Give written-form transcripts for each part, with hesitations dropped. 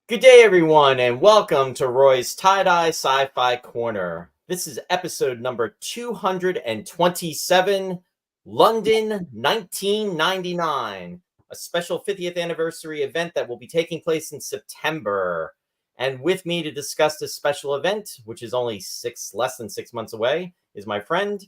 Good day, everyone, and welcome to Roy's Tie-Dye Sci-Fi Corner. This is episode number 227, London 1999, a special 50th anniversary event that will be taking place in September. And with me to discuss this special event, which is only less than 6 months away, is my friend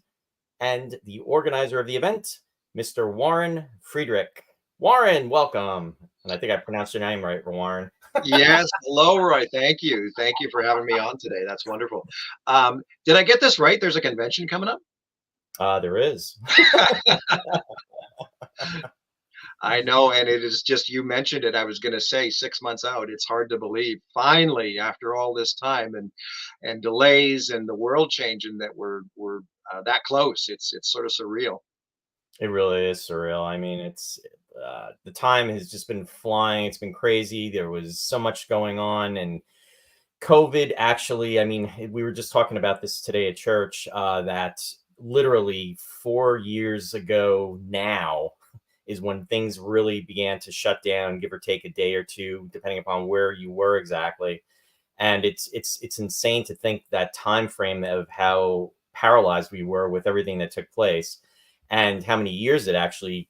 and the organizer of the event, Mr. Warren Friedrich. Warren, welcome. And I think I pronounced your name right, Warren. Yes, hello, Roy. Thank you. Thank you for having me on today. That's wonderful. Did I get this right? There's a convention coming up? There is. I know, and it is just you mentioned it. I was going to say 6 months out. It's hard to believe. Finally, after all this time and delays and the world changing, that we're that close. It's sort of surreal. It really is surreal. I mean, the time has just been flying. It's been crazy. There was so much going on, and COVID actually. I mean, we were just talking about this today at church. That literally 4 years ago now is when things really began to shut down, give or take a day or two, depending upon where you were exactly. And it's insane to think that time frame of how paralyzed we were with everything that took place and how many years it actually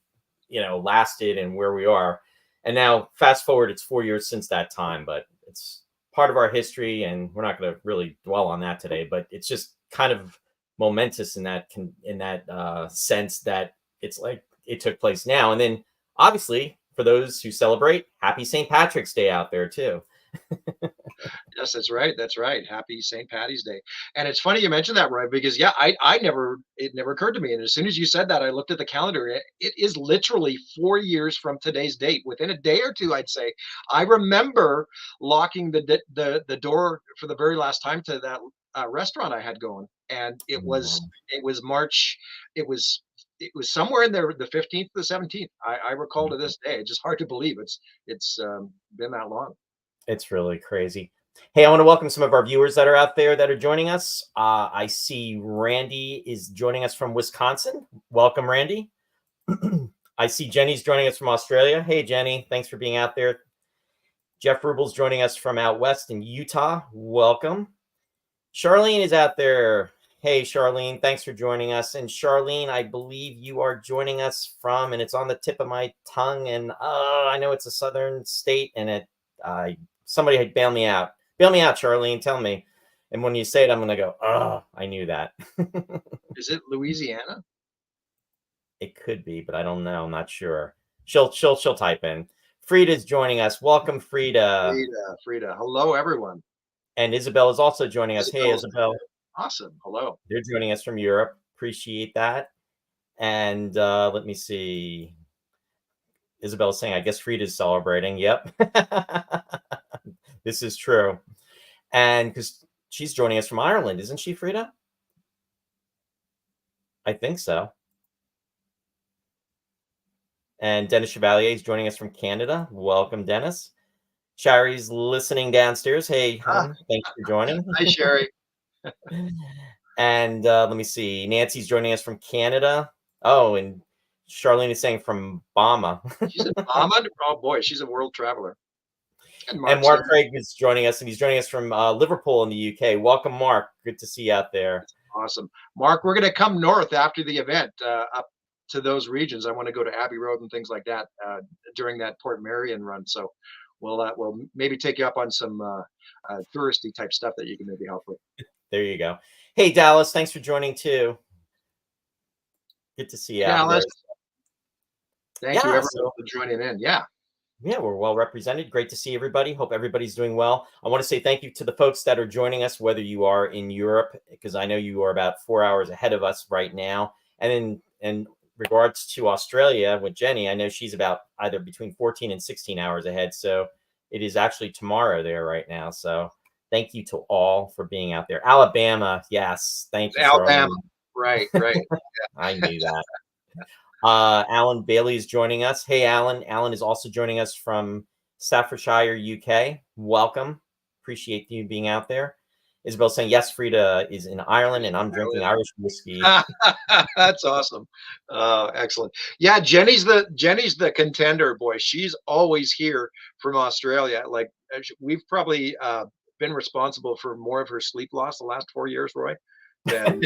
lasted and where we are. And now fast forward, it's 4 years since that time, but it's part of our history and we're not going to really dwell on that today, but it's just kind of momentous in that sense that it's like it took place now. And then obviously for those who celebrate, happy St. Patrick's Day out there too. Yes, that's right. That's right. Happy St. Patty's Day. And it's funny you mentioned that, Roy, because yeah, it never occurred to me. And as soon as you said that, I looked at the calendar. It is literally 4 years from today's date. Within a day or two, I'd say. I remember locking the door for the very last time to that restaurant I had going, and it was March. It was it was somewhere in there, the 15th, the 17th. I recall to this day. It's just hard to believe it's been that long. It's really crazy. Hey, I want to welcome some of our viewers that are out there that are joining us. I see Randy is joining us from Wisconsin. Welcome, Randy. I see Jenny's joining us from Australia. Hey, Jenny, thanks for being out there. Jeff Rubel's joining us from out west in Utah. Welcome. Charlene is out there. Hey, Charlene, thanks for joining us. And Charlene, I believe you are joining us from, and it's on the tip of my tongue, and I know it's a southern state, and somebody had bail me out. Bail me out, Charlene. Tell me. And when you say it, I'm going to go, oh, I knew that. Is it Louisiana? It could be, but I don't know. I'm not sure. She'll type in. Frida's joining us. Welcome, Frida. Frida. Hello, everyone. And Isabel is also joining us. Hey, Isabel. Awesome. Hello. They're joining us from Europe. Appreciate that. And let me see. Isabel's saying, I guess Frida's celebrating. Yep. This is true. And because she's joining us from Ireland, isn't she, Frida? I think so. And Dennis Chevalier is joining us from Canada. Welcome, Dennis. Sherry's listening downstairs. Hey, hon, thanks for joining. Hi, Sherry. And let me see. Nancy's joining us from Canada. Oh, and Charlene is saying from Bama. She's in Bama? Oh, boy, she's a world traveler. And Mark Craig is joining us, and he's joining us from Liverpool in the UK. Welcome, Mark. Good to see you out there. That's awesome. Mark, we're going to come north after the event, up to those regions. I want to go to Abbey Road and things like that during that Port Marion run. So we'll maybe take you up on some touristy type stuff that you can maybe help with. There you go. Hey, Dallas, thanks for joining too. Good to see you, Dallas. Thank you, everyone, for joining in. Yeah, we're well represented. Great to see everybody. Hope everybody's doing well. I want to say thank you to the folks that are joining us, whether you are in Europe, because I know you are about 4 hours ahead of us right now. And in regards to Australia with Jenny, I know she's about either between 14 and 16 hours ahead. So it is actually tomorrow there right now. So thank you to all for being out there. Alabama, yes. Thank you, Alabama. Right. Yeah. I knew that. Alan Bailey is joining us. Hey, Alan. Alan is also joining us from Staffordshire, UK. Welcome. Appreciate you being out there. Isabel saying, yes, Frida is in Ireland and I'm drinking Ireland. Irish whiskey. That's awesome. Excellent. Yeah, Jenny's the contender, boy. She's always here from Australia. Like we've probably been responsible for more of her sleep loss the last 4 years, Roy, than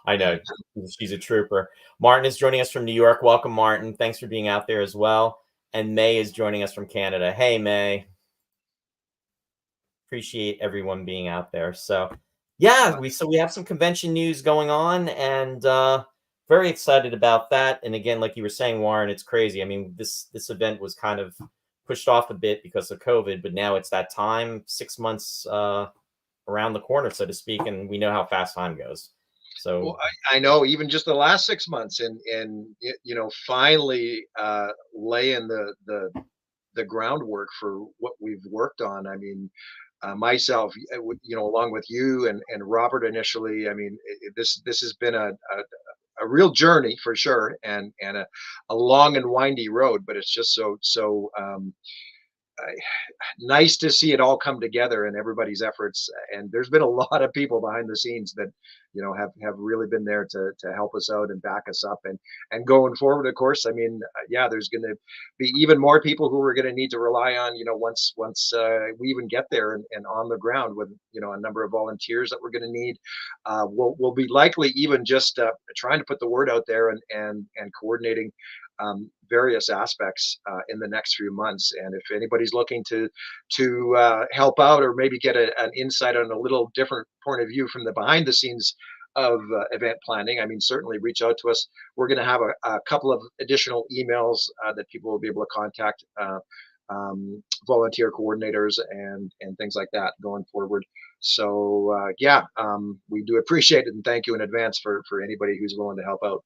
I know she's a trooper. Martin is joining us from New York. Welcome, Martin. Thanks for being out there as well. And May is joining us from Canada. Hey, May. Appreciate everyone being out there. So, yeah, we have some convention news going on, and very excited about that. And again, like you were saying, Warren, it's crazy. I mean, this event was kind of pushed off a bit because of COVID, but now it's that time, 6 months around the corner, so to speak, and we know how fast time goes. well, So I know even just the last 6 months and finally laying the groundwork for what we've worked on. I mean, myself, along with you and Robert initially. I mean, this has been a real journey for sure, and a long and windy road. But it's just so nice to see it all come together and everybody's efforts. And there's been a lot of people behind the scenes that have really been there to help us out and back us up. And going forward, of course, I mean, yeah, there's going to be even more people who we're going to need to rely on, once we even get there and on the ground with a number of volunteers that we're going to need. We'll be likely even just trying to put the word out there and coordinating various aspects in the next few months. And if anybody's looking to help out or maybe get an insight on a little different point of view from the behind the scenes of event planning, I mean, certainly reach out to us. We're going to have a couple of additional emails that people will be able to contact volunteer coordinators and things like that going forward. So we do appreciate it and thank you in advance for anybody who's willing to help out.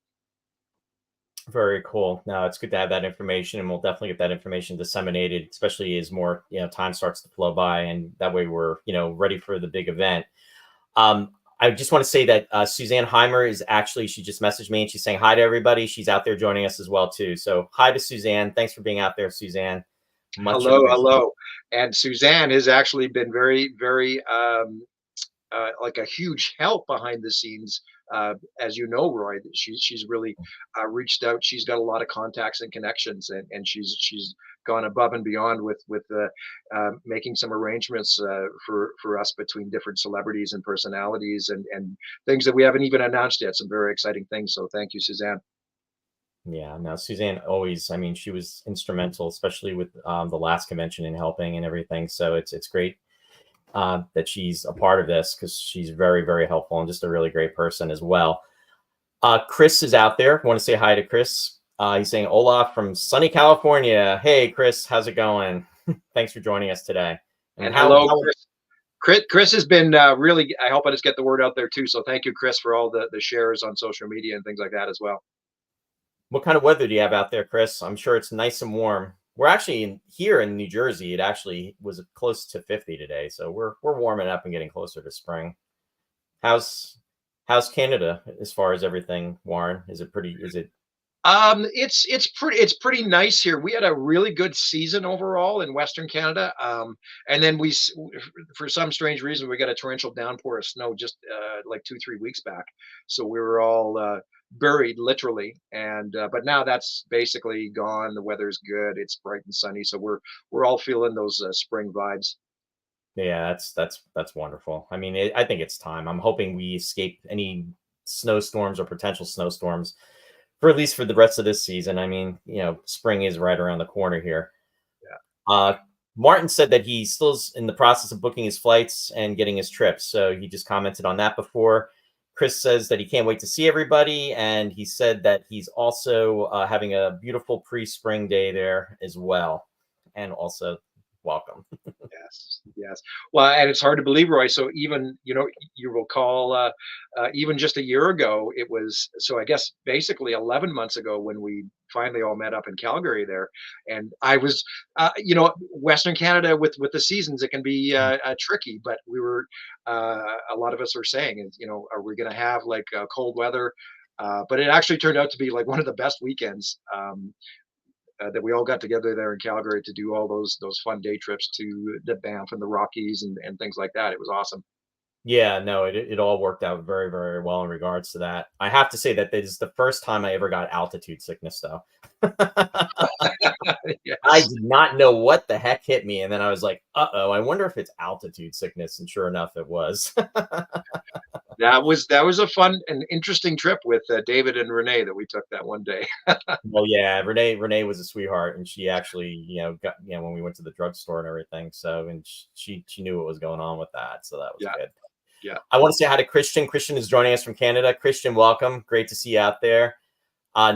very cool. No, it's good to have that information, and we'll definitely get that information disseminated, especially as more time starts to flow by, and that way we're ready for the big event. I just want to say that Suzanne Heimer is actually, she just messaged me and she's saying hi to everybody. She's out there joining us as well too. So hi to Suzanne. Thanks for being out there, Suzanne. Much Hello, appreciated. hello. And Suzanne has actually been very, very like a huge help behind the scenes. As you know, Roy, she's really reached out. She's got a lot of contacts and connections, and she's gone above and beyond with making some arrangements for us between different celebrities and personalities and things that we haven't even announced yet. Some very exciting things. So thank you, Suzanne. Yeah, no, Suzanne always, I mean, she was instrumental, especially with the last convention and helping and everything. So it's great that she's a part of this because she's very, very helpful and just a really great person as well. Chris is out there. I want to say hi to Chris. He's saying Olaf from sunny California. Hey, Chris, how's it going? Thanks for joining us today. And hello, Chris. Chris has been really helping us get the word out there too. So thank you, Chris, for all the shares on social media and things like that as well. What kind of weather do you have out there, Chris? I'm sure it's nice and warm. We're actually here in New Jersey. It actually was close to 50 today, so we're warming up and getting closer to spring. How's Canada as far as everything, Warren? Is it pretty? Is it? It's pretty nice here. We had a really good season overall in Western Canada, and then for some strange reason, we got a torrential downpour of snow just like 2-3 weeks back. So we were all buried literally, and but now that's basically gone. The weather's good. It's bright and sunny, so we're all feeling those spring vibes. Yeah, that's wonderful. I mean, I think it's time. I'm hoping we escape any snowstorms or potential snowstorms for at least for the rest of this season. I mean, spring is right around the corner here. Uh, Martin said that he still is in the process of booking his flights and getting his trips. So he just commented on that before. Chris says that he can't wait to see everybody. And he said that he's also having a beautiful pre-spring day there as well. And also welcome. Yes, yes. Well, and it's hard to believe, Roy. So even you recall, even just a year ago, it was so. I guess basically 11 months ago when we finally all met up in Calgary there, and I was, Western Canada with the seasons, it can be tricky. But we were, a lot of us were saying, is are we going to have like cold weather? But it actually turned out to be like one of the best weekends. that we all got together there in Calgary to do all those fun day trips to the Banff and the Rockies and things like that. It was awesome. Yeah, no, it all worked out very, very well in regards to that. I have to say that this is the first time I ever got altitude sickness, though. I Yes. did not know what the heck hit me, and then I was like, "Uh-oh, I wonder if it's altitude sickness," and sure enough, it was. That was a fun and interesting trip with David and Renee that we took that one day. Well, yeah, Renee was a sweetheart, and she actually, got when we went to the drugstore and everything. So, and she knew what was going on with that, so that was Yeah, good. yeah. I want to say hi to Christian. Christian is joining us from Canada. Christian, welcome. Great to see you out there.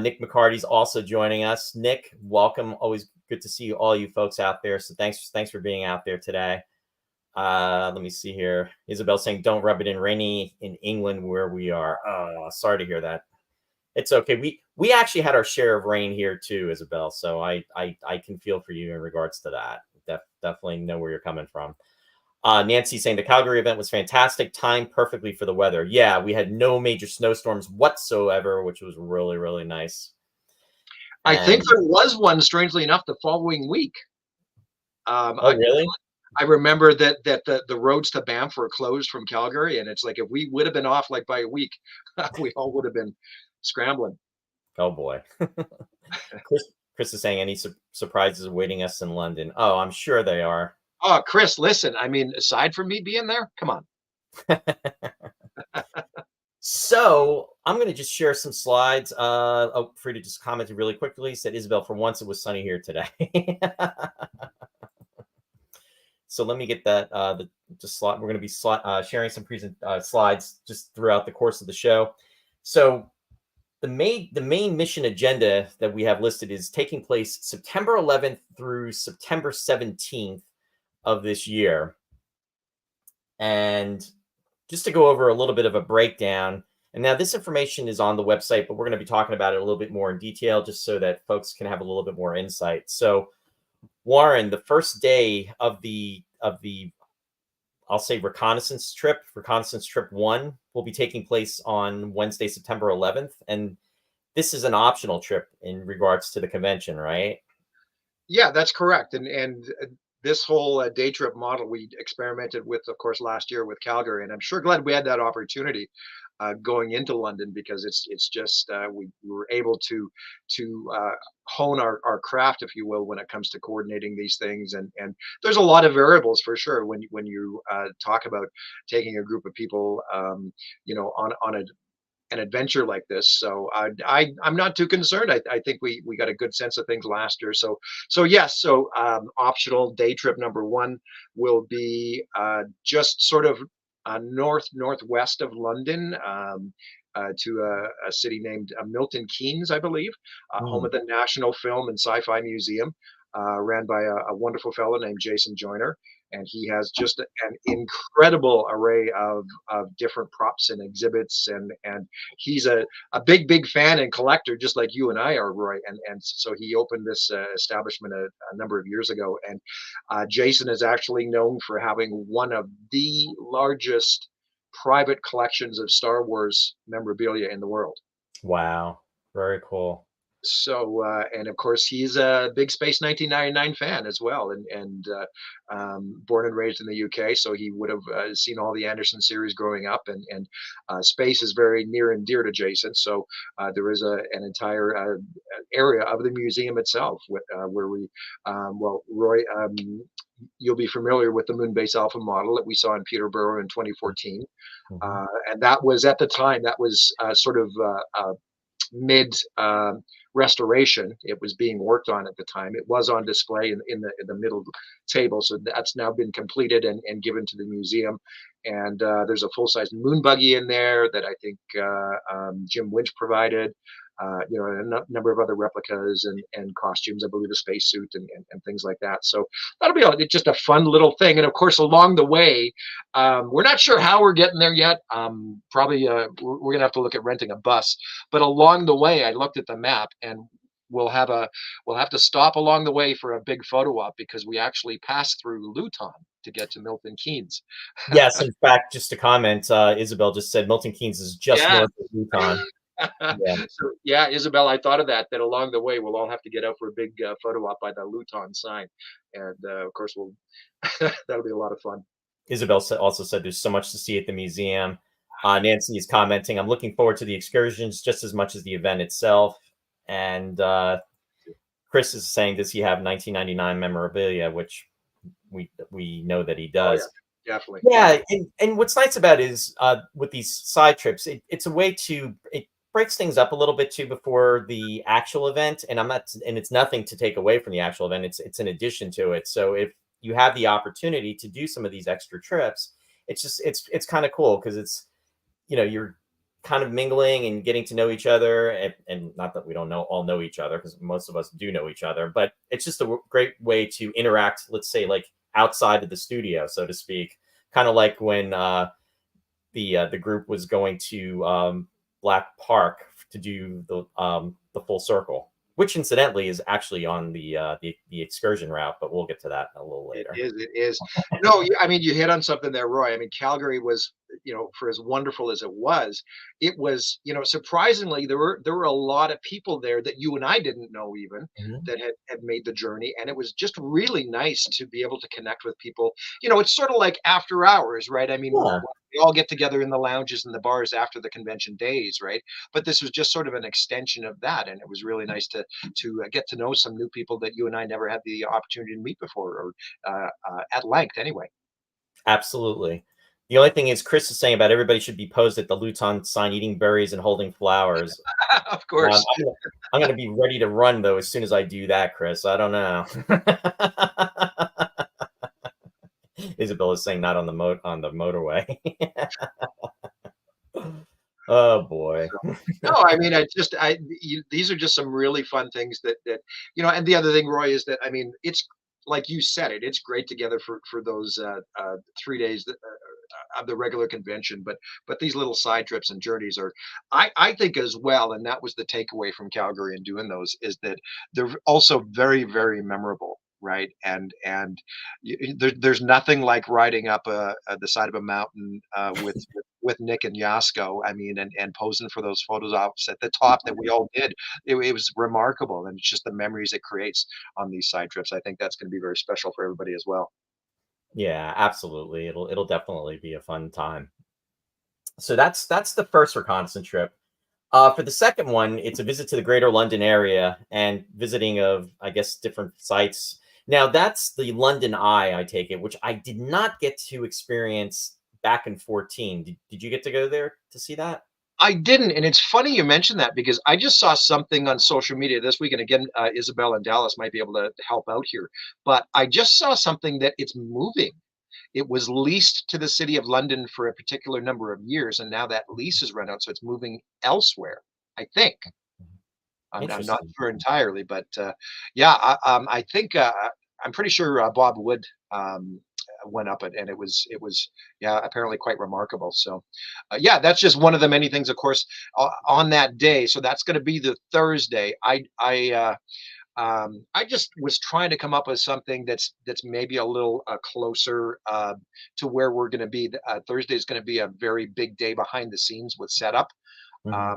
Nick McCarty's also joining us. Nick, welcome. Always good to see all you folks out there. So thanks for being out there today. Let me see here. Isabel saying, "Don't rub it in rainy in England where we are." Oh, sorry to hear that. It's okay. We actually had our share of rain here too, Isabel. So I can feel for you in regards to that. Definitely know where you're coming from. Nancy saying the Calgary event was fantastic, timed perfectly for the weather. Yeah, we had no major snowstorms whatsoever, which was really, really nice. I think And there was one, strangely enough, the following week. Um, oh, I, really? I remember that the roads to Banff were closed from Calgary, and it's like if we would have been off like by a week, we all would have been scrambling. Oh boy. Chris is saying any surprises awaiting us in London. Oh, I'm sure they are. Oh, Chris, listen, I mean, aside from me being there, come on. So I'm going to just share some slides. Oh, Frida just commented really quickly. Said, Isabel, for once it was sunny here today. So let me get that. The just slide. We're going to be sharing some slides just throughout the course of the show. So the main mission agenda that we have listed is taking place September 11th through September 17th of this year. And just to go over a little bit of a breakdown, and now this information is on the website, but we're going to be talking about it a little bit more in detail just so that folks can have a little bit more insight. So, Warren, the first day of the I'll say reconnaissance trip 1 will be taking place on Wednesday, September 11th, and this is an optional trip in regards to the convention, right? Yeah, that's correct. And this whole day trip model we experimented with, of course, last year with Calgary, and I'm sure glad we had that opportunity going into London because it's just we were able to hone our craft, if you will, when it comes to coordinating these things. And there's a lot of variables for sure when you talk about taking a group of people, on an adventure like this. So I'm not too concerned. I think we got a good sense of things last year. So yes. So optional day trip number one will be just sort of northwest of London. To a city named Milton Keynes, I believe, home Mm. of the National Film and Sci-Fi Museum, ran by a wonderful fellow named Jason Joyner, and he has just an incredible array of different props and exhibits, and he's a big fan and collector, just like you and I are, Roy. And so he opened this establishment a number of years ago. And Jason is actually known for having one of the largest private collections of Star Wars memorabilia in the world. Wow, very cool. So and of course he's a big Space 1999 fan as well, and born and raised in the UK, so he would have seen all the Anderson series growing up, and space is very near and dear to Jason. So there is an entire area of the museum itself where we, well, Roy, you'll be familiar with the Moonbase Alpha model that we saw in Peterborough in 2014, Mhm. and that was at the time that was sort of mid restoration. It was being worked on at the time. It was on display in the middle table, so that's now been completed and given to the museum. And there's a full size moon buggy in there that I think Jim Winch provided. Number of other replicas and costumes, I believe a spacesuit and things like that. So that'll be just a fun little thing. And of course, along the way, we're not sure how we're getting there yet. Probably we're going to have to look at renting a bus. But along the way, I looked at the map, and we'll have to stop along the way for a big photo op because we actually pass through Luton to get to Milton Keynes. Yes, in fact, just to comment, Isabel just said Milton Keynes is just Yeah, north of Yukon. Yeah. So, yeah, Isabel, I thought of that, that along the way, we'll all have to get out for a big photo op by the Luton sign. And of course, we'll, that'll be a lot of fun. Isabel also said there's so much to see at the museum. Nancy is commenting, I'm looking forward to the excursions just as much as the event itself. And Chris is saying, does he have 1999 memorabilia, which we know that he Oh, yeah, does. definitely. Yeah, Definitely. and what's nice about it is with these side trips, it's a way to it breaks things up a little bit too before the actual event. And I'm not, and it's nothing to take away from the actual event. It's an addition to it. So if you have the opportunity to do some of these extra trips, it's just it's kind of cool because it's you're kind of mingling and getting to know each other, and not that we don't all know each other because most of us do know each other, but it's just a great way to interact, let's say, like outside of the studio, so to speak, kind of like when the group was going to Black Park to do the full circle, which incidentally is actually on the excursion route, but we'll get to that a little It later. is, it is. No, I mean, you hit on something there, Roy. I mean, Calgary was, for as wonderful as it was, surprisingly, there were a lot of people there that you and I didn't know even Mhm. that had made the journey. And it was just really nice to be able to connect with people. It's sort of like after hours, right? I mean, Yeah, we all get together in the lounges and the bars after the convention days, right? But this was just sort of an extension of that. And it was really nice to get to know some new people that you and I never had the opportunity to meet before, or at length anyway. absolutely. The only thing is, Chris is saying about everybody should be posed at the Luton sign, eating berries and holding flowers. Of Um, course. I'm gonna, I'm gonna be ready to run though as soon as I do that, Chris. I don't know. Isabel is saying not on on the motorway. Oh boy. So, no, I mean, these are just some really fun things and the other thing, Roy, is that, I mean, it's like you said it's great together for those 3 days of the regular convention, but these little side trips and journeys are, I think as well, and that was the takeaway from Calgary and doing those, is that they're also very, very memorable. Right. And there's nothing like riding up the side of a mountain with Nick and Yasko. I mean, and posing for those photos ops at the top that we all did. It was remarkable, and it's just the memories it creates on these side trips. I think that's going to be very special for everybody as well. Yeah, absolutely. It'll definitely be a fun time. So that's the first reconnaissance trip. For the second one, it's a visit to the Greater London area and visiting of, I guess, different sites. Now that's the London Eye, I take it, which I did not get to experience back in 14. Did you get to go there to see that? I didn't, and it's funny you mentioned that because I just saw something on social media this week, and again, Isabel and Dallas might be able to help out here. But I just saw something that it's moving. It was leased to the city of London for a particular number of years, and now that lease is run out, so it's moving elsewhere. I think. I'm not Interesting. sure entirely, but yeah, I think I'm pretty sure Bob Wood went up it, and it was yeah, apparently quite remarkable. So yeah, that's just one of the many things, of course, on that day. So that's going to be the Thursday. I just was trying to come up with something that's maybe a little closer to where we're going to be. Thursday is going to be a very big day behind the scenes with setup, Mhm.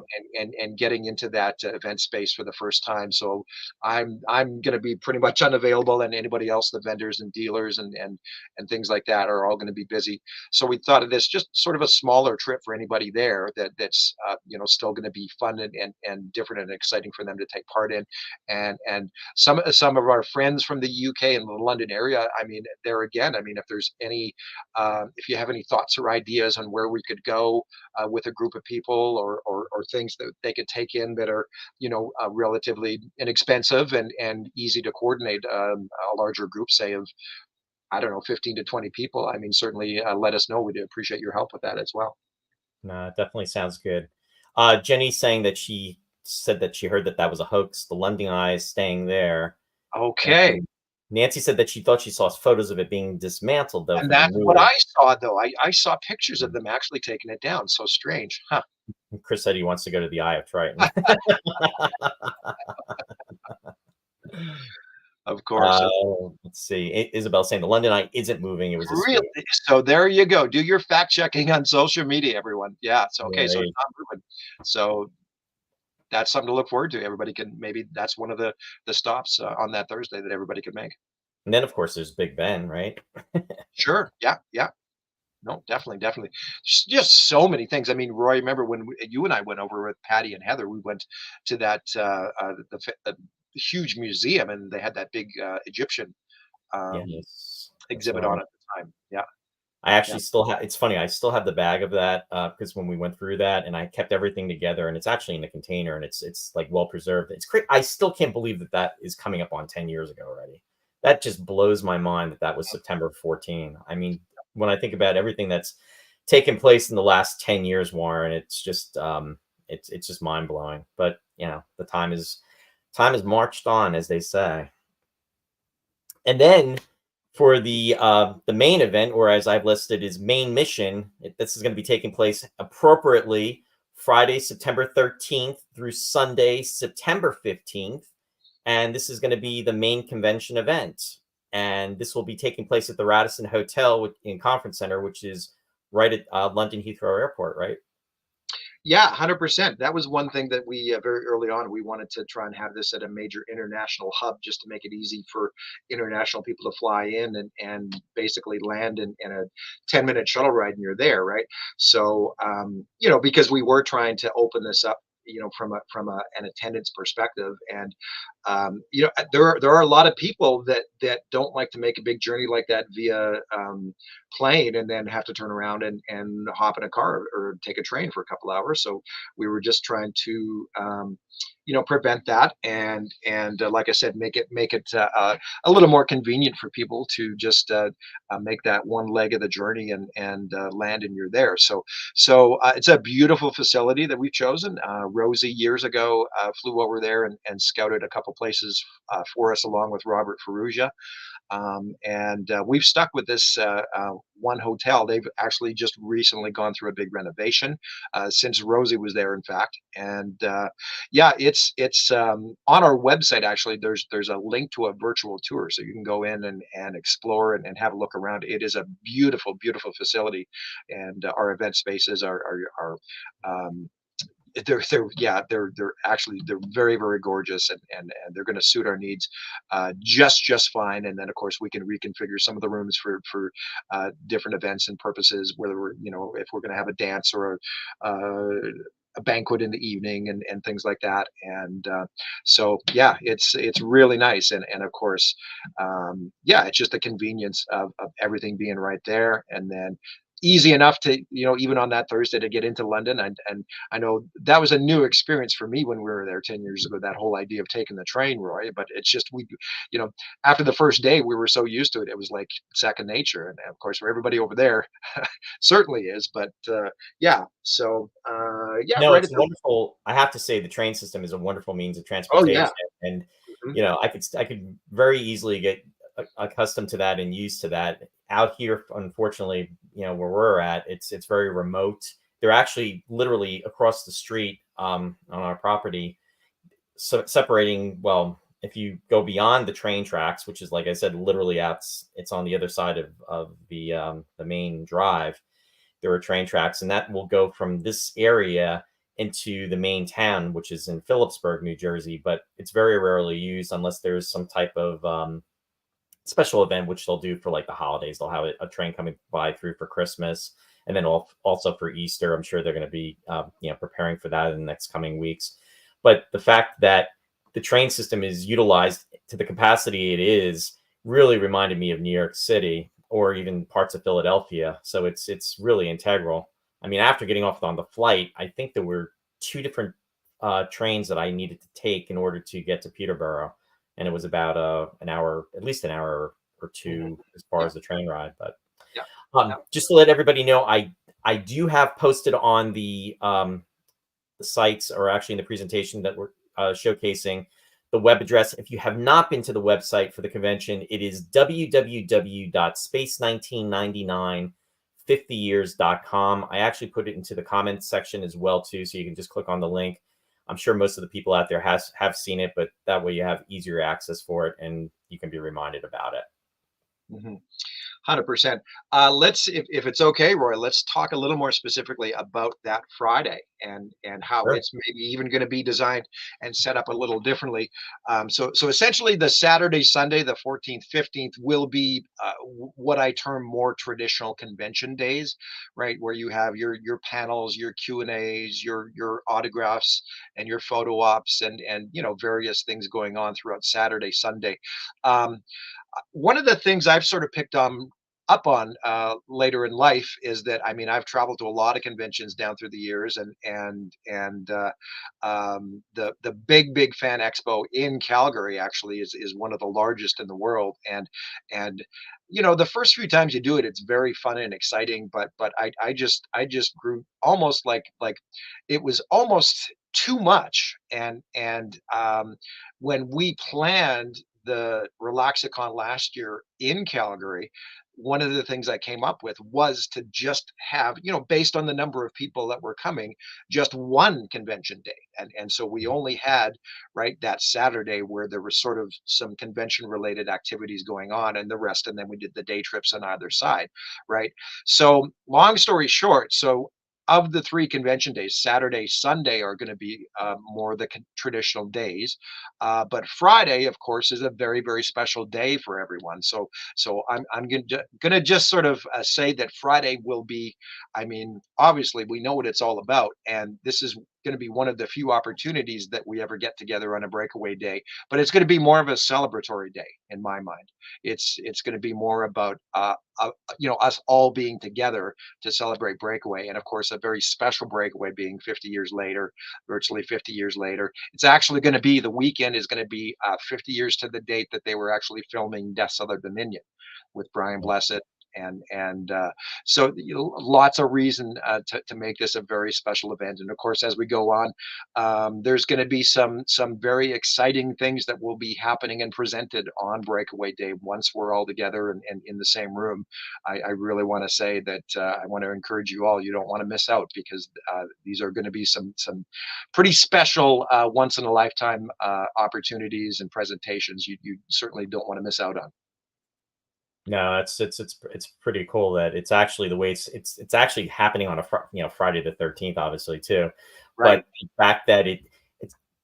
and getting into that event space for the first time. So I'm going to be pretty much unavailable, and anybody else, the vendors and dealers and things like that, are all going to be busy. So we thought of this just sort of a smaller trip for anybody there that's still going to be fun and different and exciting for them to take part in, and some of our friends from the UK and the London area. I mean, there again, I mean, if there's any if you have any thoughts or ideas on where we could go with a group of people, or things that they could take in that are relatively inexpensive and easy to coordinate, a larger group, say of, I don't know, 15 to 20 people. I mean, certainly let us know. We'd appreciate your help with that as well. No, it definitely sounds good. Jenny's saying that she said that she heard that that was a hoax. The London Eye is staying there. Okay. And Nancy said that she thought she saw photos of it being dismantled, though, And for the that's what move. I saw, though. I saw pictures of them actually taking it down. So strange, huh? And Chris said he wants to go to the Eye of Triton. Of course. Let's see. Isabel saying the London Eye isn't moving. It was a Really? spook. So there you go. Do your fact checking on social media, everyone. Yeah. So okay. So it's Right. not moving. So that's something to look forward to. Everybody can maybe that's one of the stops on that Thursday that everybody could make. And then, of course, there's Big Ben, right? Sure. Yeah. Yeah. No, definitely, definitely. Just so many things. I mean, Roy, remember when you and I went over with Patty and Heather? We went to that the huge museum, and they had that big Egyptian um, Yes, that's exhibit on right. at the time. Yeah, I yeah. actually still have. It's funny. I still have the bag of that because when we went through that, and I kept everything together, and it's actually in the container, and it's like well preserved. It's great. I still can't believe that that is coming up on 10 years ago already. That just blows my mind that that was September 14. I mean, when I think about everything that's taken place in the last 10 years, Warren, it's just it's just mind blowing. But the time is marched on, as they say. And then for the main event, or as I've listed is main mission, this is going to be taking place appropriately Friday, September 13th through Sunday, September 15th. And this is going to be the main convention event. And this will be taking place at the Radisson Hotel in Conference Center, which is right at London Heathrow Airport, right? Yeah, 100%. That was one thing that we very early on we wanted to try and have this at a major international hub just to make it easy for international people to fly in and basically land in a 10-minute shuttle ride and you're there, right? So because we were trying to open this up, an attendance perspective, and there are a lot of people that don't like to make a big journey like that via plane and then have to turn around and hop in a car or take a train for a couple hours. So we were just trying to prevent that and like I said, make it a little more convenient for people to just make that one leg of the journey and land and you're there. So it's a beautiful facility that we've chosen. Rosie years ago flew over there and scouted a couple places for us along with Robert Ferrugia. And we've stuck with this one hotel. They've actually just recently gone through a big renovation since Rosie was there, in fact. And yeah, it's on our website. Actually, there's a link to a virtual tour, so you can go in and explore and have a look around. It is a beautiful, beautiful facility, and our event spaces are they're actually they're very very gorgeous and they're going to suit our needs just fine. And then of course we can reconfigure some of the rooms for different events and purposes, whether we're if we're going to have a dance or a banquet in the evening and things like that. And so yeah, it's really nice. And of course yeah, it's just the convenience of everything being right there, and then easy enough to even on that Thursday to get into London. And I know that was a new experience for me when we were there 10 years ago, that whole idea of taking the train, Roy. But it's just you know, after the first day, we were so used to it. It was like second nature. And of course, for everybody over there, certainly is. But yeah, so yeah, No, right it's at the wonderful. I have to say the train system is a wonderful means of oh yeah. transportation, and Mhm. I could very easily get accustomed to that and used to that. Out here, unfortunately, where we're at, it's very remote. They're actually literally across the street on our property, so separating. Well, if you go beyond the train tracks, which is like I said, literally out, it's on the other side of the main drive. There are train tracks, and that will go from this area into the main town, which is in Phillipsburg, New Jersey. But it's very rarely used unless there's some type of special event, which they'll do for like the holidays. They'll have a train coming by through for Christmas, and then also for Easter. I'm sure they're going to be preparing for that in the next coming weeks. But the fact that the train system is utilized to the capacity it is really reminded me of New York City or even parts of Philadelphia. So it's really integral. I mean, after getting off on the flight, I think there were two different trains that I needed to take in order to get to Peterborough, and it was about an hour, at least an hour or Mhm. two, as far Yeah, as the train ride. But yeah, yeah. just to let everybody know, I do have posted on the sites, or actually in the presentation that we're showcasing, the web address. If you have not been to the website for the convention, it is www.space199950years.com. I actually put it into the comments section as well too, so you can just click on the link. I'm sure most of the people out there have seen it, but that way you have easier access for it and you can be reminded about it. Mhm. 100%. If it's okay, Roy, let's talk a little more specifically about that Friday and how Sure. it's maybe even going to be designed and set up a little differently. So essentially, the Saturday, Sunday, the 14th, 15th will be what I term more traditional convention days, right? Where you have your panels, your Q&As, your autographs, and your photo ops, and various things going on throughout Saturday, Sunday. Um, One of the things I've sort of picked up on later in life is that, I mean, I've traveled to a lot of conventions down through the years, and the big fan expo in Calgary actually is one of the largest in the world, and the first few times you do it, it's very fun and exciting, but I just grew almost like it was almost too much, and when we planned the Relaxicon last year in Calgary, one of the things I came up with was to just have, based on the number of people that were coming, just one convention day. And so we only had, right, that Saturday where there was sort of some convention related activities going on, and the rest, and then we did the day trips on either side, right? So long story short, so of the three convention days, Saturday, Sunday are going to be more the traditional days, but Friday, of course, is a very special day for everyone. So I'm gonna just sort of say that Friday will be. I mean, obviously, we know what it's all about, and this is going to be one of the few opportunities that we ever get together on a breakaway day. But it's going to be more of a celebratory day in my mind. It's going to be more about us all being together to celebrate breakaway, and of course, a very special breakaway being 50 years later, virtually 50 years later. It's actually going to be the weekend is going to be 50 years to the date that they were actually filming Death's Other Dominion with Brian Blessed. And so lots of reason to make this a very special event. And of course, as we go on, there's going to be some very exciting things that will be happening and presented on Breakaway Day once we're all together and in the same room. I really want to say that I want to encourage you all. You don't want to miss out because these are going to be some pretty special once in a lifetime opportunities and presentations you certainly don't want to miss out on. No, it's pretty cool that it's actually the way it's actually happening on a Friday the 13th, obviously too. Right. But the fact that it's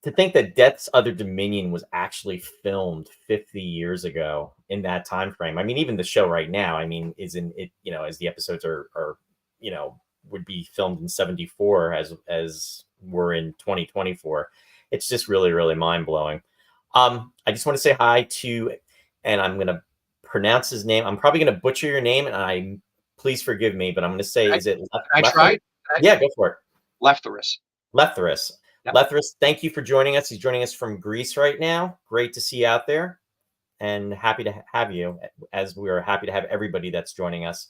to think that Death's Other Dominion was actually filmed 50 years ago in that time frame. I mean, even the show right now, I mean, is in it, as the episodes are would be filmed in 74 as we're in 2024. It's just really mind blowing. I just want to say hi to, and I'm gonna pronounce his name. I'm probably going to butcher your name, and please forgive me, but I'm going to say, Can is it I Lefter? try? Yeah, go for it. Lefterus. Leftheris. Yep. Leftheris, thank you for joining us. He's joining us from Greece right now. Great to see you out there, and happy to have you, as we are happy to have everybody that's joining us.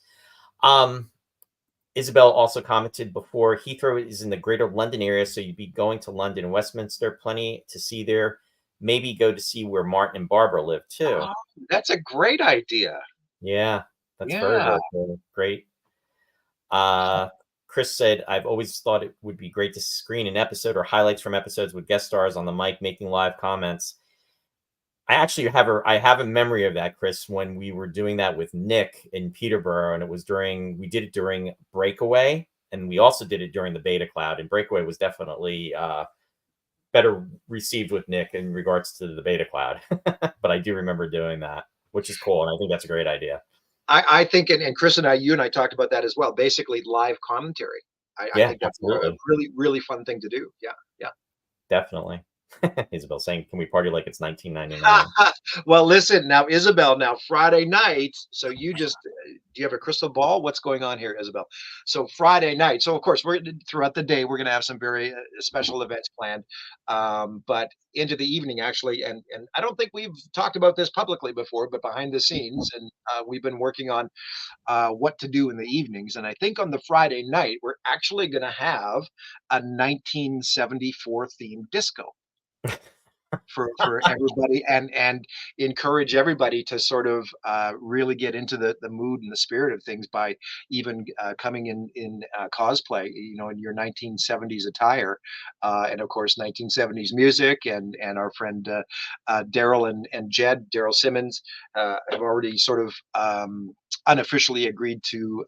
Isabel also commented before, Heathrow is in the Greater London area, so you'd be going to London and Westminster, plenty to see there. Maybe go to see where Martin and Barbara live too. Oh, that's a great idea. Yeah, that's Yeah. very cool. Great. Uh, Chris said, I've always thought it would be great to screen an episode or highlights from episodes with guest stars on the mic making live comments. I have a memory of that, Chris, when we were doing that with Nick in Peterborough, and we did it during Breakaway, and we also did it during the Beta Cloud, and Breakaway was definitely better received with Nick in regards to the Beta Cloud. But I do remember doing that, which is cool, and I think that's a great idea. I think, and Chris and you and I talked about that as well. Basically, live commentary. I Yeah, think that's a absolutely. really fun thing to do. Yeah, yeah. Definitely. Isabel saying, can we party like it's 1999? Well, listen now, Isabel. Now Friday night. So do you have a crystal ball? What's going on here, Isabel? So Friday night. So of course, we're throughout the day. We're going to have some very special events planned, but into the evening actually. And I don't think we've talked about this publicly before, but behind the scenes, and we've been working on what to do in the evenings. And I think on the Friday night, we're actually going to have a 1974 themed disco. for everybody, and encourage everybody to sort of really get into the mood and the spirit of things by even coming in cosplay, in your 1970s attire, and of course 1970s music, and our friend Daryl and Jed, Daryl Simmons, have already sort of unofficially agreed to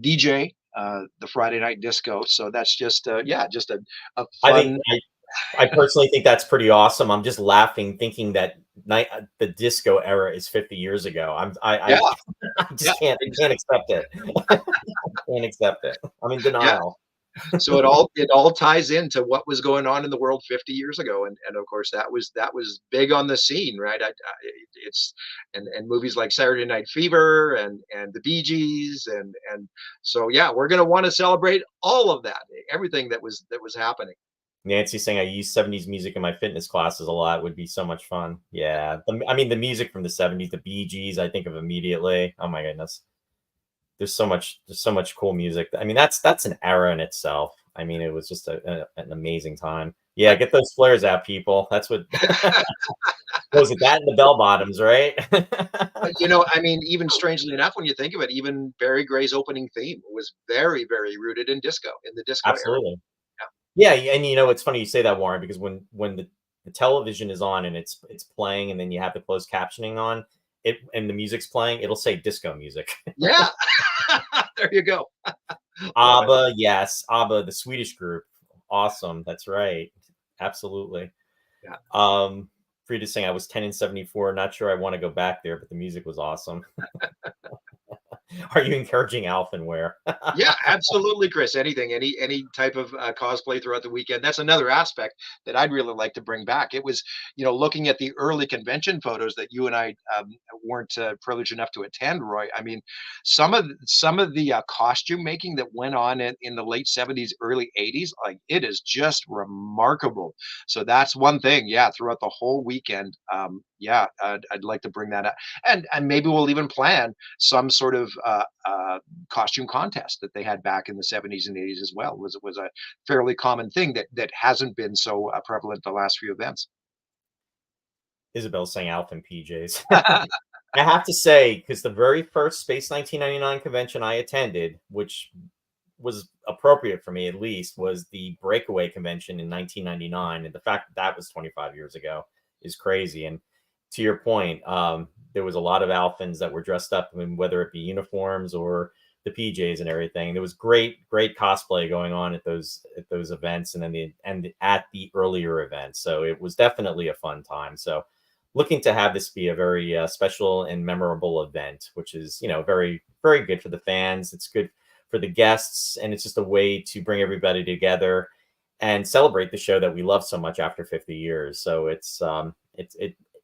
DJ the Friday night disco. So that's just yeah, just a I think fun. I personally think that's pretty awesome. I'm just laughing thinking that the disco era is 50 years ago. Yeah, I yeah, just can't exactly. accept it. Can't accept it. I'm in Yeah. denial. So it all ties into what was going on in the world 50 years ago, and of course that was big on the scene, right? It's and movies like Saturday Night Fever and the Bee Gees, and so yeah, we're going to want to celebrate all of that, everything that was happening. Nancy saying I use 70s music in my fitness classes a lot would be so much fun. Yeah. I mean, the music from the 70s, the Bee Gees, I think of immediately. Oh my goodness. There's so much cool music. I mean, that's an era in itself. I mean, it was just an amazing time. Yeah, get those flares out, people. That's what was it, that and the bell bottoms, right? I mean, even strangely enough, when you think of it, even Barry Gray's opening theme was very, very rooted in the disco era. Absolutely. Yeah, and it's funny you say that, Warren, because when the television is on and it's playing, and then you have the closed captioning on it, and the music's playing, it'll say disco music. Yeah, there you go. Love it. ABBA, yes, ABBA, the Swedish group, awesome. That's right, absolutely. Yeah. Frida saying I was 10 in 74. Not sure I want to go back there, but the music was awesome. Are you encouraging Alphen wear? Yeah, absolutely, Chris. Anything, any type of cosplay throughout the weekend. That's another aspect that I'd really like to bring back. It was, looking at the early convention photos that you and I weren't privileged enough to attend, Roy. I mean, some of the costume making that went on in the late '70s, early '80s, like it is just remarkable. So that's one thing. Yeah, throughout the whole weekend. Yeah, I'd like to bring that up, and maybe we'll even plan some sort of costume contest that they had back in the '70s and '80s as well. Was a fairly common thing that hasn't been so prevalent the last few events. Isabel's saying Alphen PJs. I have to say, because the very first Space 1999 convention I attended, which was appropriate for me at least, was the Breakaway convention in 1999, and the fact that was 25 years ago is crazy. And to your point, there was a lot of Alphans that were dressed up, I mean, whether it be uniforms or the PJs and everything. There was great cosplay going on at those events, and then at the earlier events. So it was definitely a fun time. So looking to have this be a very special and memorable event, which is very very good for the fans. It's good for the guests, and it's just a way to bring everybody together and celebrate the show that we love so much after 50 years. So it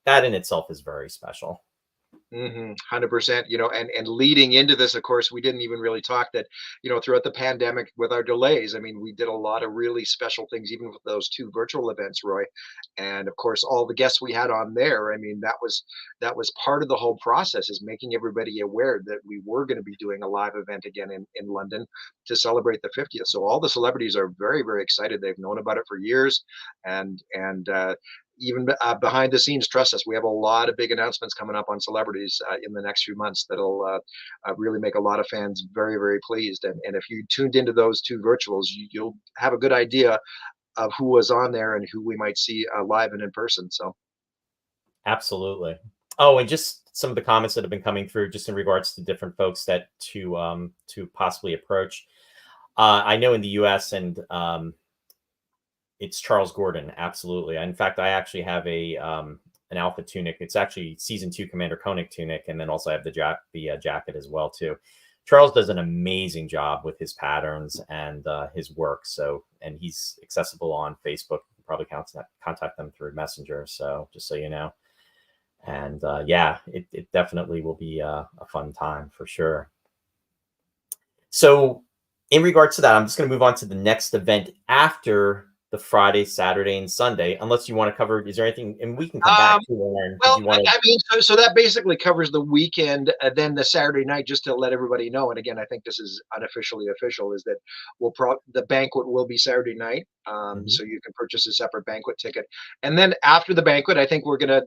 that in itself is very special. 100%. And leading into this, of course, we didn't even really talk that, throughout the pandemic with our delays. I mean, we did a lot of really special things, even with those two virtual events, Roy. And of course, all the guests we had on there. I mean, that was part of the whole process, is making everybody aware that we were going to be doing a live event again in London to celebrate the 50th. So all the celebrities are very, very excited. They've known about it for years, and even behind the scenes, trust us, we have a lot of big announcements coming up on celebrities in the next few months that'll really make a lot of fans very, very pleased. And if you tuned into those two virtuals, you'll have a good idea of who was on there and who we might see live and in person. So Absolutely. Oh, and just some of the comments that have been coming through, just in regards to different folks that to possibly approach. I know in the U.S. and it's Charles Gordon. Absolutely. In fact, I actually have an Alpha tunic. It's actually season 2 Commander Koenig tunic, and then also I have the jacket as well too. Charles does an amazing job with his patterns and his work. So, and he's accessible on Facebook. You can probably contact them through Messenger. So, just so you know. And yeah, it definitely will be a fun time for sure. So, in regards to that, I'm just going to move on to the next event after the Friday, Saturday, and Sunday, unless you want to cover, is there anything, and we can come back Um, to Aaron. Did well, you want to? I mean, so that basically covers the weekend, then the Saturday night, just to let everybody know. And again, I think this is unofficially official, is that the banquet will be Saturday night. Mhm. So you can purchase a separate banquet ticket. And then after the banquet, I think we're gonna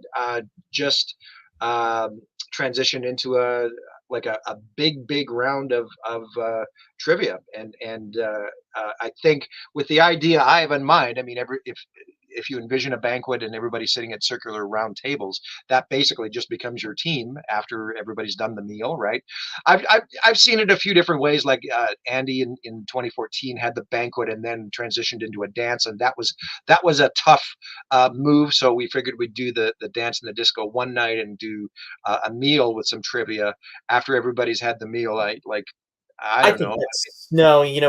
just um, transition into a big round of trivia. And I think with the idea I have in mind, I mean, if you envision a banquet and everybody sitting at circular round tables, that basically just becomes your team after everybody's done the meal, right? I've seen it a few different ways. Like Andy in 2014 had the banquet and then transitioned into a dance, and that was a tough move. So we figured we'd do the dance and the disco one night and do a meal with some trivia after everybody's had the meal. I I don't think know. that's no, and you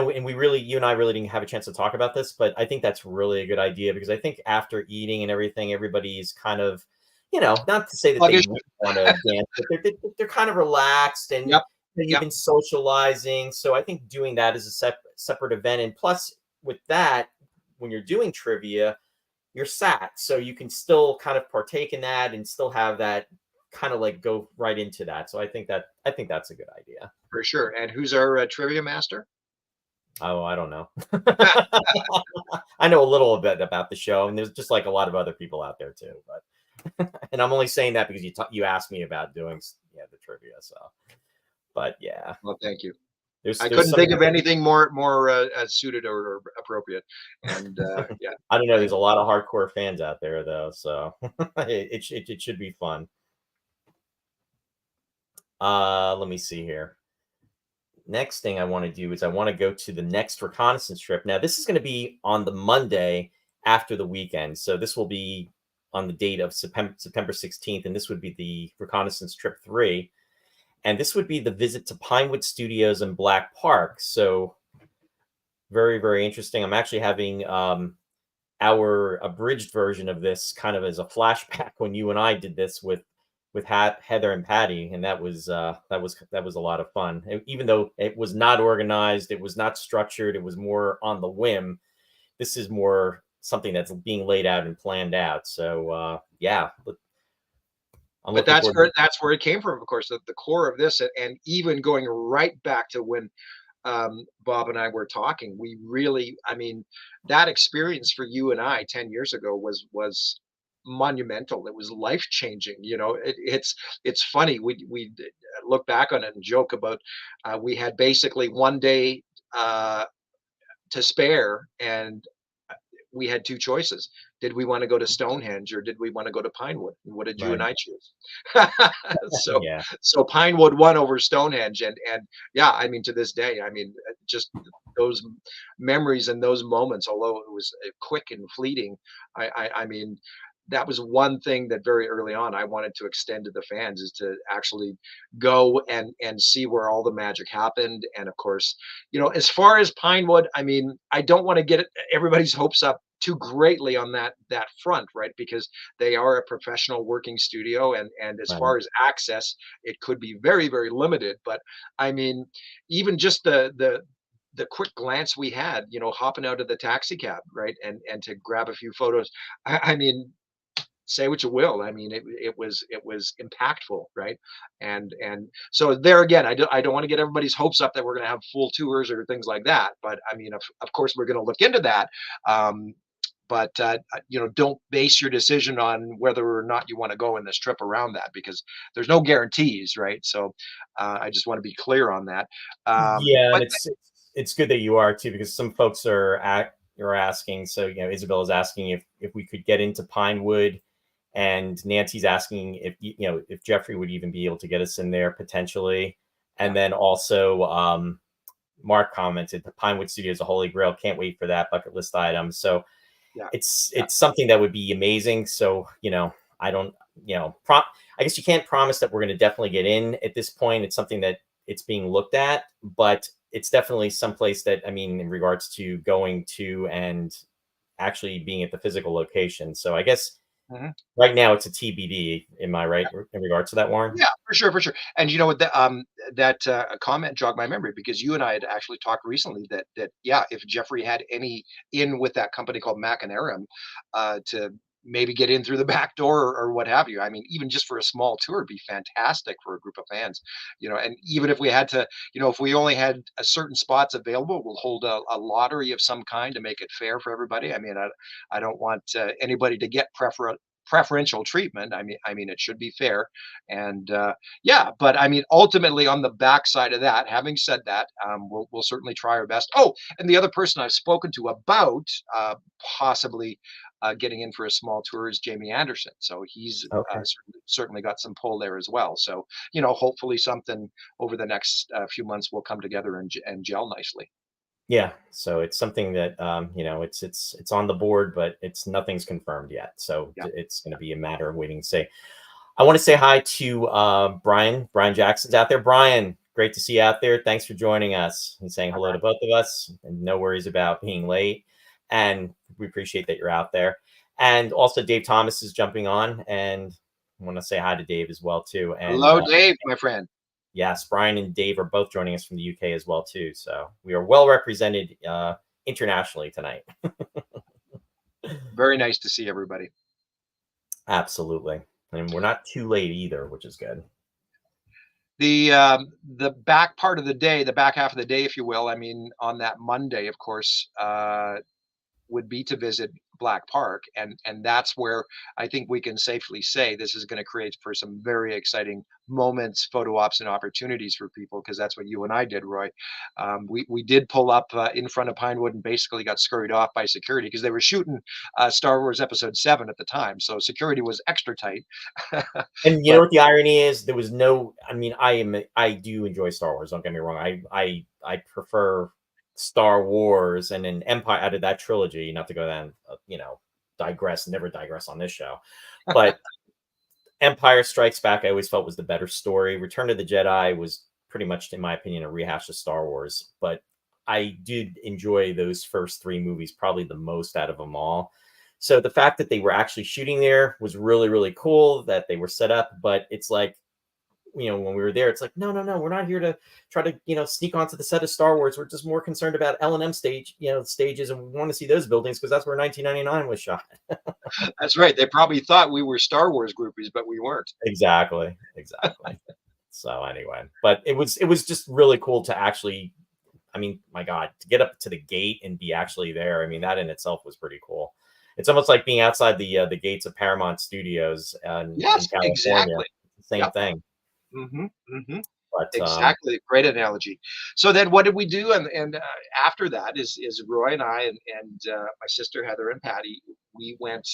and I really didn't have a chance to talk about this, but I think that's really a good idea because I think after eating and everything, everybody's kind of, not to say that they Sluggish. wouldn't want to dance, but they're kind of relaxed and Yep. you've Yep. been socializing. So I think doing that as a separate event, and plus with that, when you're doing trivia, you're sat, so you can still kind of partake in that and still have that kind of like go right into that. So I think that's a good idea. For sure. And who's our trivia master? Oh, I don't know. I know a little bit about the show, and there's just like a lot of other people out there too. But and I'm only saying that because you asked me about doing the trivia. So, but yeah, Well, thank you. there's I there's couldn't some. think of anything more suited or appropriate. And yeah, I don't know. thank There's a lot of hardcore fans out there though, so it should be fun. Let me see here. Next thing I want to do is I want to go to the next reconnaissance trip. Now, this is going to be on the Monday after the weekend. So this will be on the date of September 16th, and this would be the reconnaissance trip 3. And this would be the visit to Pinewood Studios in Black Park. So very, very interesting. I'm actually having our abridged version of this kind of as a flashback when you and I did this with Heather and Patty, and that was a lot of fun. Even though it was not organized, it was not structured, it was more on the whim. This is more something that's being laid out and planned out. So yeah, I'm But looking that's forward. where it came from, of course, the core of this, and even going right back to when Bob and I were talking, we really, I mean, that experience for you and I 10 years ago was monumental. It was life changing. It's funny. We look back on it and joke about we had basically one day uh, to spare, and we had two choices. Did we want to go to Stonehenge or did we want to go to Pinewood? And what did you and Right. I choose? so Yeah. so Pinewood won over Stonehenge, and yeah, I mean to this day, I mean just those memories and those moments, although it was quick and fleeting, I mean that was one thing that very early on I wanted to extend to the fans, is to actually go and see where all the magic happened. And of course, as far as Pinewood, I mean, I don't want to get everybody's hopes up too greatly on that front, right? Because they are a professional working studio, and as Right. far as access, it could be very limited. But I mean, even just the quick glance we had, hopping out of the taxi cab, right, and to grab a few photos. I mean, say what you will. I mean, it was impactful, right? And so there again, I don't want to get everybody's hopes up that we're going to have full tours or things like that. But I mean, of course, we're going to look into that. But don't base your decision on whether or not you want to go in this trip around that, because there's no guarantees, right? So I just want to be clear on that. Yeah, and But it's good that you are too, because some folks are asking. So Isabella's asking if we could get into Pinewood, and Nancy's asking if Jeffrey would even be able to get us in there potentially. yeah, And then also Mark commented, the Pinewood Studio is a holy grail. Can't wait for that bucket list item. So yeah, it's yeah. it's something that would be amazing. So I don't I guess you can't promise that we're going to definitely get in at this point. It's something that it's being looked at, but it's definitely someplace that, I mean, in regards to going to and actually being at the physical location. So I guess Mhm. Right now, it's a TBD. Am I right in regards to that, Warren? Yeah, for sure, for sure. And you know what? That comment jogged my memory because you and I had actually talked recently that yeah, if Jeffrey had any in with that company called Mac and Aram, to maybe get in through the back door or what have you. I mean, even just for a small tour, would be fantastic for a group of fans. You know, and even if we had to, you know, if we only had a certain spots available, we'll hold a lottery of some kind to make it fair for everybody. I mean, I don't want anybody to get preferential treatment. I mean, it should be fair, and yeah. But I mean, ultimately, on the backside of that, having said that, we'll certainly try our best. Oh, and the other person I've spoken to about possibly getting in for a small tour is Jamie Anderson. So he's Okay. certainly got some pull there as well. So you know, hopefully something over the next few months will come together and gel nicely. Yeah. So it's something that it's on the board, but it's nothing's confirmed yet. So Yeah. it's going to be a matter of waiting to see. I want to say hi to Brian. Brian Jackson's out there. Brian, great to see you out there. Thanks for joining us. He's saying All hello right. to both of us, and no worries about being late. And we appreciate that you're out there. And also, Dave Thomas is jumping on, and I want to say hi to Dave as well too. And Hello, Dave, my friend. yes, Brian and Dave are both joining us from the UK as well too. So we are well represented internationally tonight. Very nice to see everybody. Absolutely, and we're not too late either, which is good. The back part of the day, the back half of the day, if you will. I mean, on that Monday, of course, would be to visit Black Park, and that's where I think we can safely say this is going to create for some very exciting moments, photo ops, and opportunities for people because that's what you and I did, Roy. We did pull up in front of Pinewood and basically got scurried off by security because they were shooting Star Wars Episode 7 at the time, so security was extra tight. And you know But what the irony is? There was no. I mean, I do enjoy Star Wars. Don't get me wrong. I prefer Star Wars and then Empire out of that trilogy. Not to go down, digress. Never digress on this show, but Empire Strikes Back. I always felt was the better story. Return of the Jedi was pretty much, in my opinion, a rehash of Star Wars. But I did enjoy those first three movies probably the most out of them all. So the fact that they were actually shooting there was really, really cool that they were set up. But it's like, when we were there, it's like, no, no, no, we're not here to try to, sneak onto the set of Star Wars. We're just more concerned about L&M stages. And we want to see those buildings because that's where 1999 was shot. that's right. They probably thought we were Star Wars groupies, but we weren't. Exactly. Exactly. So anyway, but it was just really cool to actually, I mean, my God, to get up to the gate and be actually there. I mean, that in itself was pretty cool. It's almost like being outside the gates of Paramount Studios in Yes, California. exactly. Same Yep. thing. Hmm. Hmm. But Exactly. Great analogy. So then what did we do? And after that is Roy and I and my sister Heather and Patty, we went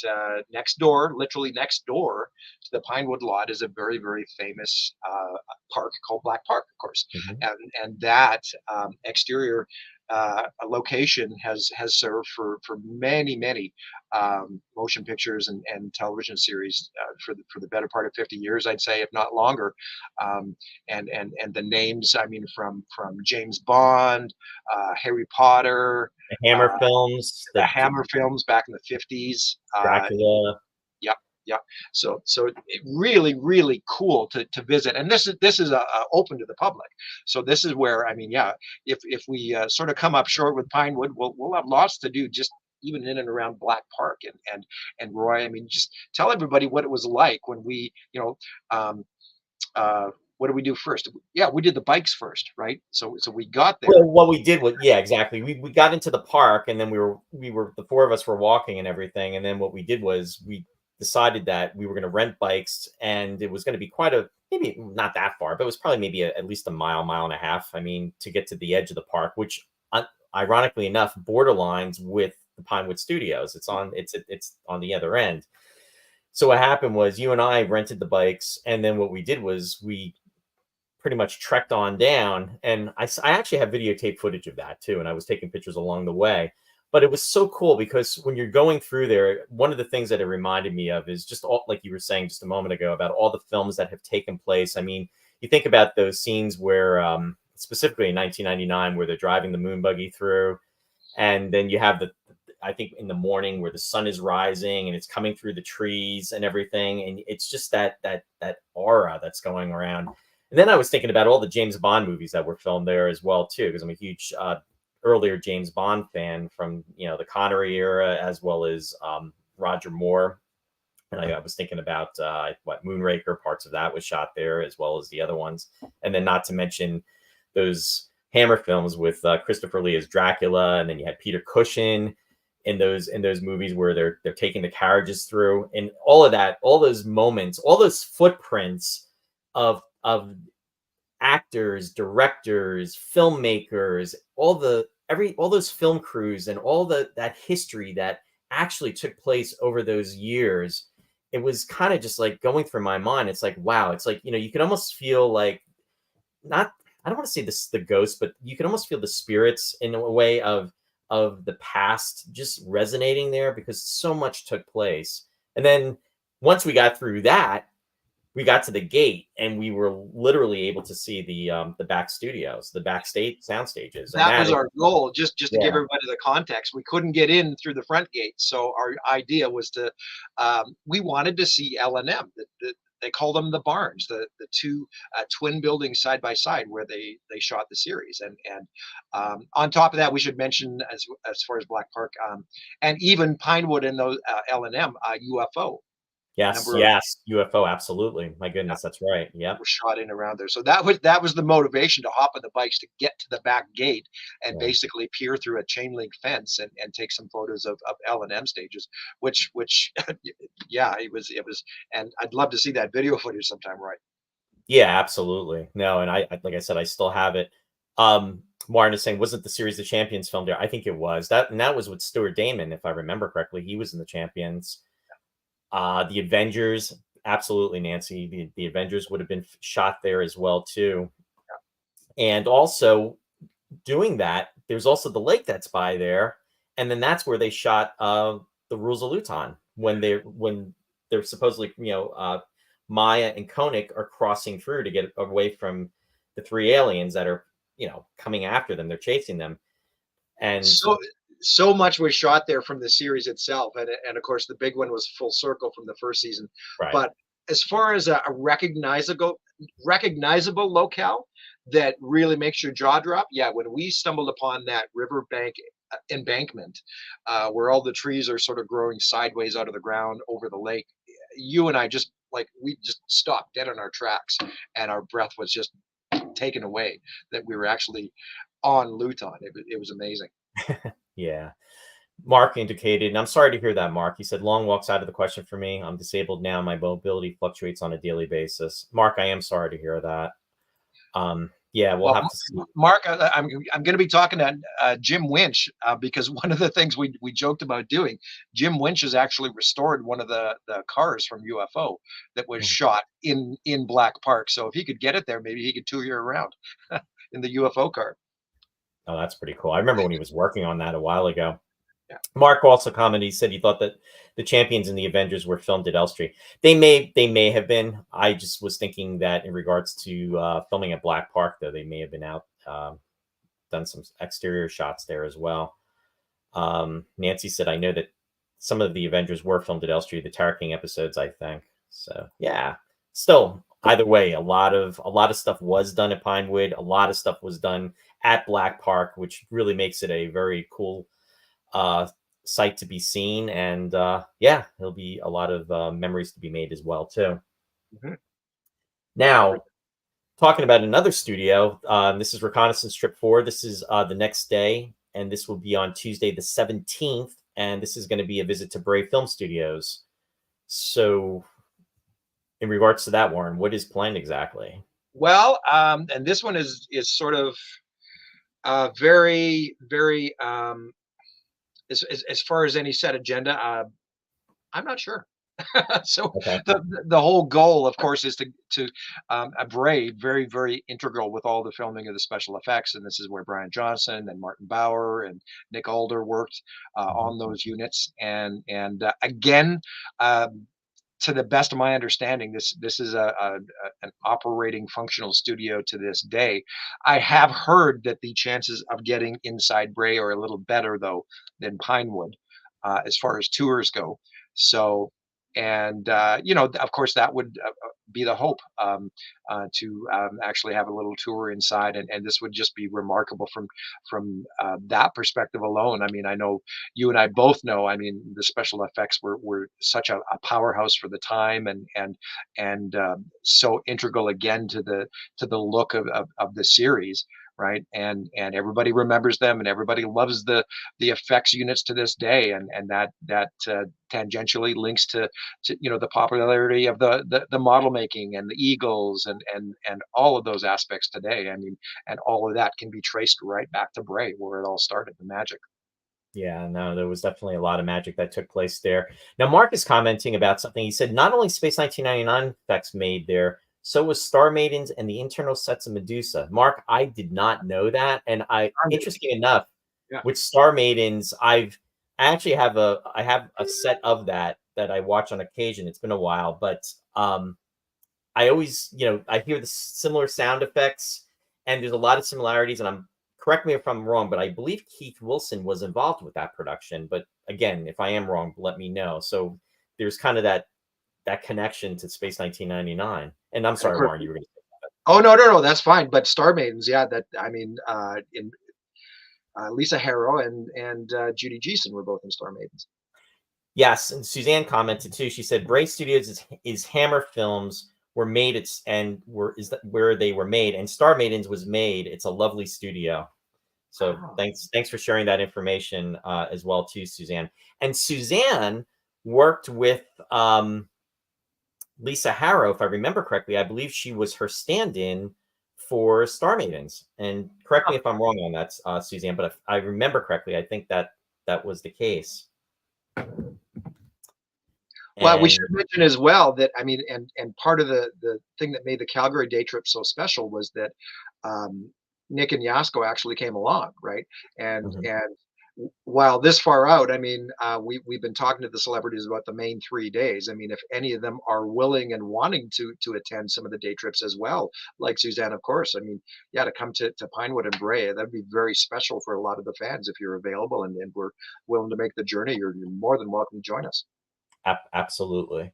next door, literally next door to the Pinewood lot is a very, very famous park called Black Park, of course. mhm. And that exterior location has served for many, many motion pictures and television series for the better part of 50 years, I'd say, if not longer. And the names, I mean, from James Bond, Harry Potter, The uh, Hammer films, the the Hammer films back in the 50s. Dracula. Yep, yep. So it really, really cool to visit, and this is open to the public. So this is where, I mean, yeah, if we sort of come up short with Pinewood, we'll have lots to do just even in and around Black Park and Roy. I mean, just tell everybody what it was like when we, um, what did we do first? Yeah, we did the bikes first, right? So we got there. Well, what we did was, yeah, exactly. We got into the park, and then we were the four of us were walking and everything. And then what we did was we decided that we were going to rent bikes, and it was going to be quite a maybe not that far, but it was probably maybe at least a mile, mile and a half. I mean, to get to the edge of the park, which ironically enough borderlines with the Pinewood Studios. It's on the other end. So what happened was you and I rented the bikes, and then what we did was we pretty much trekked on down. And I actually have videotape footage of that too. And I was taking pictures along the way. But it was so cool because when you're going through there, one of the things that it reminded me of is just all, like you were saying just a moment ago, about all the films that have taken place. I mean, you think about those scenes where, specifically in 1999, where they're driving the moon buggy through, and then you have I think in the morning where the sun is rising and it's coming through the trees and everything, and it's just that aura that's going around. And then I was thinking about all the James Bond movies that were filmed there as well too, because I'm a huge earlier James Bond fan from the Connery era as well as Roger Moore. And I was thinking about what Moonraker, parts of that was shot there as well as the other ones, and then not to mention those Hammer films with Christopher Lee as Dracula, and then you had Peter Cushing in those movies where they're taking the carriages through, and all of that, all those moments, all those footprints of actors, directors, filmmakers, all those film crews, and all that history that actually took place over those years. It was kind of just like going through my mind. It's like, wow, it's like, you could almost feel like, not, I don't want to say this the ghost, but you can almost feel the spirits in a way of the past just resonating there, because so much took place. And then once we got through that, we got to the gate and we were literally able to see the back studios, the backstage sound stages, and That that was is, our goal. Just to give yeah, everybody the context, we couldn't get in through the front gate, so our idea was to we wanted to see L&M. They call them the barns, the two twin buildings side by side where they shot the series. And on top of that, we should mention as far as Black Park and even Pinewood and those L&M UFO. A yes, number of yes, UFO, absolutely. My goodness, that's right. Yep. were shot in around there. So that was the motivation to hop on the bikes to get to the back gate and Yeah. basically peer through a chain link fence and take some photos of L&M stages, which yeah, it was, and I'd love to see that video footage sometime, right? Yeah, absolutely. No, and like I said, I still have it. Martin is saying, wasn't the series The Champions filmed there? I think it was. That was with Stuart Damon, if I remember correctly. He was in The Champions. The Avengers, absolutely, Nancy. The Avengers would have been shot there as well too. And also doing that, there's also the lake that's by there, and then that's where they shot the Rules of Luton when they're supposedly Maya and Koenig are crossing through to get away from the three aliens that are coming after them. They're chasing them, and So much was shot there from the series itself, and of course the big one was Full Circle from the first season. right, But as far as a recognizable locale that really makes your jaw drop, yeah, when we stumbled upon that riverbank embankment where all the trees are sort of growing sideways out of the ground over the lake, you and I just like we just stopped dead in our tracks, and our breath was just taken away that we were actually on Luton. It was amazing. yeah. Mark indicated, and I'm sorry to hear that, Mark. He said, long walks out of the question for me. I'm disabled now. My mobility fluctuates on a daily basis. Mark, I am sorry to hear that. Yeah, we'll Well, have to see. Mark, I'm going to be talking to Jim Winch because one of the things we joked about doing, Jim Winch has actually restored one of the cars from UFO that was shot in Black Park. So if he could get it there, maybe he could tour you around in the UFO car. Oh, that's pretty cool. I remember when he was working on that a while ago. Yeah. Mark also commented, he said he thought that the Champions and the Avengers were filmed at Elstree. They may have been. I just was thinking that in regards to filming at Black Park, though, they may have been out, done some exterior shots there as well. Nancy said, I know that some of the Avengers were filmed at Elstree, the Tara King episodes, I think. So yeah, still either way, a lot of stuff was done at Pinewood. A lot of stuff was done at Black Park, which really makes it a very cool uh, sight to be seen. And yeah, there'll be a lot of memories to be made as well too. Mhm. Now, talking about another studio, this is Reconnaissance Trip 4. This is the next day, and this will be on Tuesday the 17th. And this is going to be a visit to Brave Film Studios. So, in regards to that, Warren, what is planned exactly? Well, and this one is sort of very very as far as any set agenda. I'm not sure. So Okay. the whole goal, of course, is to a Brave very integral with all the filming of the special effects, and this is where Brian Johnson and Martin Bauer and Nick Alder worked Mhm. on those units, and again. To the best of my understanding, this is an operating functional studio to this day. I have heard that the chances of getting inside Bray are a little better though than Pinewood. as far as tours go. So, and of course, that would be the hope, to actually have a little tour inside, and this would just be remarkable from that perspective alone. I mean, I know you and I both know. I mean, the special effects were such a powerhouse for the time, and so integral again to the look of the series, right? And everybody remembers them, and everybody loves the effects units to this day, and that tangentially links to the popularity of the model making and the Eagles and all of those aspects today. I mean, and all of that can be traced right back to Bray, where it all started, the magic. Yeah, no, there was definitely a lot of magic that took place there. Now, Mark is commenting about something. He said not only Space 1999 effects made there, so was Star Maidens and the internal sets of Medusa. Mark, I did not know that, and interesting enough, Yeah. with Star Maidens, I actually have a set of that I watch on occasion. It's been a while, but I always, I hear the similar sound effects, and there's a lot of similarities. And correct me if I'm wrong, but I believe Keith Wilson was involved with that production. But again, if I am wrong, let me know. So there's kind of that connection to Space 1999. And I'm And of sorry, course, Warren, you were going to say. oh no, no, no, that's fine. But Star Maidens, yeah, that I mean, in Lisa Harrow and Judy Geeson were both in Star Maidens. Yes, and Suzanne commented too. She said Bray Studios is Hammer Films were made. It's and were is that where they were made, and Star Maidens was made. It's a lovely studio. So Oh, thanks for sharing that information as well too, Suzanne. And Suzanne worked with Lisa Harrow, if I remember correctly. I believe she was her stand-in for Star Maidens. And correct me if I'm wrong on that, Suzanne. But if I remember correctly, I think that was the case. well, we And should mention as well that I mean, and part of the thing that made the Calgary day trip so special was that um, Nick and Yasko actually came along, right? mhm. And while this far out, I mean, we've been talking to the celebrities about the main 3 days. I mean, if any of them are willing and wanting to attend some of the day trips as well, like Suzanne, of course. I mean, yeah, to come to Pinewood and Brea, that'd be very special for a lot of the fans if you're available and we're willing to make the journey. You're more than welcome to join us. Absolutely.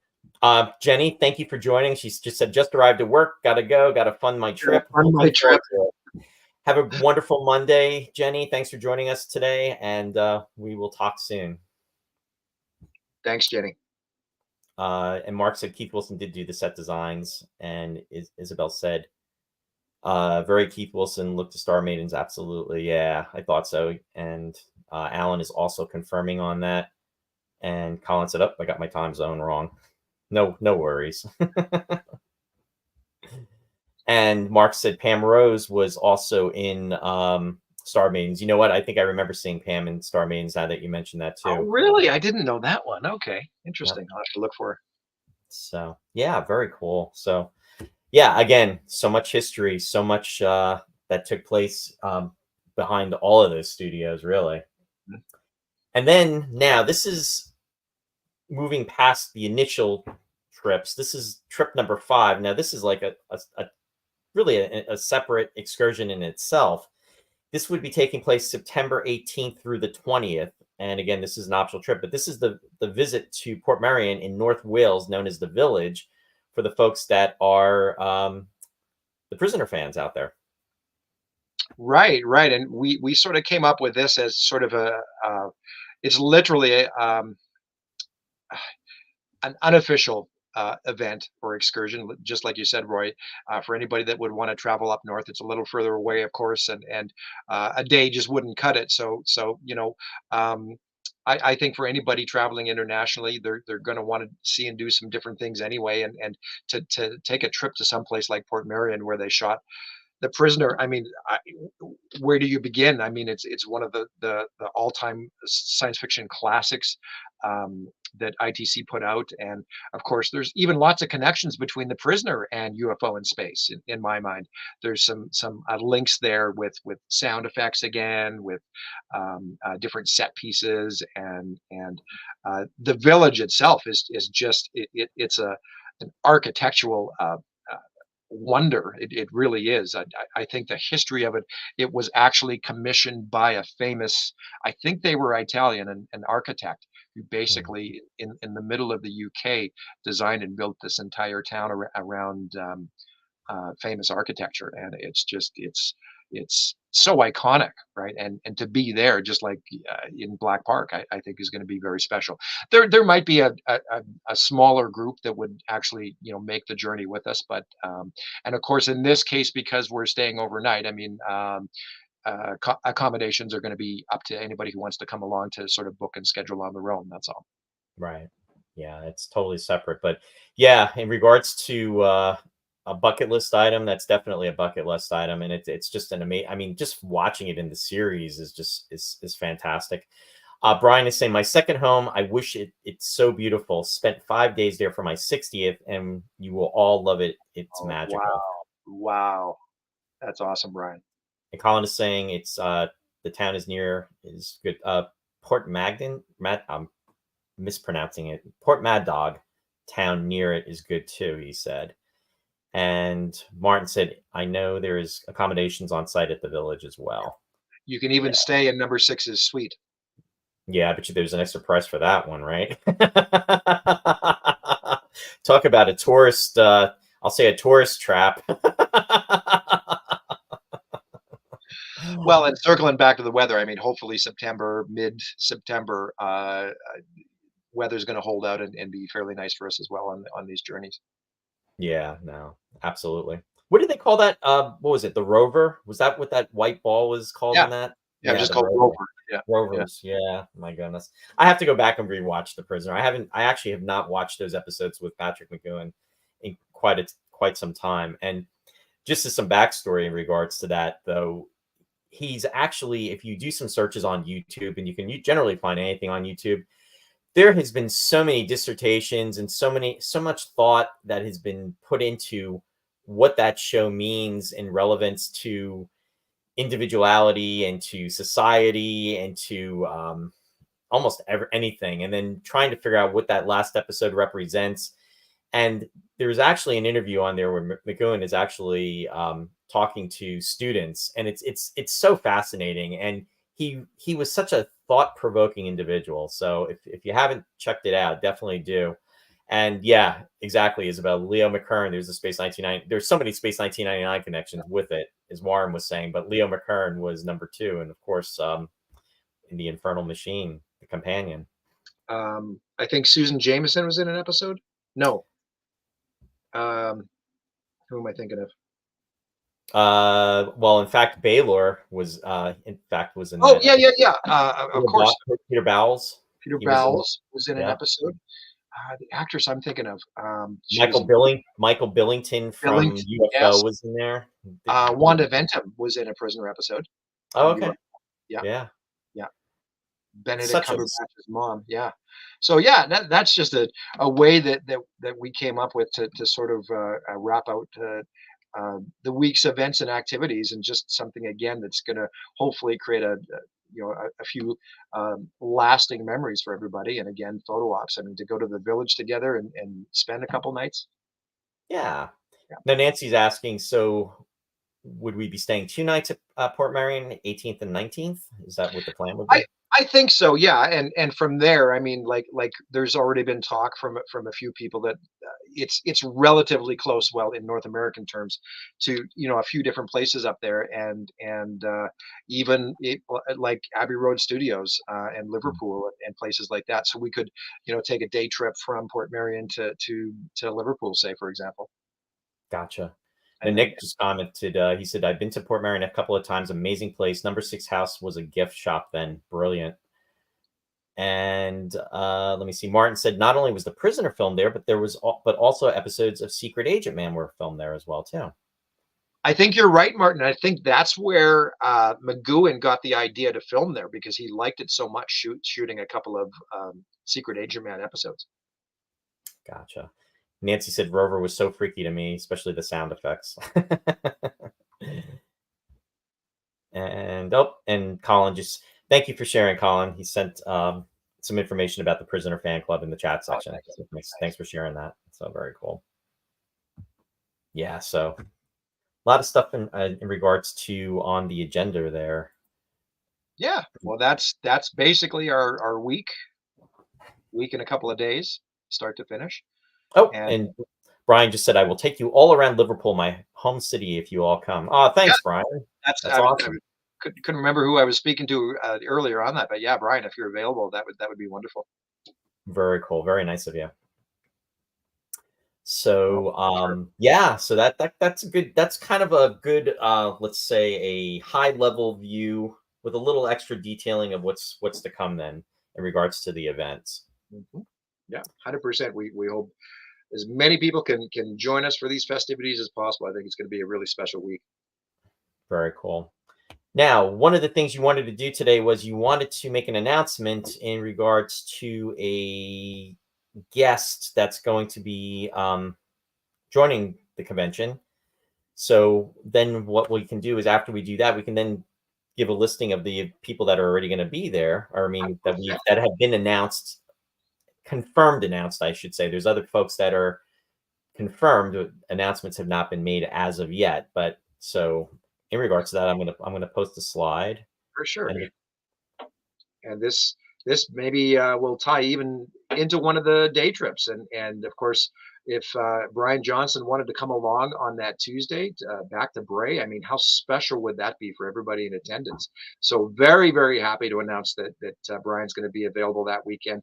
Jenny, thank you for joining. She's just said, just arrived at work. Got to go. Got to fund my Yeah, trip. on my Looking forward trip. to it. Have a wonderful Monday, Jenny. Thanks for joining us today. And we will talk soon. Thanks, Jenny. And Mark said Keith Wilson did do the set designs. And Isabel said, very Keith Wilson looked to Star Maidens. Absolutely. Yeah, I thought so. And Alan is also confirming on that. And Colin said, oh, I got my time zone wrong. No worries. And Mark said Pam Rose was also in Star Maidens. You know what? I think I remember seeing Pam in Star Maidens now that you mentioned that Oh, too. really? I didn't know that one. Okay, Yep. interesting. I'll have to look for her. So yeah, very cool. So yeah, again, so much history, so much that took place behind all of those studios, really. Mhm. And then now this is moving past the initial trips. This is trip number 5. Now this is like a really a separate excursion in itself. This would be taking place September 18th through the 20th. And again, this is an optional trip, but this is the visit to Port Marion in North Wales, known as the Village, for the folks that are the prisoner fans out there. Right, right. And we sort of came up with this as sort of it's literally an unofficial event or excursion, just like you said, Roy. For anybody that would want to travel up north, it's a little further away, of course, and a day just wouldn't cut it. So um, I think for anybody traveling internationally, they're going to want to see and do some different things anyway, and to take a trip to someplace like Port Marion where they shot The Prisoner. I mean, where do you begin? I mean, it's one of the all-time science fiction classics that ITC put out, and of course, there's even lots of connections between The Prisoner and UFO in space. In my mind, there's some links there with sound effects again, with different set pieces, and the village itself is just it's an architectural wonder. It really is. I think the history of it, it was actually commissioned by a famous, I think they were Italian, an architect who Mhm. basically in the middle of the UK designed and built this entire town around famous architecture, and it's so iconic, right? And to be there, just like in Black Park, I think is going to be very special. There might be a smaller group that would actually make the journey with us, but and of course in this case because we're staying overnight, I mean. Accommodations are going to be up to anybody who wants to come along to sort of book and schedule on their own. That's all. Right. Yeah, it's totally separate. But yeah, in regards to a bucket list item, that's definitely a bucket list item, and it's just an amazing. I mean, just watching it in the series is just is fantastic. Brian is saying, my second home. I wish it's so beautiful. Spent 5 days there for my 60th, and you will all love it. It's Oh magical. wow, wow, that's awesome, Brian. And Colin is saying it's the town is good. Port Magnan, I'm mispronouncing it. Port Mad Dog town near it is good too, he said. And Martin said, I know there is accommodations on site at the village as well. You can Yeah. even stay in number six's suite. Yeah, I bet you there's an extra price for that one, right? Talk about a tourist, I'll say a tourist trap. Well, and circling back to the weather, I mean, hopefully September, mid-September, weather's going to hold out and be fairly nice for us as well on these journeys. Yeah, no, absolutely. What did they call that? What was it? The rover? Was that what that white ball was called Yeah, in that? yeah, Yeah, just the called rover. Rover. Yeah, yeah. Rovers. Yeah, my goodness. I have to go back and rewatch The Prisoner. I actually have not watched those episodes with Patrick McGowan in quite some time. And just as some backstory in regards to that, though, he's actually, if you do some searches on YouTube, and you generally find anything on YouTube, there has been so many dissertations and so much thought that has been put into what that show means in relevance to individuality and to society and to almost anything, and then trying to figure out what that last episode represents. And there's actually an interview on there where McGowan is actually talking to students, and it's so fascinating. And he was such a thought provoking individual. So if you haven't checked it out, definitely do. And yeah, exactly, Isabel. Leo McKern. There's a Space 1990. There's so many Space 1999 connections with it, as Warren was saying. But Leo McKern was number two, and of course, in the Infernal Machine, the companion. I think Susan Jameson was in an episode. No, um, who am I thinking of? Well, in fact, Baylor was in Oh, that yeah, episode. yeah, yeah. Of course, Peter Bowles. Peter He was in it. Bowles was in an Yeah. episode. The actress I'm thinking of, she was Michael Billington from Billington. UFO Yes. was in there. Wanda Ventum was in a Prisoner episode. Oh, You're okay. right. Yeah, Yeah. yeah. Benedict Such a Cumberbatch's mom. Yeah. So yeah, that's just a way that we came up with to sort of wrap out the week's events and activities, and just something again that's going to hopefully create a few lasting memories for everybody. And again, photo ops. I mean, to go to the village together and spend a couple nights. yeah. Yeah. Now Nancy's asking, so would we be staying 2 nights at Port Marion, 18th and 19th? Is that what the plan would I be? I think so, yeah, and from there, I mean, like there's already been talk from a few people that it's relatively close, well, in North American terms, to a few different places up there, and even like Abbey Road Studios and Mm, Liverpool and places like that. So we could take a day trip from Port Marion to Liverpool, say for example, gotcha. Now and Nick just commented. He said, "I've been to Port Marion a couple of times. Amazing place. Number six house was a gift shop then. Brilliant." And let me see. Martin said not only was The Prisoner filmed there, but also episodes of Secret Agent Man were filmed there as well too. I think you're right, Martin. I think that's where McGowan got the idea to film there because he liked it so much shooting a couple of Secret Agent Man episodes. Gotcha. Nancy said Rover was so freaky to me, especially the sound effects. And Colin, just thank you for sharing, Colin. He sent some information about the Prisoner fan club in the chat Oh, section. thanks. So thanks Thanks. for sharing that. So very cool. Yeah, so a lot of stuff in regards to on the agenda there. Yeah, well, that's basically our week. week and a couple of days, start to finish. Oh, And and Brian just said, "I will take you all around Liverpool, my home city, if you all come." Oh, yeah, thanks, Brian. that's That's awesome. couldn't remember who I was speaking to earlier on that, but yeah, Brian, if you're available, that would be wonderful. Very cool. Very nice of you. Oh, So, sure. yeah, so that's a good, that's kind of a good, let's say a high level view with a little extra detailing of what's to come then in regards to the events. Mhm. Yeah, 100%. We hope as many people can join us for these festivities as possible. I think it's going to be a really special week. Very cool. Now, one of the things you wanted to do today was you wanted to make an announcement in regards to a guest that's going to be joining the convention. So then what we can do is after we do that, we can then give a listing of the people that are already going to be there, or I mean Yeah, that have been announced, confirmed announced, I should say. There's other folks that are confirmed. Announcements have not been made as of yet, but so in regards to that, I'm gonna post a slide for sure. and And this maybe will tie even into one of the day trips. And of course, if Brian Johnson wanted to come along on that Tuesday back to Bray, I mean, how special would that be for everybody in attendance? So very happy to announce that Brian's going to be available that weekend.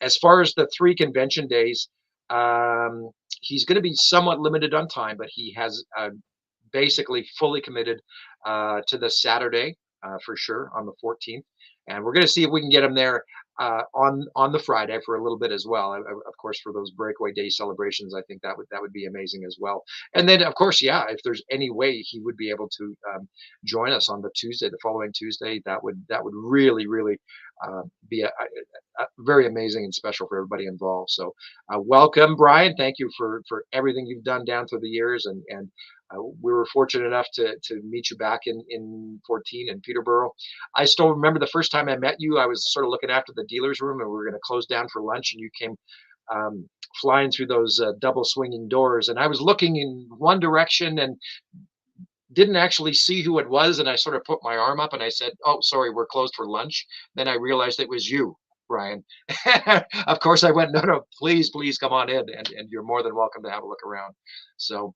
As far as the 3 convention days, um, he's going to be somewhat limited on time, but he has basically fully committed to the Saturday for sure on the 14th, and we're going to see if we can get him there on the Friday for a little bit as well. Of course, for those breakaway day celebrations, I think that would be amazing as well. And then, of course, yeah, if there's any way he would be able to join us on the Tuesday, the following Tuesday, that would really be very amazing and special for everybody involved. So, welcome, Brian. Thank you for everything you've done down through the years, and we were fortunate enough to meet you back in 14 in Peterborough. I still remember the first time I met you. I was sort of looking after the dealer's room, and we were going to close down for lunch, and you came um, flying through those double swinging doors, and I was looking in one direction and didn't actually see who it was, and I sort of put my arm up and I said, "Oh, sorry, we're closed for lunch." Then I realized it was you, Brian. Of course, I went, "No, please come on in, and you're more than welcome to have a look around." So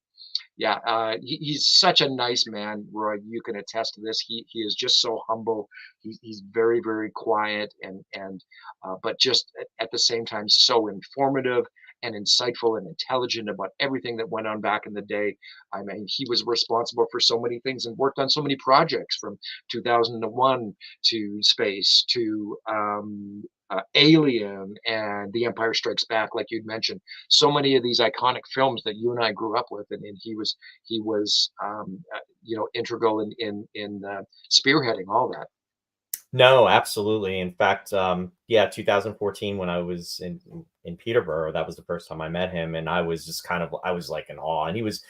yeah, he's such a nice man, Roy. You can attest to this. He is just so humble. He's very quiet and but just at the same time so informative and insightful and intelligent about everything that went on back in the day. I mean, he was responsible for so many things and worked on so many projects from 2001 to space to Alien and The Empire Strikes Back, like you'd mentioned, so many of these iconic films that you and I grew up with, and he was integral in spearheading all that. no, absolutely. In fact, yeah, 2014 when I was in Peterborough, that was the first time I met him, and I was just kind of I was like in awe, and he was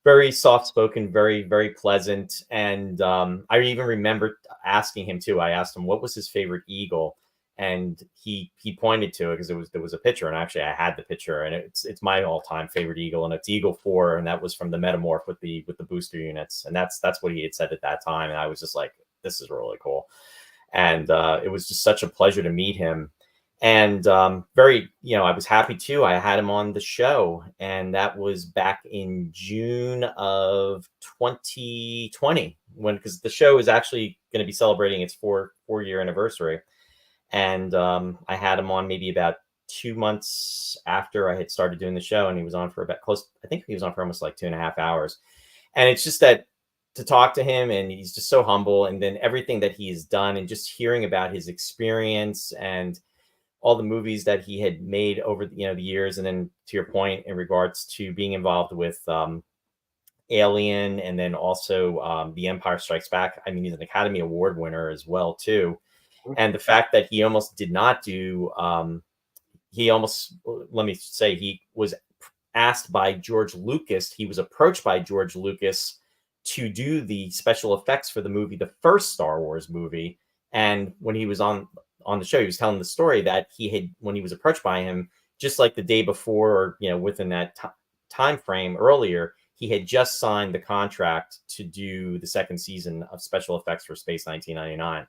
very soft spoken, very pleasant, and I even remember asking him too. I asked him what was his favorite eagle, and he pointed to it because there was a picture, and actually I had the picture, and it's my all time favorite eagle, and it's Eagle 4, and that was from the Metamorph with the booster units, and that's what he had said at that time, and I was just like, this is really cool. And it was just such a pleasure to meet him. And very, I was happy too. I had him on the show, and that was back in June of 2020, when because the show is actually going to be celebrating its four-year anniversary. And I had him on maybe about 2 months after I had started doing the show, and he was on for about close. I think he was on for almost like 2.5 hours. And it's just that to talk to him, and he's just so humble, and then everything that he has done, and just hearing about his experience and all the movies that he had made over the years, and then to your point in regards to being involved with Alien, and then also The Empire Strikes Back. I mean, he's an Academy Award winner as well too, and the fact that he almost did not do he almost, let me say, he was asked by George Lucas. He was approached by George Lucas to do the special effects for the movie, the first Star Wars movie. And when he was on the show, he was telling the story that he had, when he was approached by him, just like the day before, or within that time frame earlier, he had just signed the contract to do the second season of special effects for Space 1999.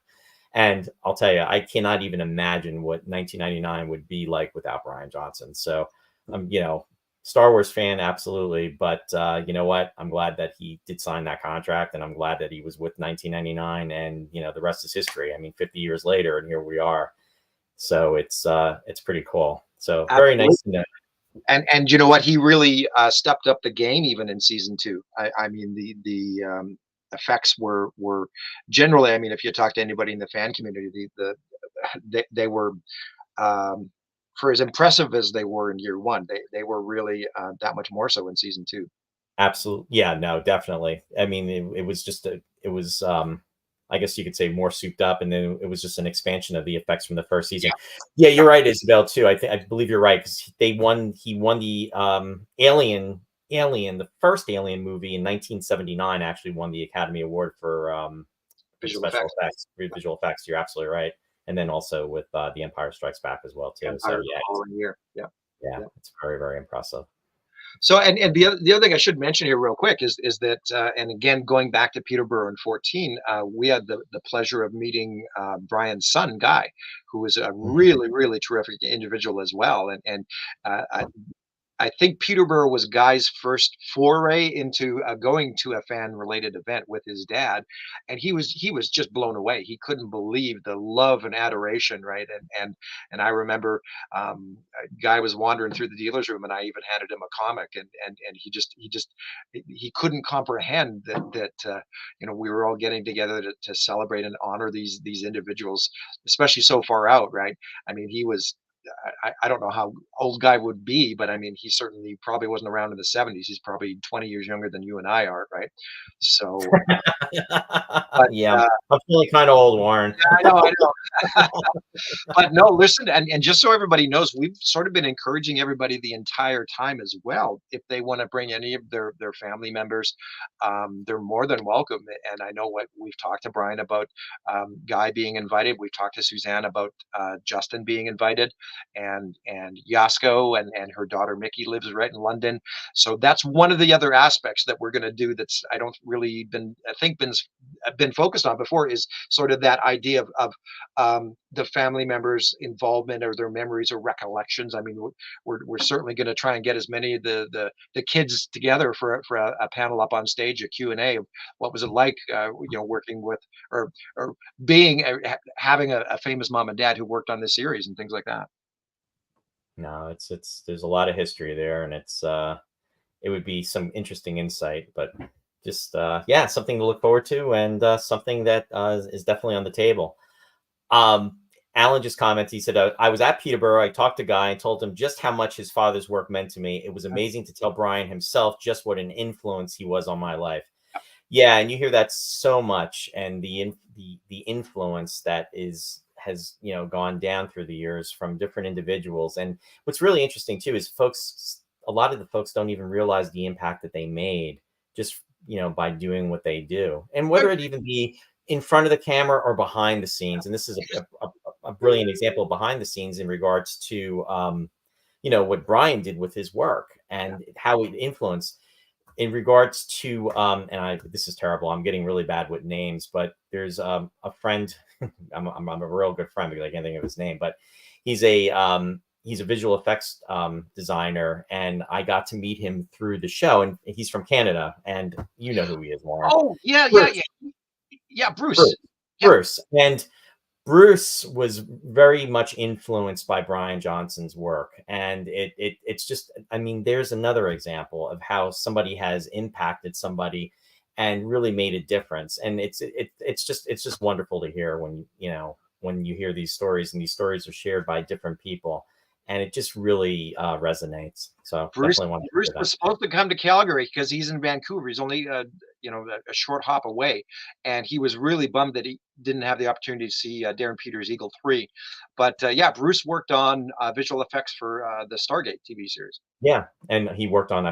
And I'll tell you, I cannot even imagine what 1999 would be like without Brian Johnson. So, you know, Star Wars fan, absolutely. But you know what? I'm glad that he did sign that contract, and I'm glad that he was with 1999. And you know, the rest is history. I mean, 50 years later, and here we are. So it's pretty cool. So very Absolutely. nice to know. And you know what? He really stepped up the game even in season two. I mean the effects were generally. I mean, if you talk to anybody in the fan community, they were um, for as impressive as they were in year one, they were really that much more so in season two. Absolutely. Yeah, no, definitely. I mean, it was just it was I guess you could say more souped up, and then it was just an expansion of the effects from the first season. Yeah, Yeah, you're yeah, right, Isabel, too. I believe you're right because he won the Alien, the first Alien movie in 1979 actually won the Academy Award for the visual special effects. effects, visual effects. You're absolutely right. And then also with The Empire Strikes Back as well too. So Empire the following year. Yeah, yeah, yeah. it's very, very impressive. So, and the other thing I should mention here real quick is that, and again, going back to Peterborough in 14, we had the pleasure of meeting Brian's son, Guy, who was a Mhm. really, really terrific individual as well. And I think Peterborough was Guy's first foray into going to a fan related event with his dad, and he was just blown away. He couldn't believe the love and adoration, right? And I remember Guy was wandering through the dealer's room, and I even handed him a comic, and he couldn't comprehend that we were all getting together to celebrate and honor these individuals, especially so far out, right? I mean, he was I don't know how old Guy would be, but I mean, he certainly probably wasn't around in the 70s. He's probably 20 years younger than you and I are, right? So, but Yeah, I'm feeling kind of old, Warren. I know. But no, listen, and just so everybody knows, we've sort of been encouraging everybody the entire time as well. If they want to bring any of their family members, they're more than welcome. And I know what we've talked to Brian about Guy being invited. We've talked to Suzanne about Justin being invited, and Yasko and her daughter Mickey lives right in London. So that's one of the other aspects that we're going to do. That's I don't really been I think been focused on before is sort of that idea of the family members' involvement or their memories or recollections. I mean, we're certainly going to try and get as many of the kids together for a panel up on stage, a Q&A of what was it like, working with or being having a famous mom and dad who worked on this series and things like that. No, it's there's a lot of history there, and it would be some interesting insight, but just yeah, something to look forward to, and something that is definitely on the table. Um, Alan just commented. He said, "I was at Peterborough. I talked to Guy and told him just how much his father's work meant to me. It was amazing to tell Brian himself just what an influence he was on my life." Yeah, and you hear that so much, and the influence that is has gone down through the years from different individuals. And what's really interesting too is a lot of the folks don't even realize the impact that they made just by doing what they do, and whether it even be in front of the camera or behind the scenes. And this is a brilliant example of behind the scenes in regards to what Brian did with his work and how it influenced in regards to and I this is terrible. I'm getting really bad with names, but there's a friend. I'm a real good friend because I can't think of his name, but he's a visual effects designer, and I got to meet him through the show. And he's from Canada, and you know who he is, Warren. Oh yeah, yeah, Bruce. yeah, yeah, Bruce. Bruce. Yeah, Bruce. And Bruce was very much influenced by Brian Johnson's work, and it's just, I mean, there's another example of how somebody has impacted somebody and really made a difference. And it's just wonderful to hear when when you hear these stories, and these stories are shared by different people, and it just really resonates. So Bruce definitely want to Bruce hear that. was supposed to come to Calgary because he's in Vancouver. He's only a short hop away, and he was really bummed that he didn't have the opportunity to see Darren Peters' Eagle 3. But yeah, Bruce worked on visual effects for the Stargate TV series. Yeah, and I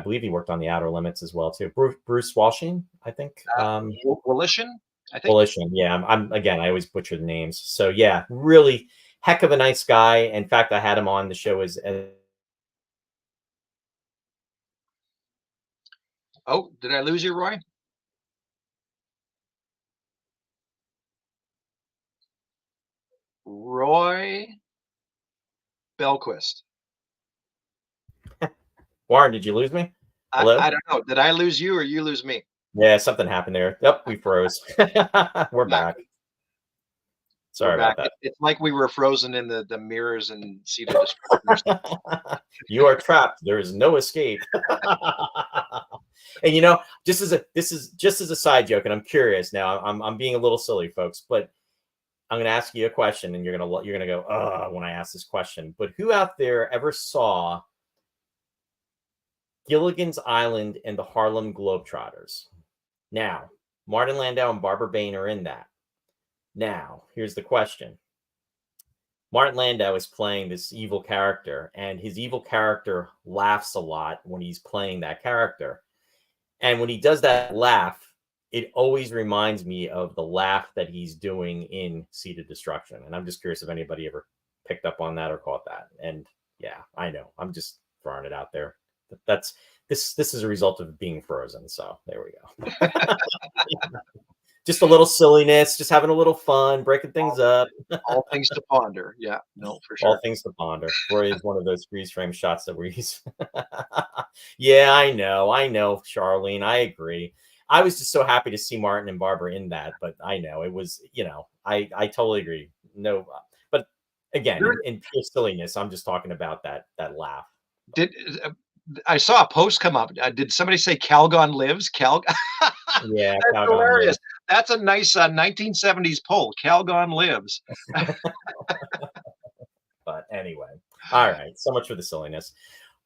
believe he worked on the Outer Limits as well too. Bruce Walshing, I think. Volition, I think. Volition. Yeah, I'm again. I always butcher the names. So yeah, really heck of a nice guy. In fact, I had him on the show as Oh, did I lose you, Roy? Roy Belquist. Warren, did you lose me? Hello? I don't know. Did I lose you or you lose me? Yeah, something happened there. Yep, we froze. We're Back. back. We're Sorry back. about that. It's like we were frozen in the mirrors and Seed of Destruction. You are trapped. There is no escape. And you know, this is just as a side joke, and I'm curious now. I'm being a little silly, folks, but I'm going to ask you a question, and you're gonna go, when I ask this question. But who out there ever saw Gilligan's Island and the Harlem Globetrotters? Now, Martin Landau and Barbara Bain are in that. Now, here's the question. Martin Landau is playing this evil character, and his evil character laughs a lot when he's playing that character. And when he does that laugh, it always reminds me of the laugh that he's doing in Seed of Destruction. And I'm just curious if anybody ever picked up on that or caught that. And yeah, I know. I'm just throwing it out there. This is a result of being frozen. So there we go. Just a little silliness, just having a little fun, breaking things up. All things to ponder. Yeah, no, for All sure. things to ponder. Roy is one of those freeze frame shots that we use. Yeah, I know, Charlene. I agree. I was just so happy to see Martin and Barbara in that, but I know it was, I totally agree. No, but again, in pure silliness, I'm just talking about that laugh. Did I saw a post come up? Did somebody say Calgon lives? Yeah, That's hilarious. That's a nice 1970s poll. Calgon lives. But anyway, all right. So much for the silliness.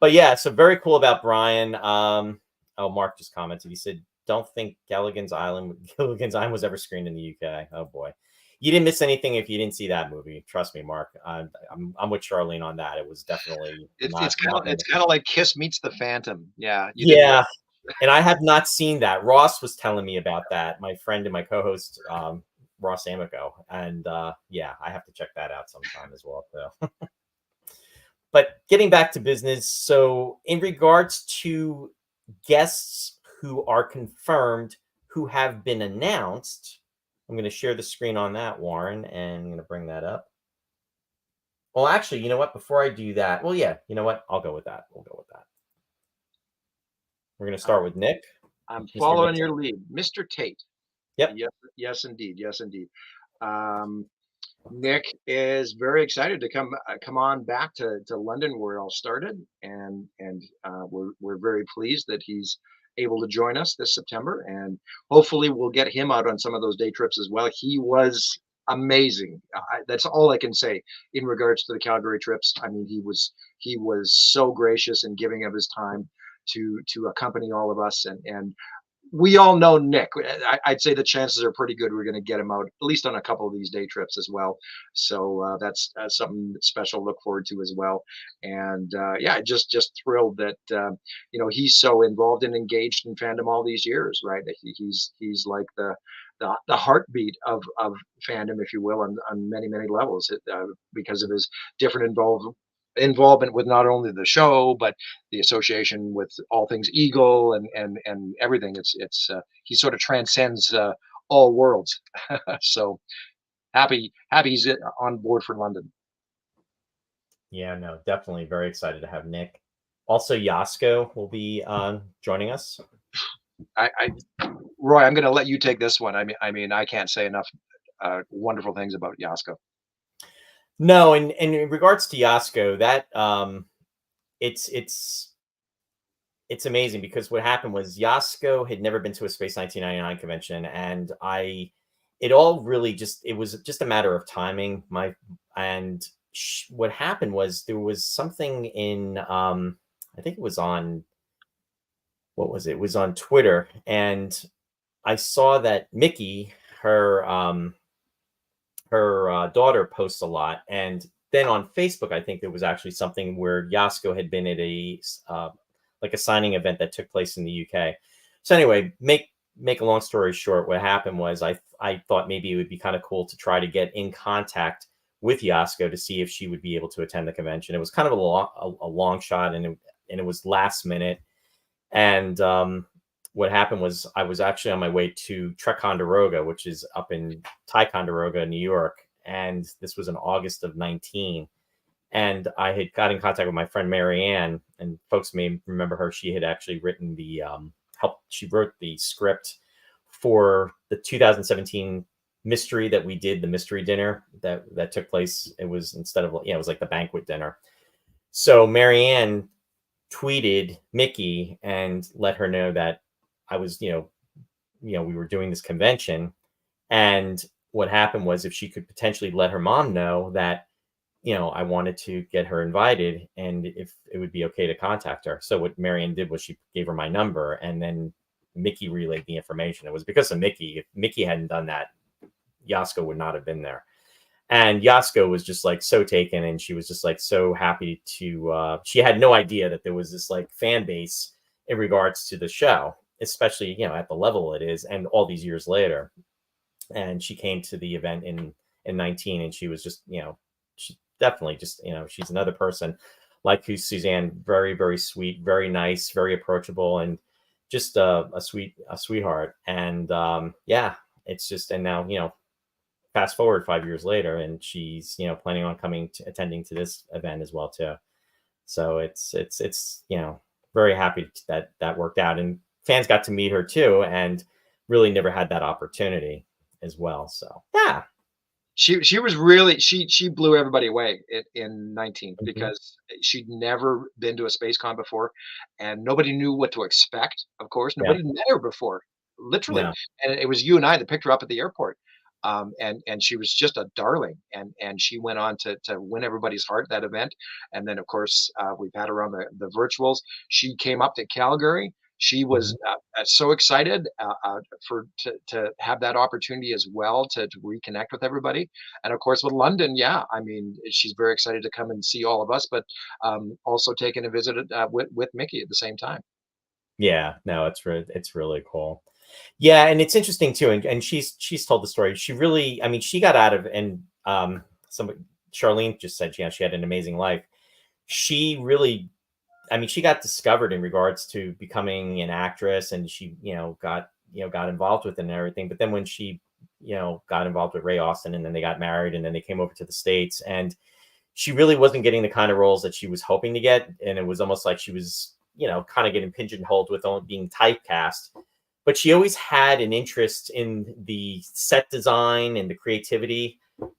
But yeah, so very cool about Brian. Mark just commented. He said, "Don't think Gilligan's Island was ever screened in the UK." Oh boy, you didn't miss anything if you didn't see that movie. Trust me, Mark. I'm with Charlene on that. It was definitely It's kind of like Kiss meets the Phantom. Yeah, yeah. And I have not seen that. Ross was telling me about that. My friend and my co-host, Ross Amico, and yeah, I have to check that out sometime as well. So. But getting back to business, so in regards to guests who are confirmed, who have been announced, I'm going to share the screen on that, Warren, and I'm going to bring that up. Well, actually, you know what? Before I do that, well, yeah, you know what? I'll go with that. We'll go with that. We're going to start with Nick. I'm following your lead, Mr. Tate. Yep. Yes, indeed. Nick is very excited to come on back to London where it all started, and we're very pleased that he's able to join us this September, and hopefully we'll get him out on some of those day trips as well. He was amazing. That's all I can say in regards to the Calgary trips. I mean, he was so gracious in giving of his time to accompany all of us, and we all know Nick. I'd say the chances are pretty good we're going to get him out at least on a couple of these day trips as well. So that's something special to look forward to as well. And yeah, just thrilled that he's so involved and engaged in fandom all these years. Right? He's like the heartbeat of fandom, if you will, on many levels because of his different involvement with not only the show but the association with all things Eagle and everything. It's he sort of transcends all worlds. So happy he's on board for London. Yeah, no, definitely very excited to have Nick. Also, Yasko will be joining us. Roy, I'm going to let you take this one. I mean, I can't say enough wonderful things about Yasko. No, and in regards to Yasko, that it's amazing because what happened was Yasko had never been to a Space 1999 convention, and it all really it was just a matter of timing. What happened was there was something in I think it was on what was it? It was on Twitter, and I saw that Mickey, her daughter, posts a lot, and then on Facebook, I think there was actually something where Yasko had been at a like a signing event that took place in the UK. So anyway, make a long story short, what happened was I thought maybe it would be kind of cool to try to get in contact with Yasko to see if she would be able to attend the convention. It was kind of a long shot, and it was last minute. And what happened was I was actually on my way to Trek Ticonderoga, which is up in Ticonderoga, New York. and this was in August of 19. And I had got in contact with my friend Marianne, and folks may remember her. She had actually written the she wrote the script for the 2017 mystery that we did, the mystery dinner that took place. It was instead of, it was like the banquet dinner. So Marianne tweeted Mickey and let her know that I was, we were doing this convention. And what happened was, if she could potentially let her mom know that, I wanted to get her invited, and if it would be okay to contact her. So what Marianne did was she gave her my number, and then Mickey relayed the information. It was because of Mickey. If Mickey hadn't done that, Yasko would not have been there. And Yasko was just like so taken, and she was just like so happy to, she had no idea that there was this like fan base in regards to the show, especially, at the level it is, and all these years later. And she came to the event in 19, and she was just, she definitely just, she's another person like who Suzanne, very, very sweet, very nice, very approachable, and just a sweetheart. And yeah, it's just, and now, fast forward 5 years later, and she's, planning on attending to this event as well too. So it's very happy that worked out, and fans got to meet her too, and really never had that opportunity as well. So yeah. She was really, she blew everybody away in 19, Mhm. because she'd never been to a space con before, and nobody knew what to expect. Of course, Yeah. nobody met her before, literally, No. and it was you and I that picked her up at the airport. And she was just a darling, and she went on to win everybody's heart that event. And then of course, we've had her on the virtuals. She came up to Calgary. She Mhm. was so excited to have that opportunity as well, to reconnect with everybody. And of course, with London, yeah, I mean, she's very excited to come and see all of us, but also taking a visit with Mickey at the same time. Yeah, no, it's really cool. Yeah, and it's interesting too, and she's told the story. She really, I mean, she got out of, and somebody, Charlene just said, she had an amazing life. She really, I mean, she got discovered in regards to becoming an actress, and she, got involved with it and everything. But then when she, got involved with Ray Austin, and then they got married, and then they came over to the States, and she really wasn't getting the kind of roles that she was hoping to get. And it was almost like she was, kind of getting pigeonholed with only being typecast. But she always had an interest in the set design and the creativity.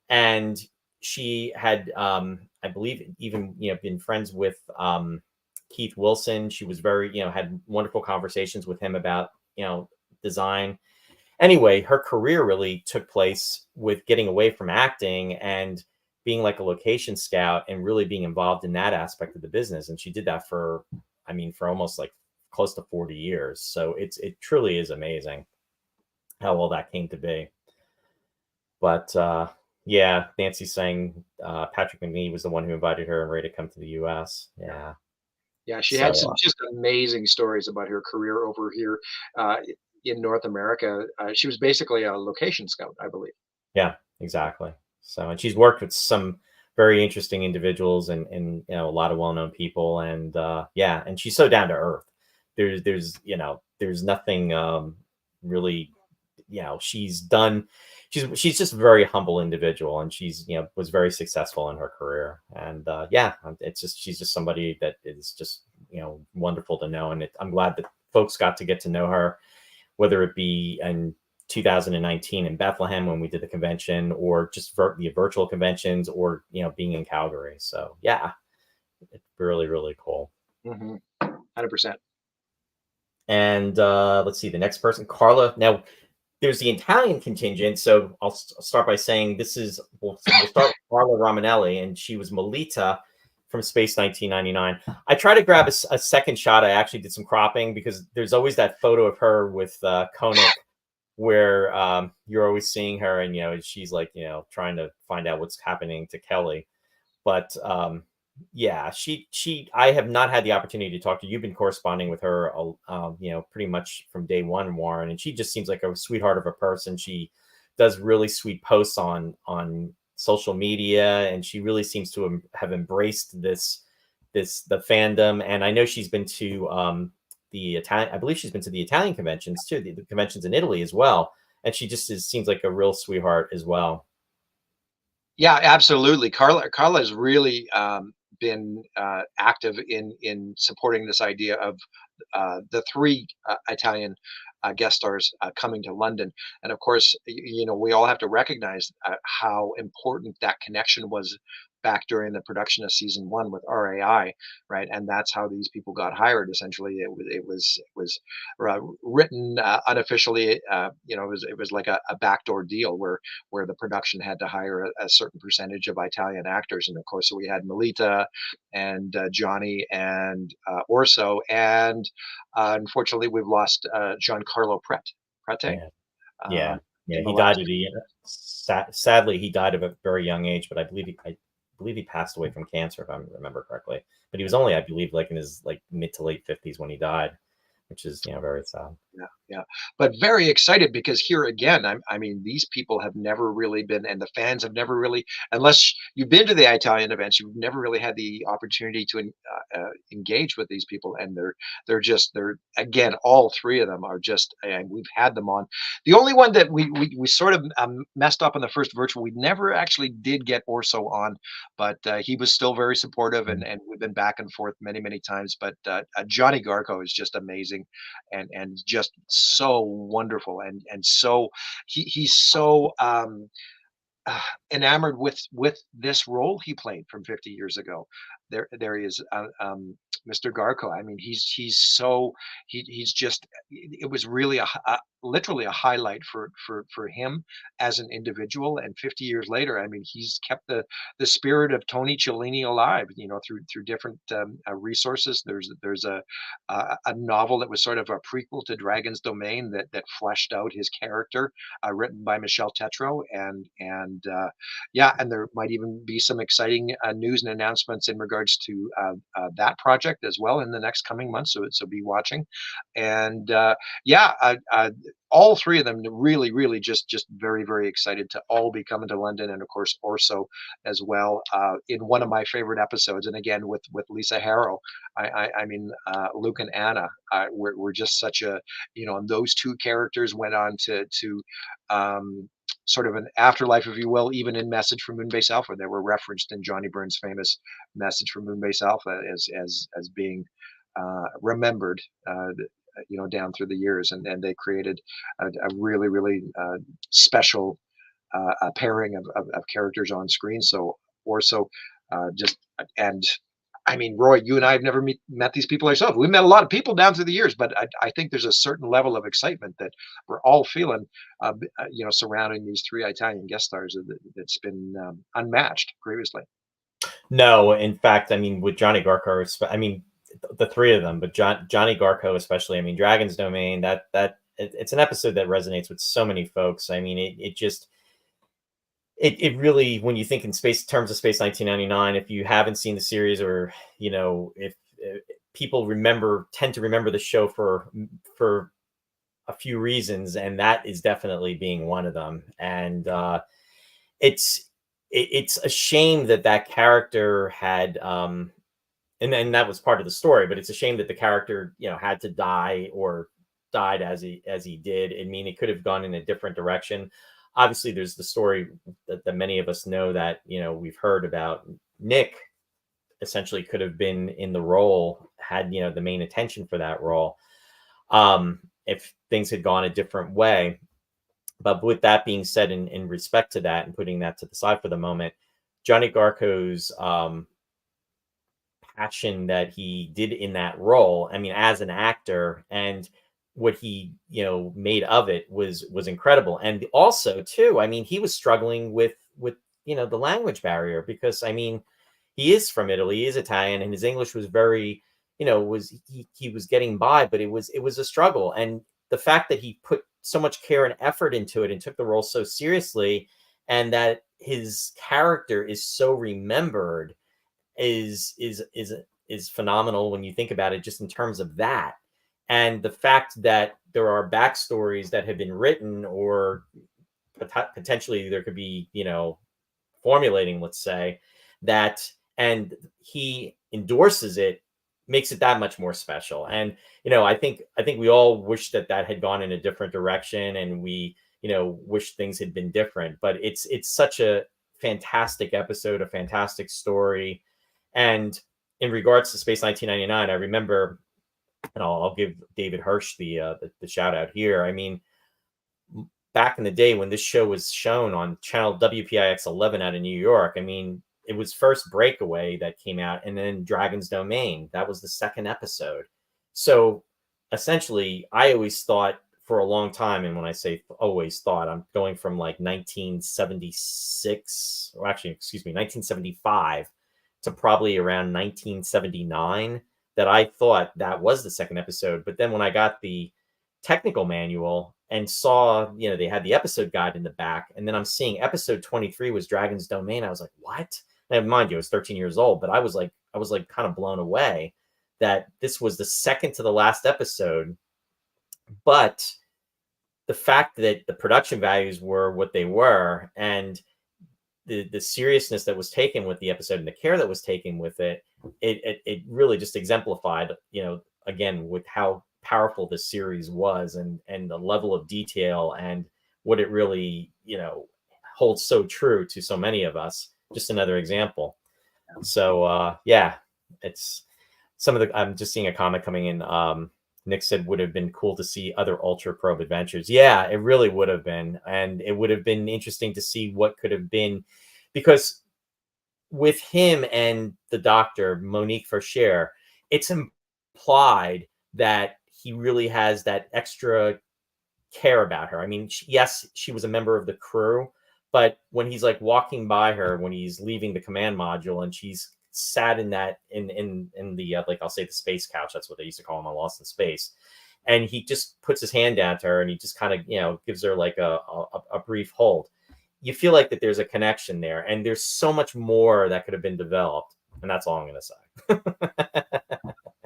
And she had, I believe, even, been friends with Keith Wilson. She was very, had wonderful conversations with him about, design. Anyway, her career really took place with getting away from acting and being like a location scout, and really being involved in that aspect of the business. And she did that for, I mean, for almost like close to 40 years. So it truly is amazing how all that came to be. But yeah, Nancy's saying Patrick McNee was the one who invited her and Ray to come to the US. Yeah. Yeah. Yeah, she had So some just amazing stories about her career over here uh, in North America. She was basically a location scout, I believe. yeah, exactly. So, and she's worked with some very interesting individuals, and a lot of well-known people. And yeah, and she's so down to earth. There's nothing really, she's done. She's just a very humble individual, and she's, was very successful in her career. And yeah, it's just, she's just somebody that is just, wonderful to know. And I'm glad that folks got to get to know her, whether it be in 2019 in Bethlehem when we did the convention, or just the virtual conventions, or being in Calgary. So yeah, it's really, really cool. 100%. And let's see, the next person, Carla. Now there's the Italian contingent. So I'll start by saying this is, we'll start with Carla Romanelli, and she was Melita from Space 1999. I try to grab a second shot. I actually did some cropping, because there's always that photo of her with Koenig, where you're always seeing her, and she's like, trying to find out what's happening to Kelly. But yeah, she I have not had the opportunity to talk to. You've been corresponding with her, pretty much from day one, Warren, and she just seems like a sweetheart of a person. She does really sweet posts on social media, and she really seems to have embraced the fandom. And I know she's been to the Italian, I believe she's been to the Italian conventions too, the conventions in Italy as well. And she just seems like a real sweetheart as well. Yeah, absolutely. Carla has really been active in supporting this idea of the three Italian guest stars coming to London, and of course, we all have to recognize how important that connection was back during the production of season one with RAI, right? And that's how these people got hired. Essentially, it was written unofficially. It was like a backdoor deal where the production had to hire a certain percentage of Italian actors. And of course, so we had Melita and Johnny and Orso. And unfortunately, we've lost Giancarlo Prete Yeah, um, yeah, yeah. in the He died last. at a sadly he died at a very young age, but I believe he passed away from cancer if I remember correctly. But he was only, I believe, like in his like mid to late 50s when he died, which is very sad. Yeah, yeah, but very excited because here again, I mean, these people have never really been, and the fans have never really, unless you've been to the Italian events, you've never really had the opportunity to engage with these people, and they're again, all three of them are just, and we've had them on. The only one that we sort of messed up in the first virtual, we never actually did get Orso on, but he was still very supportive, Mm. and we've been back and forth many many times. But Johnny Garco is just amazing and just so wonderful and so he's so enamored with this role he played from 50 years ago. There he is, Mr. Garco. I mean, he's so he's just it was really literally a highlight for him as an individual. And 50 years later, I mean, he's kept the spirit of Tony Cellini alive. Through different resources. There's a novel that was sort of a prequel to Dragon's Domain that fleshed out his character, written by Michel Tetro, and yeah, and there might even be some exciting news and announcements in regards to that project as well in the next coming months. So be watching, and yeah, all three of them really, really just very, very excited to all be coming to London, and of course Orso as well in one of my favorite episodes, and again with Lisa Harrow. I mean, Luke and Anna were just such a, and those two characters went on to sort of an afterlife, if you will, even in Message from Moonbase Alpha. They were referenced in Johnny Burns' famous Message from Moonbase Alpha as being remembered, down through the years, and they created a really, really special pairing of characters on screen. So, or so, just and I mean, Roy, you and I have never met these people ourselves. We met a lot of people down through the years, but I think there's a certain level of excitement that we're all feeling, surrounding these three Italian guest stars that's been unmatched previously. No, in fact, I mean, with Johnny Garco, I mean, the three of them, but Johnny Garco especially. I mean, Dragon's Domain. It's an episode that resonates with so many folks. I mean, it just it really, when you think in space terms of Space 1999, if you haven't seen the series, or if people tend to remember the show for a few reasons, and that is definitely being one of them. And it's it's a shame that that character had and that was part of the story, but it's a shame that the character had to die, or died as he did. I mean, it could have gone in a different direction. Obviously, there's the story that many of us know, that we've heard about. Nick essentially could have been in the role, had the main attention for that role, if things had gone a different way. But with that being said, in respect to that, and putting that to the side for the moment, Johnny Garco's passion that he did in that role, I mean, as an actor, and what he made of it was incredible. And also too, I mean, he was struggling with the language barrier, because I mean, he is from Italy, he is Italian, and his English was very, was he was getting by, but it was a struggle. And the fact that he put so much care and effort into it, and took the role so seriously, and that his character is so remembered, is phenomenal when you think about it, just in terms of that. And the fact that there are backstories that have been written, or potentially there could be, formulating, let's say, that, and he endorses it, makes it that much more special. And I think we all wish that had gone in a different direction, and we wish things had been different. But it's such fantastic episode, a fantastic story. And in regards to Space 1999, I remember, and I'll give David Hirsch the shout out here. I mean, back in the day when this show was shown on channel WPIX 11 out of New York, I mean, it was first Breakaway that came out, and then Dragon's Domain. That was the second episode. So essentially, I always thought for a long time, and when I say always thought, I'm going from like 1976, or actually, excuse me, 1975 to probably around 1979, that I thought that was the second episode. But then when I got the technical manual and saw, they had the episode guide in the back, and then I'm seeing episode 23 was Dragon's Domain. I was like, what? And mind you, I was 13 years old, but I was like kind of blown away that this was the second to the last episode. But the fact that the production values were what they were, and the seriousness that was taken with the episode and the care that was taken with it, it really just exemplified, again, with how powerful this series was, and the level of detail and what it really, holds so true to so many of us. Just another example. So yeah, it's some of the, I'm just seeing a comment coming in. Nick said would have been cool to see other Ultra Probe adventures. Yeah, it really would have been. And it would have been interesting to see what could have been, because with him and the doctor, Monique Vercher, it's implied that he really has that extra care about her. I mean, yes, she was a member of the crew, but when he's like walking by her, when he's leaving the command module, and she's sat in that in the like, I'll say the space couch, that's what they used to call him on Lost in Space, and he just puts his hand down to her, and he just kind of gives her like a brief hold. You feel like that there's a connection there, and there's so much more that could have been developed, and that's all I'm going to say.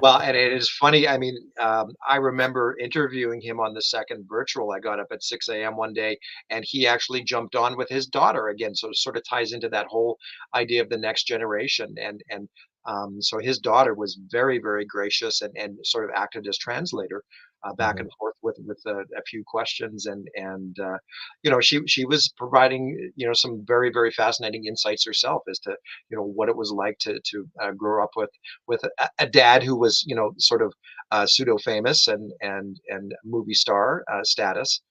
Well, and it is funny. I mean, I remember interviewing him on the second virtual. I got up at 6 a.m. one day, and he actually jumped on with his daughter again. So it sort of ties into that whole idea of the next generation. And so his daughter was very, very gracious, and sort of acted as translator, back Mhm. and forth with a few questions. And she was providing some very, very fascinating insights herself as to what it was like to grow up with a dad who was sort of pseudo famous and movie star status.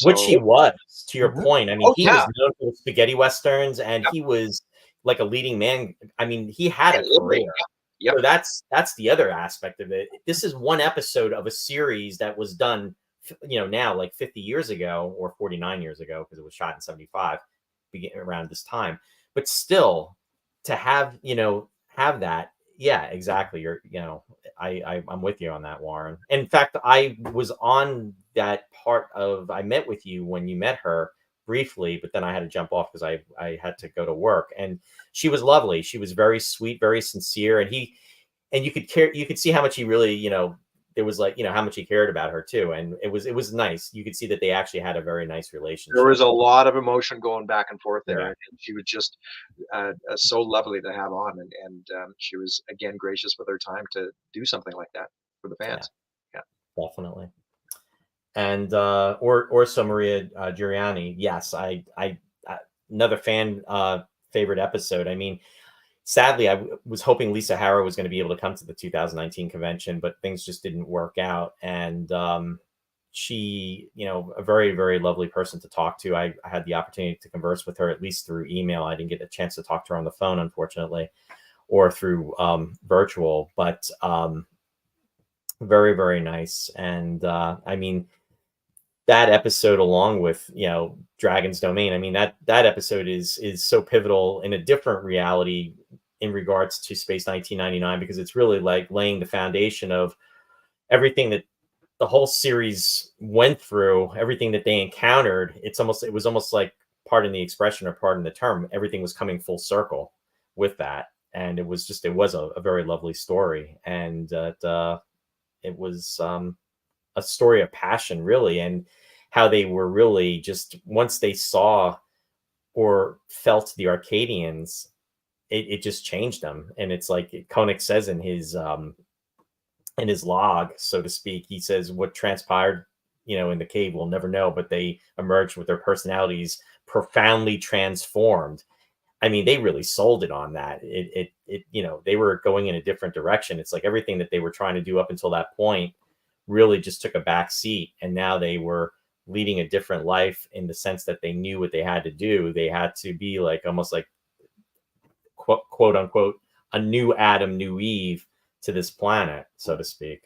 Which So he was, to your Mhm. point. I mean, Oh he yeah, was known for the spaghetti westerns, and yep, he was like a leading man. I mean, he had and a in me, career. yep. So that's the other aspect of it. This is one episode of a series that was done, now like 50 years ago or 49 years ago, because it was shot in 75, around this time. But still, to have that, yeah, exactly. I'm with you on that, Warren. In fact, I was on that part of, I met with you when you met her briefly, but then I had to jump off because I had to go to work. And she was lovely. She was very sweet, very sincere, and you could see how much he really, there was like, how much he cared about her too. And it was nice. You could see that they actually had a very nice There was relationship. a lot of emotion going back and forth there, Yeah. and she was just so lovely to have on, and she was again gracious with her time to do something like that for the Yeah, fans. Yeah. definitely. And Orso Maria Giuliani. Yes, I another fan favorite episode. I mean, sadly, was hoping Lisa Harrow was going to be able to come to the 2019 convention, but things just didn't work out. And she, a very, very lovely person to talk to. I had the opportunity to converse with her at least through email. I didn't get a chance to talk to her on the phone, unfortunately, or through virtual, but very, very nice. And I mean, that episode, along with Dragon's Domain, I mean, that episode is so pivotal in a different reality in regards to Space 1999, because it's really like laying the foundation of everything that the whole series went through, everything that they encountered. It was almost like, pardon the expression or pardon the term, everything was coming full circle with that. And it was a very lovely story. And it was a story of passion, really, and how they were really just, once they saw or felt the Arcadians, it just changed them. And it's like Koenig says in his log, so to speak, he says what transpired, in the cave, we'll never know, but they emerged with their personalities profoundly transformed. I mean, they really sold it on that. You know, they were going in a different direction. It's like everything that they were trying to do up until that point really just took a back seat. And now they were leading a different life in the sense that they knew what they had to do. They had to be like almost like quote unquote, a new Adam, new Eve to this planet, so to speak.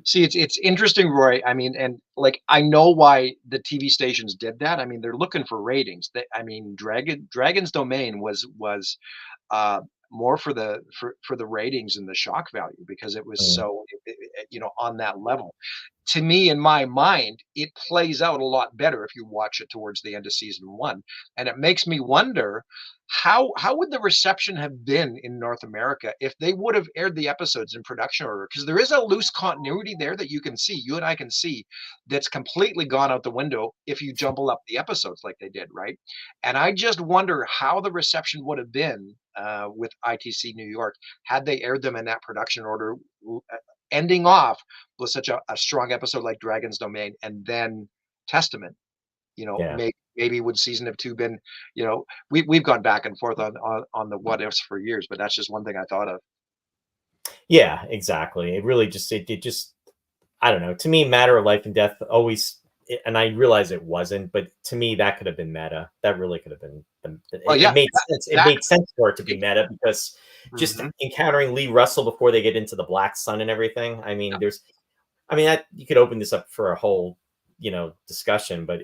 See, it's interesting, Roy. I mean, and like I know why the TV stations did that. I mean, they're looking for ratings. I mean, Dragon's Domain was uh, more for the ratings and the shock value because it was Mm, so on that level. To me, in my mind, it plays out a lot better if you watch it towards the end of season one, and it makes me wonder how would the reception have been in North America if they would have aired the episodes in production order? Because there is a loose continuity there that you and I can see, that's completely gone out the window if you jumble up the episodes like they did, right? And I just wonder how the reception would have been with ITC New York had they aired them in that production order, ending off with such a strong episode like Dragon's Domain and then Testament. yeah. Maybe would season of two been, we've gone back and forth on the what ifs for years, but that's just one thing I thought of. Yeah, exactly. It really just, it just, I don't know. To me, matter of life and death always, and I realize it wasn't, but to me, that could have been meta. That really could have been. Well, It yeah, made sense. It made sense for it to be exactly. meta because just Mhm. encountering Lee Russell before they get into the Black Sun and everything. I mean, Yeah. I mean, that you could open this up for a whole, discussion, but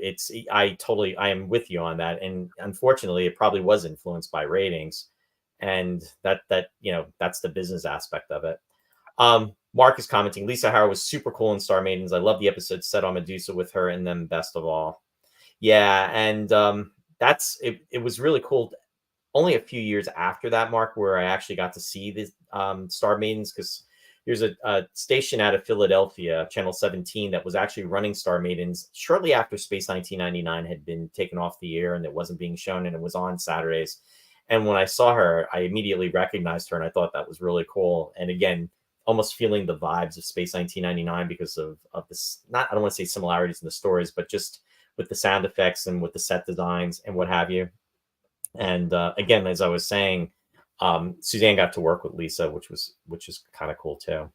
I am with you on that. And unfortunately, it probably was influenced by ratings, and that's the business aspect of it. Mark is commenting, Lisa Howard was super cool in Star Maidens. I love the episode set on Medusa with her in them best of all. Yeah, and that's it. It was really cool. Only a few years after that, Mark, where I actually got to see the Star Maidens, because there's a station out of Philadelphia, Channel 17, that was actually running Star Maidens shortly after Space 1999 had been taken off the air and it wasn't being shown, and it was on Saturdays. And when I saw her, I immediately recognized her, and I thought that was really cool. And again, almost feeling the vibes of Space 1999 because of this, not, I don't want to say similarities in the stories, but just with the sound effects and with the set designs and what have you. And again, as I was saying, Suzanne got to work with Lisa, which is kind of cool too.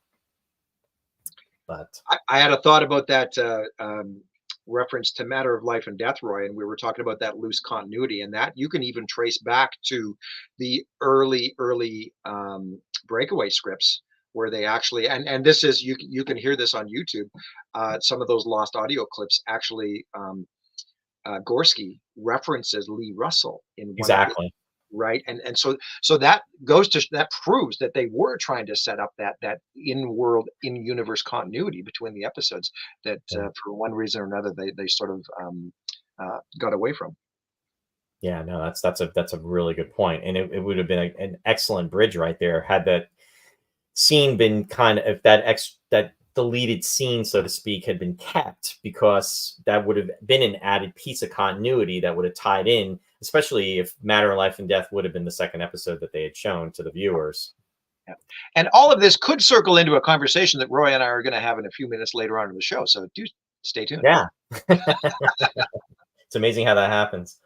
But I had a thought about that reference to Matter of Life and Death, Roy, and we were talking about that loose continuity, and that you can even trace back to the early breakaway scripts where they actually, and this is, you can hear this on YouTube. Some of those lost audio clips actually, Gorski references Lee Russell in one of his, exactly, right, and so that goes to that proves that they were trying to set up that in world, in universe continuity between the episodes that yeah, for one reason or another they sort of got away from. yeah, no, that's a really good point, and it would have been an excellent bridge right there had that scene been kind of, if that deleted scene, so to speak, had been kept, because that would have been an added piece of continuity that would have tied in, especially if Matter of Life and Death would have been the second episode that they had shown to the viewers. Yeah. And all of this could circle into a conversation that Roy and I are going to have in a few minutes later on in the show. So do stay tuned. Yeah. It's amazing how that happens.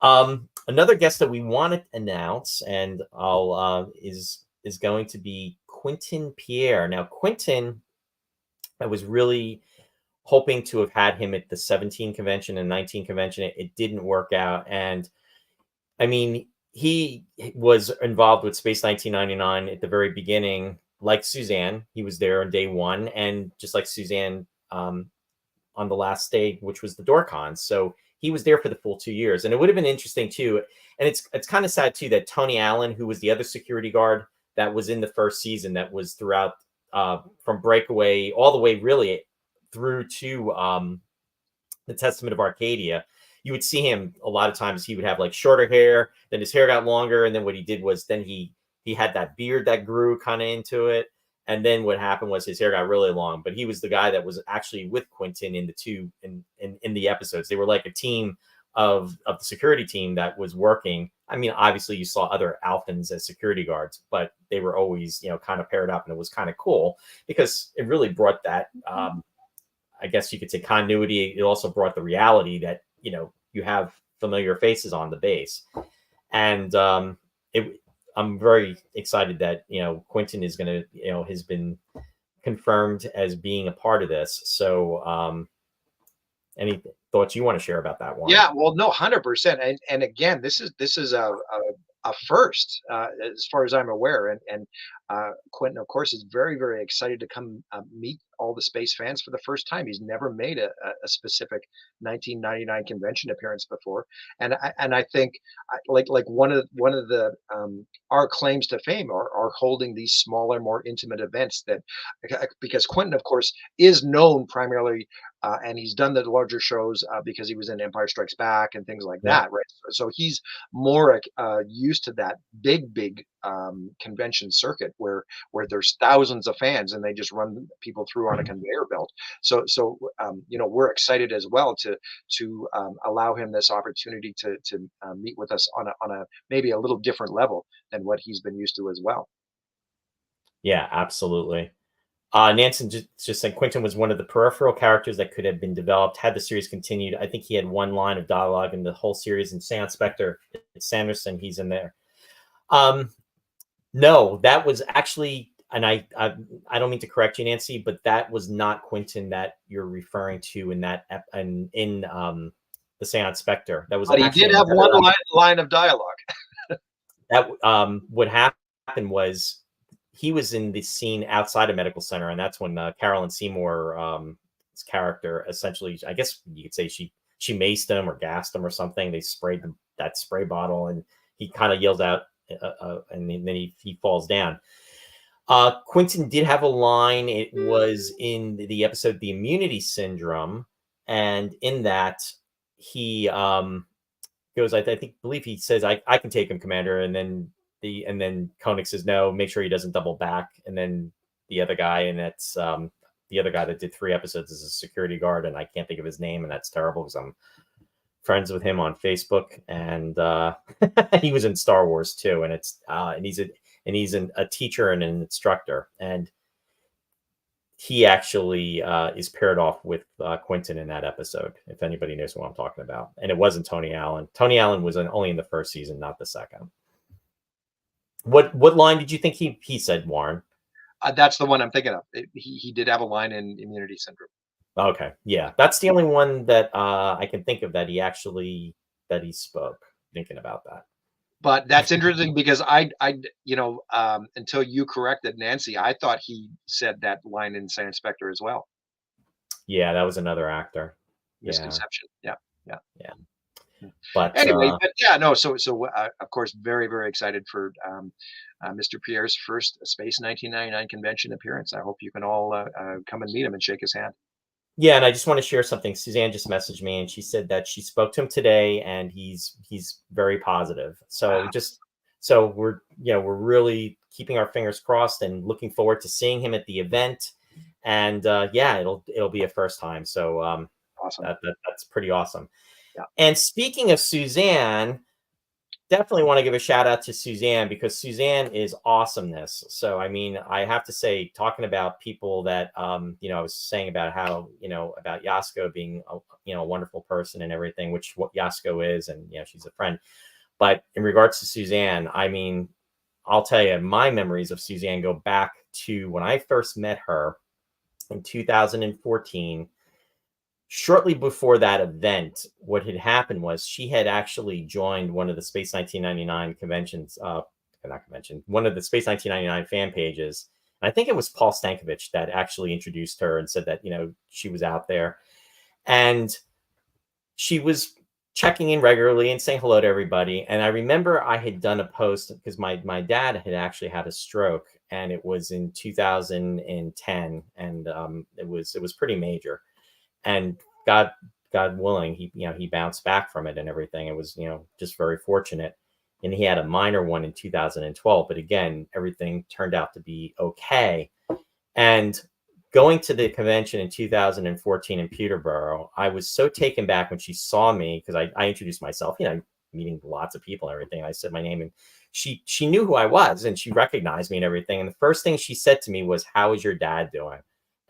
Another guest that we want to announce, and I'll is going to be Quentin Pierre. Now, Quentin, I was really hoping to have had him at the 17 convention and 19 convention. It didn't work out, and I mean, he was involved with Space 1999 at the very beginning, like Suzanne. He was there on day one, and just like Suzanne, on the last day, which was the DoorCon. So he was there for the full 2 years, and it would have been interesting too. And it's kind of sad too that Tony Allen, who was the other security guard that was in the first season, that was throughout, from Breakaway all the way really through to the Testament of Arcadia. You would see him a lot of times. He would have like shorter hair, then his hair got longer, and then what he did was then he had that beard that grew kind of into it. And then what happened was his hair got really long. But he was the guy that was actually with Quentin in the in the episodes. They were like a team of the security team that was working. I mean, obviously you saw other Alphans as security guards, but they were always, kind of paired up, and it was kind of cool because it really brought that, I guess you could say, continuity. It also brought the reality that, you have familiar faces on the base. And I'm very excited that Quentin is going to has been confirmed as being a part of this. So any thoughts you want to share about that, Warren? Yeah, well, no, 100%. And again, this is a first, as far as I'm aware. And Quentin, of course, is very, very excited to come meet all the space fans for the first time. He's never made a specific 1999 convention appearance before, and I think like one of the our claims to fame are holding these smaller, more intimate events that because Quentin, of course, is known primarily and he's done the larger shows because he was in Empire Strikes Back and things like Yeah. that, right? So he's more used to that big convention circuit where there's thousands of fans and they just run people through on a conveyor belt. So we're excited as well to allow him this opportunity to meet with us on a maybe a little different level than what he's been used to as well. Yeah, absolutely. Nansen just said Quentin was one of the peripheral characters that could have been developed had the series continued. I think he had one line of dialogue in the whole series. And Sam Spector, Sanderson, he's in there. No, that was actually, and I don't mean to correct you, Nancy, but that was not Quentin that you're referring to in that in the Seance Spectre. That was But he actually did have one line of dialogue. that what happened was he was in the scene outside of Medical Center, and that's when Carolyn Seymour's character, essentially, I guess you could say she maced him or gassed him or something. They sprayed that spray bottle, and he kind of yells out, and then he falls down. Quentin did have a line. It was in the episode "The Immunity Syndrome," and in that he goes, believe he says, I can take him, Commander," and then Koenig says, "No, make sure he doesn't double back." And then the other guy, and that's the other guy that did 3 episodes, is a security guard, and I can't think of his name, and that's terrible because I'm friends with him on Facebook, and he was in Star Wars too, and he's a teacher and an instructor, and he actually is paired off with Quentin in that episode, if anybody knows what I'm talking about. And it wasn't Tony Allen. Tony Allen was only in the first season, not the second. What line did you think he said, Warren? That's the one I'm thinking of. He did have a line in Immunity Syndrome. Okay, yeah, that's the only one that I can think of that he spoke. Thinking about that, But that's interesting because until you corrected Nancy, I thought he said that line in Science Spectre as well. yeah, that was another actor. Misconception. Yeah. Yeah. But anyway, but yeah, no. So of course, very, very excited for Mr. Pierre's first Space 1999 convention appearance. I hope you can all come and meet him and shake his hand. Yeah, and I just want to share something. Suzanne just messaged me, and she said that she spoke to him today, and he's very positive. So we're really keeping our fingers crossed and looking forward to seeing him at the event. And it'll be a first time. So awesome. That's pretty awesome. Yeah. And speaking of Suzanne, definitely want to give a shout out to Suzanne, because Suzanne is awesomeness. So, I mean, I have to say, talking about people that, I was saying about how, about Yasko being, a wonderful person and everything, which what Yasko is, and, she's a friend. But in regards to Suzanne, I mean, I'll tell you, my memories of Suzanne go back to when I first met her in 2014. Shortly before that event, what had happened was she had actually joined one of the Space 1999 conventions, one of the Space 1999 fan pages. And I think it was Paul Stankovich that actually introduced her and said that, she was out there. And she was checking in regularly and saying hello to everybody. And I remember I had done a post because my dad had actually had a stroke, and it was in 2010, and it was pretty major. And God willing, he bounced back from it and everything. It was, just very fortunate. And he had a minor one in 2012, but again, everything turned out to be okay. And going to the convention in 2014 in Peterborough, I was so taken back when she saw me, because I introduced myself, meeting lots of people and everything. I said my name, and she knew who I was, and she recognized me and everything. And the first thing she said to me was, "How is your dad doing?"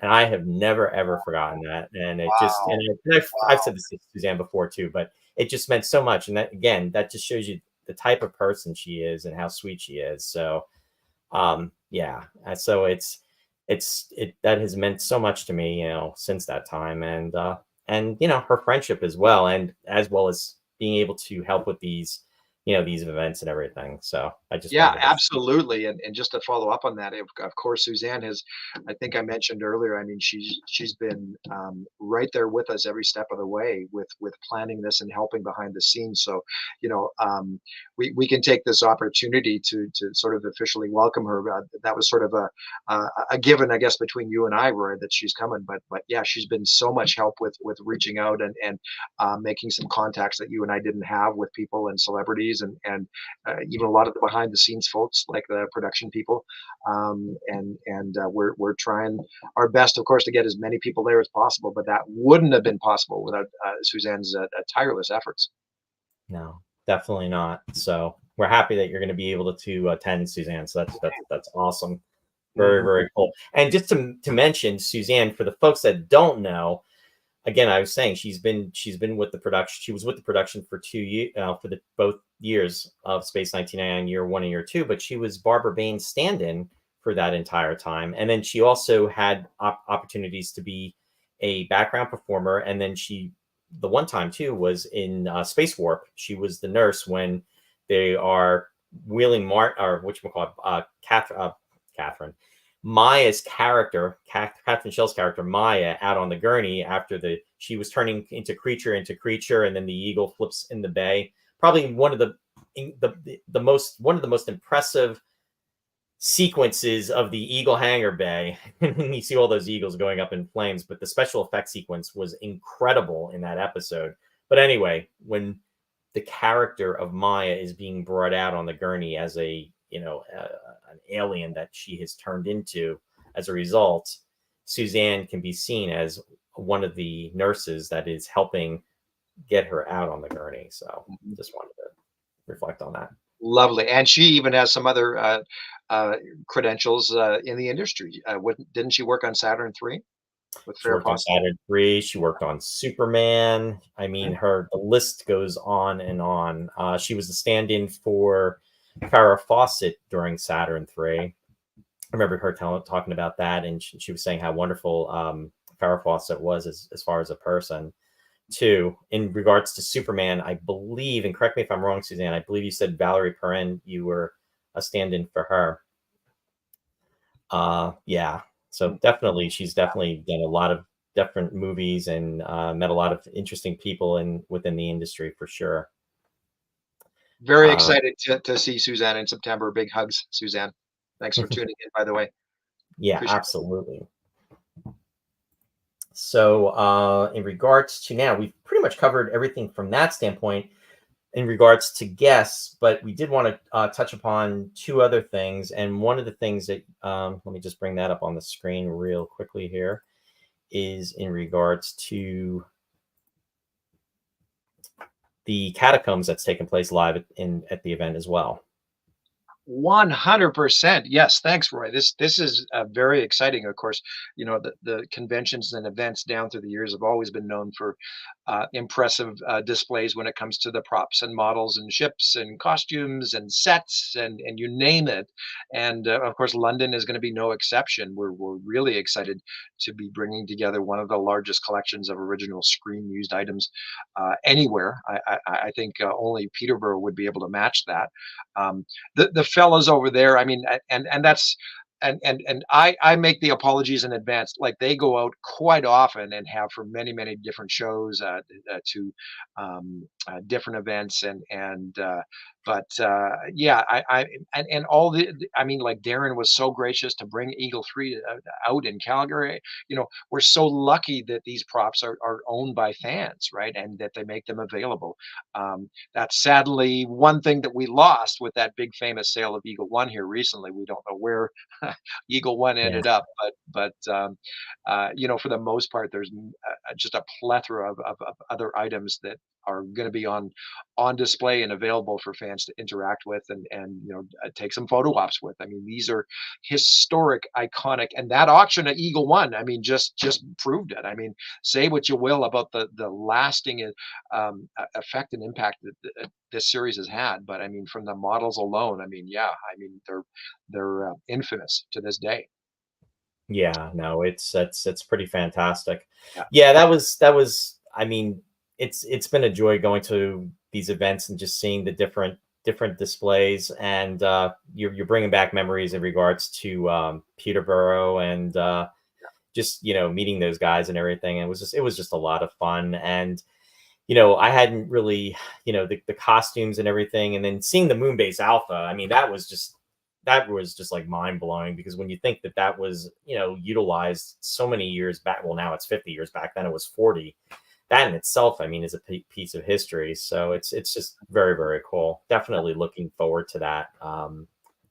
And I have never, ever forgotten that. And it just, and I've said this to Suzanne before too, but it just meant so much. And that, again, that just shows you, the type of person she is and how sweet she is. So yeah, so it that has meant so much to me, since that time, and her friendship as well, and as well as being able to help with these events and everything. So I just Yeah, wanted to. absolutely, and just to follow up on that, of course, Suzanne has, I think I mentioned earlier, I mean, she's been, right there with us every step of the way with planning this and helping behind the scenes, so, we can take this opportunity to sort of officially welcome her, that was sort of a given, I guess, between you and I, Roy, that she's coming, but yeah, she's been so much help with reaching out and making some contacts that you and I didn't have with people and celebrities and even a lot of the behind the scenes folks, like the production people. And we're trying our best, of course, to get as many people there as possible. But that wouldn't have been possible without Suzanne's tireless efforts. No, definitely not. So we're happy that you're going to be able to attend, Suzanne. So that's awesome. Very, Mhm. very cool. And just to mention, Suzanne, for the folks that don't know, again, I was saying she's been with the production. She was with the production for 2 years, for the both years of Space 1999, year one and year two. But she was Barbara Bain's stand-in for that entire time, and then she also had opportunities to be a background performer. And then the one time too, was in Space Warp. She was the nurse when they are wheeling or whatchamacallit, Catherine. Maya's character, Catherine Shell's character, Maya, out on the gurney after she was turning into creature, and then the eagle flips in the bay. Probably one of the most impressive sequences of the Eagle Hangar Bay. You see all those eagles going up in flames, but the special effect sequence was incredible in that episode. But anyway, when the character of Maya is being brought out on the gurney as an alien that she has turned into as a result, Suzanne can be seen as one of the nurses that is helping get her out on the gurney. So just wanted to reflect on that. Lovely, and she even has some other uh, credentials in the industry. Didn't she work on Saturn III with She Farrah worked on Fawcett? Saturn 3. She worked on Superman. I mean, Mhm. the list goes on and on. She was the stand-in for Farrah Fawcett during Saturn 3. I remember her talking about that, and she was saying how wonderful Farrah Fawcett was as far as a person. Too, in regards to Superman, I believe, and correct me if I'm wrong, Suzanne, I believe you said Valerie Perrin, you were a stand-in for her. Yeah. So definitely, she's definitely done a lot of different movies and met a lot of interesting people within the industry for sure. Very Uh, excited to see Suzanne in September. Big hugs, Suzanne. Thanks for tuning in, by the way. yeah, Appreciate it. absolutely. So, in regards to now, we've pretty much covered everything from that standpoint in regards to guests, but we did want to touch upon two other things. And one of the things that, let me just bring that up on the screen real quickly here, is in regards to the catacombs that's taken place live at the event as well. 100%. Yes, thanks, Roy. This is very exciting. Of course, the conventions and events down through the years have always been known for impressive displays when it comes to the props and models and ships and costumes and sets and you name it. And of course, London is going to be no exception. We're really excited to be bringing together one of the largest collections of original screen used items anywhere. I think only Peterborough would be able to match that. The fellas over there, I mean, and that's and I make the apologies in advance. Like they go out quite often and have for many different shows to different events but yeah, and all I mean, like Darren was so gracious to bring Eagle 3 out in Calgary. We're so lucky that these props are owned by fans, right, and that they make them available. That's sadly one thing that we lost with that big famous sale of Eagle One here recently. We don't know where Eagle One Yeah. ended up, but for the most part, there's just a plethora of other items that are going to be on display and available for fans to interact with and take some photo ops with. I mean, these are historic, iconic, and that auction at Eagle One, I mean, just proved it. I mean, say what you will about the lasting effect and impact that this series has had, but I mean, from the models alone, I mean, yeah, I mean, they're infamous to this day. Yeah, no, it's pretty fantastic. Yeah. Yeah, that was I mean, it's been a joy going to these events and just seeing the different displays, and you're bringing back memories in regards to Peterborough, and just meeting those guys and everything. And it was just a lot of fun. And I hadn't really, the costumes and everything, and then seeing the Moonbase Alpha. I mean, that was just like mind blowing, because when you think that that was utilized so many years back, well, now it's 50 years back, then it was 40. That in itself, I mean, is a piece of history. So it's just very, very cool. Definitely looking forward to that.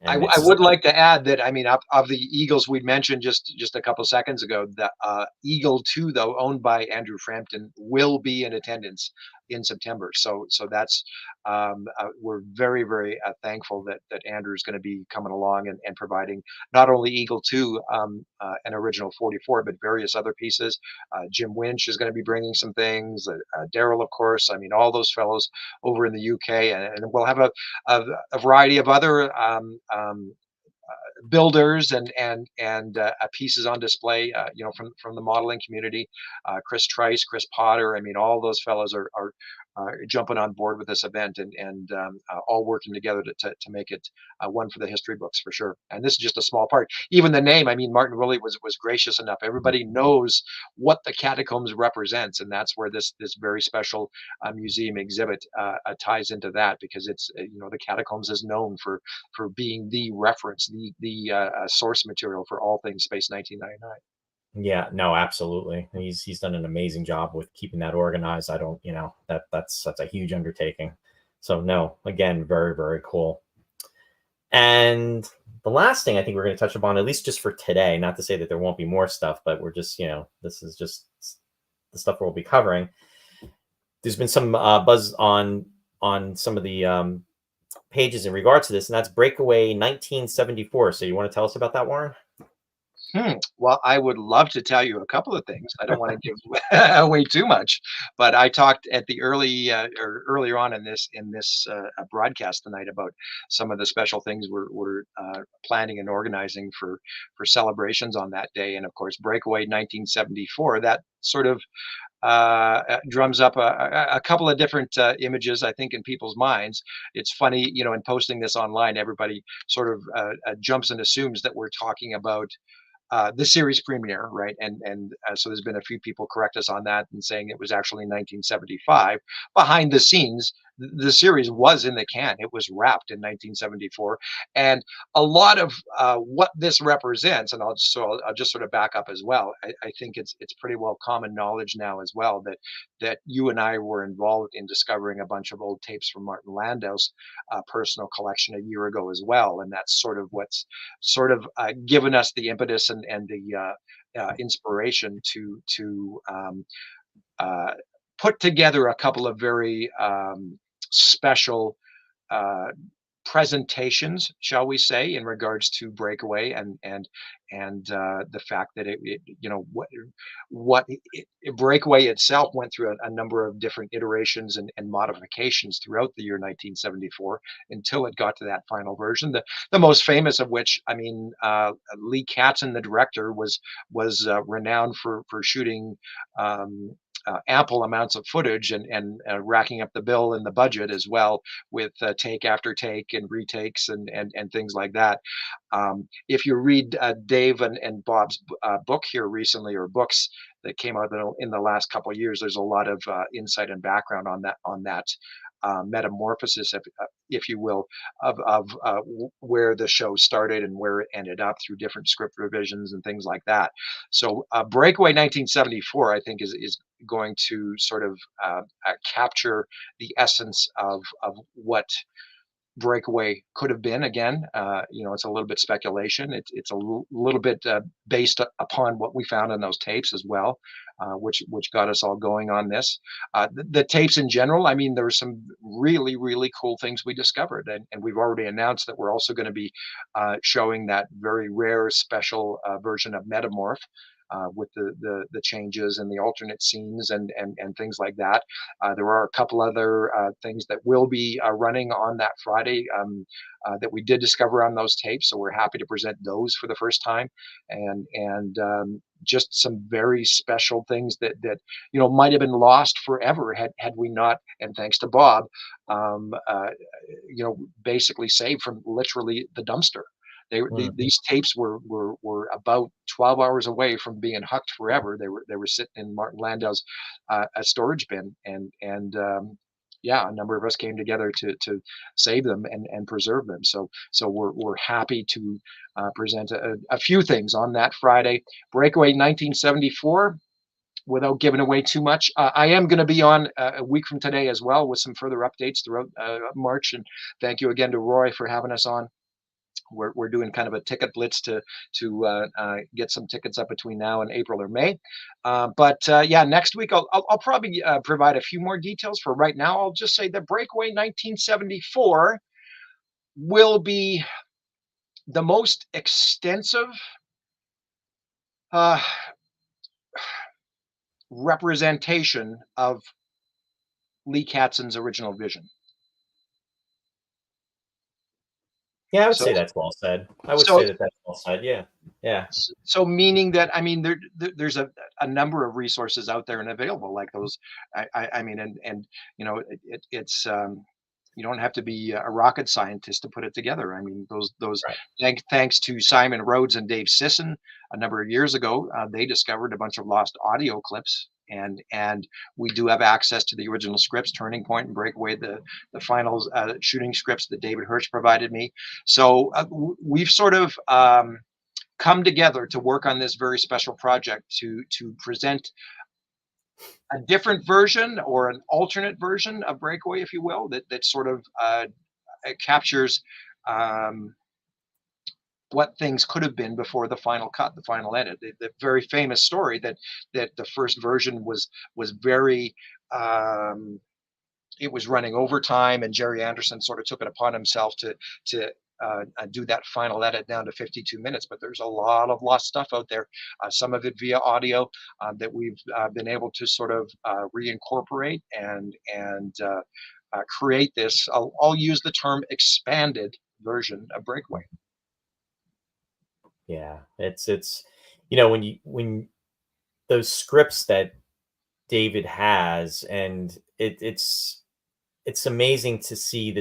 I, And I it's would like to add that I mean of the Eagles we'd mentioned just a couple seconds ago, the Eagle 2 though, owned by Andrew Frampton, will be in attendance in September. So that's we're very thankful that Andrew's going to be coming along and providing not only Eagle 2, an original 44, but various other pieces. Jim Winch is going to be bringing some things. Daryl, of course. I mean, all those fellows over in the UK, and we'll have a variety of other builders and pieces on display, from the modeling community. Chris Trice, Chris Potter. I mean, all those fellows are jumping on board with this event and all working together to make it one for the history books for sure. And this is just a small part. Even the name, I mean, Martin Willie was gracious enough. Everybody knows what the catacombs represents, and that's where this very special museum exhibit ties into that, because it's the catacombs is known for being the reference, the source material for all things Space 1999. Yeah, no, absolutely. He's done an amazing job with keeping that organized. I don't, that's a huge undertaking. So no, again, very, very cool. And the last thing I think we're going to touch upon, at least just for today, not to say that there won't be more stuff, but we're just, this is just the stuff we'll be covering. There's been some buzz on some of the pages in regards to this, and that's Breakaway 1974. So you want to tell us about that, Warren? Well, I would love to tell you a couple of things. I don't want to give away too much, but I talked at the or earlier on in this broadcast tonight about some of the special things we're planning and organizing for celebrations on that day. And of course, Breakaway 1974. That sort of drums up a couple of different images, I think, in people's minds. It's funny, in posting this online, everybody sort of jumps and assumes that we're talking about the series premiere, right? And so there's been a few people correct us on that and saying it was actually 1975. Behind the scenes, the series was in the can. It was wrapped in 1974, and a lot of what this represents, and I'll just sort of back up as well. I think it's pretty well common knowledge now as well that you and I were involved in discovering a bunch of old tapes from Martin Landau's personal collection a year ago as well, and that's sort of what's sort of given us the impetus and the inspiration to uh, put together a couple of very special uh, presentations, shall we say, in regards to Breakaway and the fact that Breakaway itself went through a number of different iterations and modifications throughout the year 1974 until it got to that final version. The most famous of which, I mean, Lee Katzin, the director, was renowned for shooting ample amounts of footage and racking up the bill and the budget as well, with take after take and retakes and things like that. If you read Dave and Bob's book here recently, or books that came out in the last couple of years, there's a lot of insight and background on that metamorphosis, if you will, of where the show started and where it ended up through different script revisions and things like that. So, Breakaway 1974, I think, is going to sort of capture the essence of what Breakaway could have been. Again, it's a little bit speculation. It's little bit based upon what we found in those tapes as well, which got us all going on this. The tapes in general, I mean, there were some really, really cool things we discovered, and we've already announced that we're also going to be showing that very rare special version of Metamorph. With the changes and the alternate scenes and things like that. There are a couple other things that will be running on that Friday that we did discover on those tapes. So we're happy to present those for the first time, and just some very special things that might have been lost forever had we not. And thanks to Bob, um, uh, basically saved from literally the dumpster. Mhm. These tapes were about 12 hours away from being hucked forever. They were sitting in Martin Landau's a storage bin, and yeah, a number of us came together to save them and preserve them. So we're happy to present a few things on that Friday. Breakaway 1974. Without giving away too much, I am going to be on a week from today as well with some further updates throughout March. And thank you again to Roy for having us on. We're doing kind of a ticket blitz to get some tickets up between now and April or May. But yeah, next week I'll probably provide a few more details. For right now, I'll just say that Breakaway 1974 will be the most extensive uh, representation of Lee Katz's original vision. Yeah, I would So, say that's well said. I would so say that that's well said. Yeah. Yeah. So meaning that, I mean, there's a number of resources out there and available like those. I mean, and it's you don't have to be a rocket scientist to put it together. I mean, those Right. thanks to Simon Rhodes and Dave Sisson a number of years ago, they discovered a bunch of lost audio clips. And we do have access to the original scripts, Turning Point and Breakaway, the final shooting scripts that David Hirsch provided me. So we've sort of come together to work on this very special project to present a different version or an alternate version of Breakaway, if you will, that sort of captures um, what things could have been before the final cut, the final edit. The very famous story that the first version was very it was running overtime, and Jerry Anderson sort of took it upon himself to do that final edit down to 52 minutes. But there's a lot of lost stuff out there, some of it via audio that we've been able to sort of reincorporate and create this. I'll use the term expanded version of Breakaway. Yeah. It's when those scripts that David has, and it's amazing to see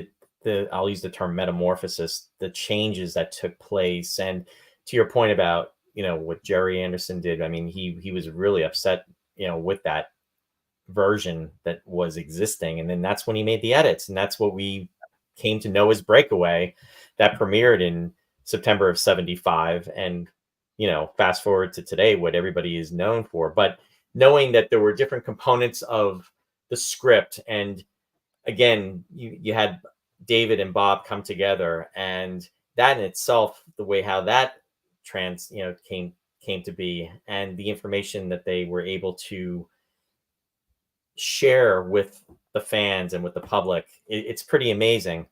that I'll use the term metamorphosis, the changes that took place. And to your point about, what Jerry Anderson did, I mean, he was really upset, with that version that was existing. And then that's when he made the edits. And that's what we came to know as Breakaway, that premiered in September of 75. And, fast forward to today, what everybody is known for. But knowing that there were different components of the script, and again, you had David and Bob come together, and that in itself, the way how that came to be, and the information that they were able to share with the fans and with the public, it's pretty amazing.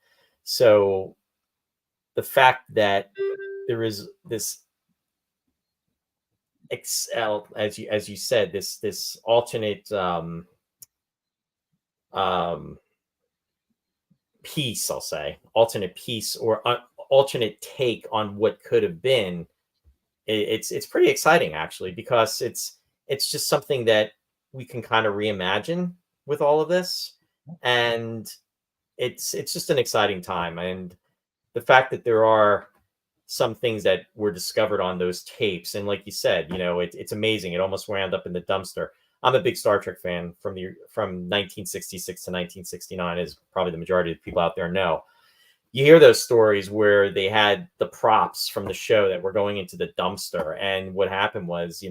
So the fact that there is this excel, as you said, this alternate um piece, I'll say, alternate piece, or alternate take on what could have been. It's pretty exciting, actually, because it's just something that we can kind of reimagine with all of this. And it's just an exciting time. And the fact that there are some things that were discovered on those tapes, and like you said, it's amazing. It almost wound up in the dumpster. I'm a big Star Trek fan from 1966 to 1969, as probably the majority of people out there know. You hear those stories where they had the props from the show that were going into the dumpster, and what happened was,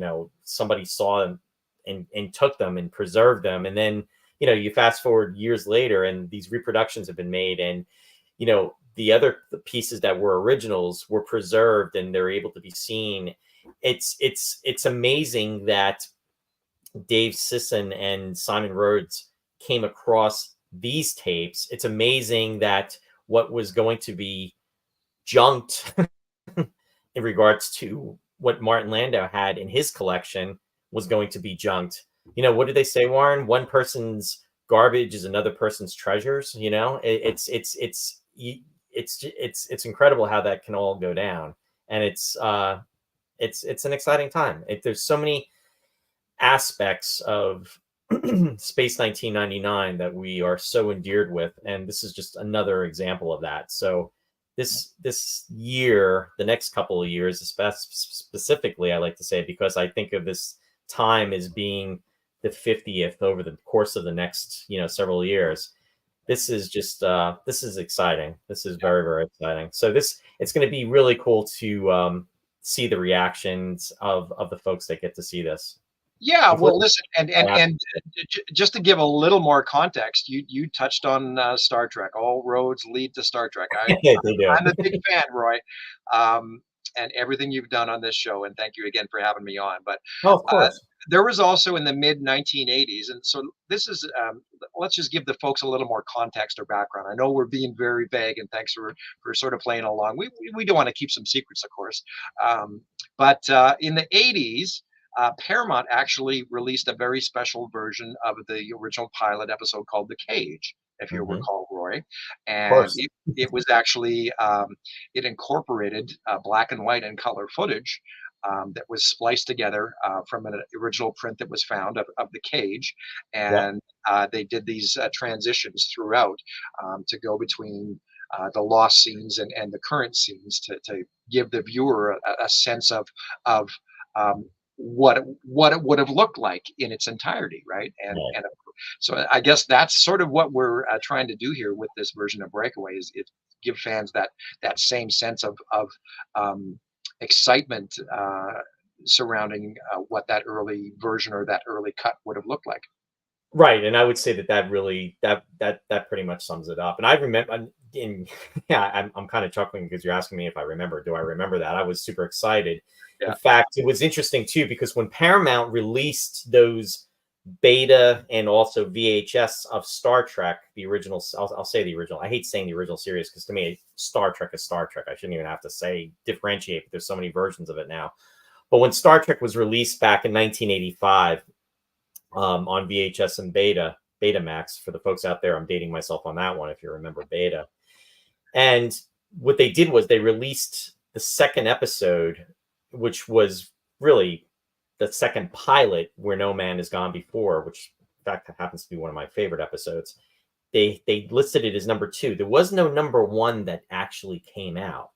somebody saw them and took them and preserved them, and then you fast forward years later, and these reproductions have been made, and the other pieces that were originals were preserved and they're able to be seen. It's amazing that Dave Sisson and Simon Rhodes came across these tapes. It's amazing that what was going to be junked in regards to what Martin Landau had in his collection was going to be junked. What did they say, Warren? One person's garbage is another person's treasures. It's incredible how that can all go down, and it's an exciting time. There's so many aspects of Space 1999 that we are so endeared with, and this is just another example of that. So this year, the next couple of years, specifically, I like to say, because I think of this time as being the 50th over the course of the next several years. This is just this is exciting. This is very, very exciting. So it's going to be really cool to see the reactions of the folks that get to see this. Yeah, well, listen, and just to give a little more context, you touched on Star Trek. All roads lead to Star Trek. I'm a big fan, Roy, and everything you've done on this show. And thank you again for having me on. But of course, there was also in the mid 1980s, and so this is. Let's just give the folks a little more context or background. I know we're being very vague, and thanks for sort of playing along. We do want to keep some secrets, of course, but in the 80s. Paramount actually released a very special version of the original pilot episode called The Cage, if you recall, Roy. And it was actually, it incorporated black and white and color footage that was spliced together from an original print that was found of The Cage. And they did these transitions throughout to go between the lost scenes and the current scenes to give the viewer a sense of what it would have looked like in its entirety, right? And so I guess that's sort of what we're trying to do here with this version of Breakaway is it give fans that same sense of excitement surrounding what that early version or that early cut would have looked like. Right, and I would say that really that pretty much sums it up. And I remember, I'm kind of chuckling because you're asking me if I remember. Do I remember that? I was super excited. In fact, it was interesting too because when Paramount released those beta and also VHS of Star Trek, the original, I'll say the original. I hate saying the original series because to me, Star Trek is Star Trek. I shouldn't even have to say differentiate, but there's so many versions of it now. But when Star Trek was released back in 1985 on VHS and Betamax, for the folks out there, I'm dating myself on that one if you remember Beta. And what they did was they released the second episode, which was really the second pilot, Where No Man Has Gone Before, which in fact happens to be one of my favorite episodes. They listed it as number 2. There was no number 1 that actually came out,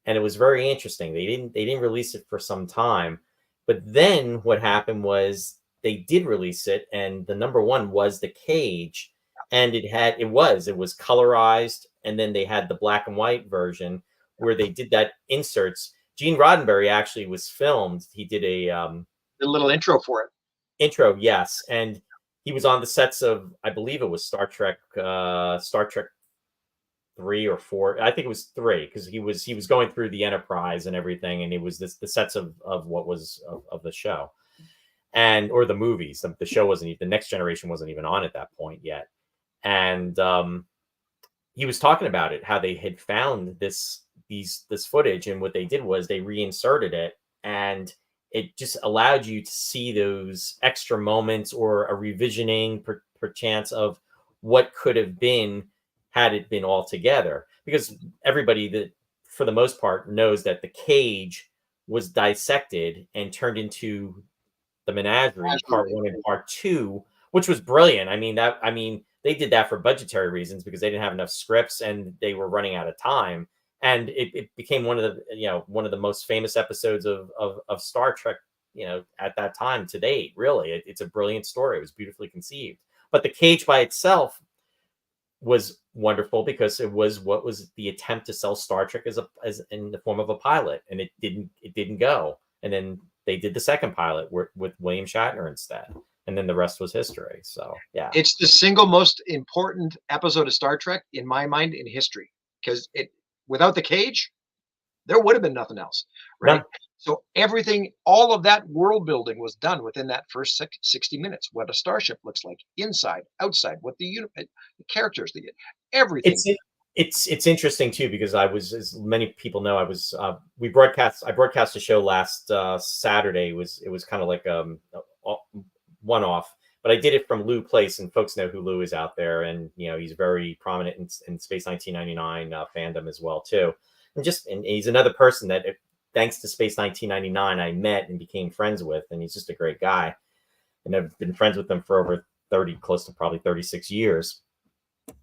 and it was very interesting. They didn't release it for some time, but then what happened was they did release it, and the number 1 was The Cage, and it was colorized, and then they had the black and white version where they did that inserts. Gene Roddenberry actually was filmed. He did a little intro for it. Intro, yes, and he was on the sets of, I believe it was Star Trek 3 or 4. I think it was 3 because he was going through the Enterprise and everything, and it was the sets of what was of the show, and or the movies. The show wasn't even, the Next Generation wasn't even on at that point yet, and he was talking about it, how they had found this footage, and what they did was they reinserted it, and it just allowed you to see those extra moments or a revisioning perchance of what could have been had it been all together. Because everybody that, for the most part, knows that The Cage was dissected and turned into the Menagerie, part 1 and part 2, which was brilliant. I mean, they did that for budgetary reasons because they didn't have enough scripts and they were running out of time. And it became one of the most famous episodes of Star Trek, at that time to date. Really, it's a brilliant story. It was beautifully conceived. But The Cage by itself was wonderful because it was what was the attempt to sell Star Trek as in the form of a pilot, and it didn't go. And then they did the second pilot with William Shatner instead, and then the rest was history. So yeah, it's the single most important episode of Star Trek in my mind in history because Without the cage, there would have been nothing else, right? No, So everything, all of that world building was done within that first 60 minutes. What a starship looks like, inside, outside, what the characters, everything. it's it's interesting too because I was, as many people know, I was I broadcast a show last Saturday. It was kind of like one off, but I did it from Lou Place, and folks know who Lou is out there, and he's very prominent in Space 1999 fandom as well too, and he's another person that, thanks to Space 1999, I met and became friends with, and he's just a great guy, and I've been friends with him for over 30, close to probably 36 years.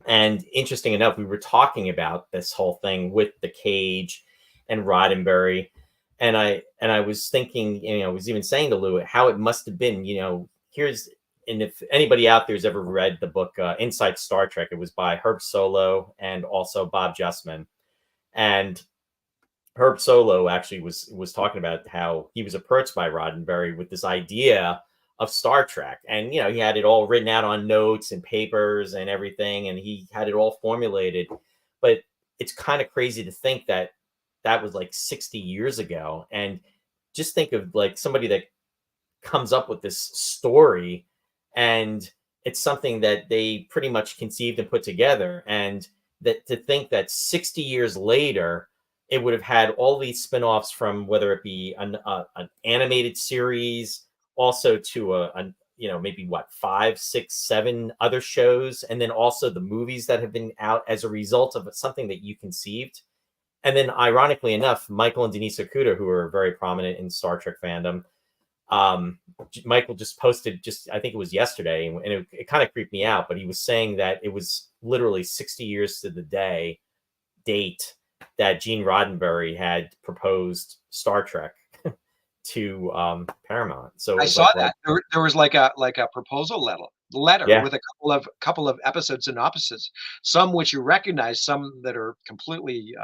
And interesting enough, we were talking about this whole thing with the cage and Roddenberry, and I was thinking, I was even saying to Lou how it must have been, here's and if anybody out there's ever read the book Inside Star Trek, it was by Herb Solow and also Bob Justman. And Herb Solow actually was talking about how he was approached by Roddenberry with this idea of Star Trek, and he had it all written out on notes and papers and everything, and he had it all formulated. But it's kind of crazy to think that that was like 60 years ago, and just think of like somebody that comes up with this story, and it's something that they pretty much conceived and put together, and that to think that 60 years later it would have had all these spin-offs, from whether it be an animated series, also to maybe what, 5, 6, 7 other shows, and then also the movies that have been out as a result of something that you conceived. And then ironically enough, Michael and Denise Okuda, who are very prominent in Star Trek fandom, Michael just posted, I think it was yesterday, and it kind of creeped me out, but he was saying that it was literally 60 years to the date that Gene Roddenberry had proposed Star Trek to Paramount. So I saw that there was like a proposal letter yeah, with a couple of episode synopses, some which you recognize, some that are completely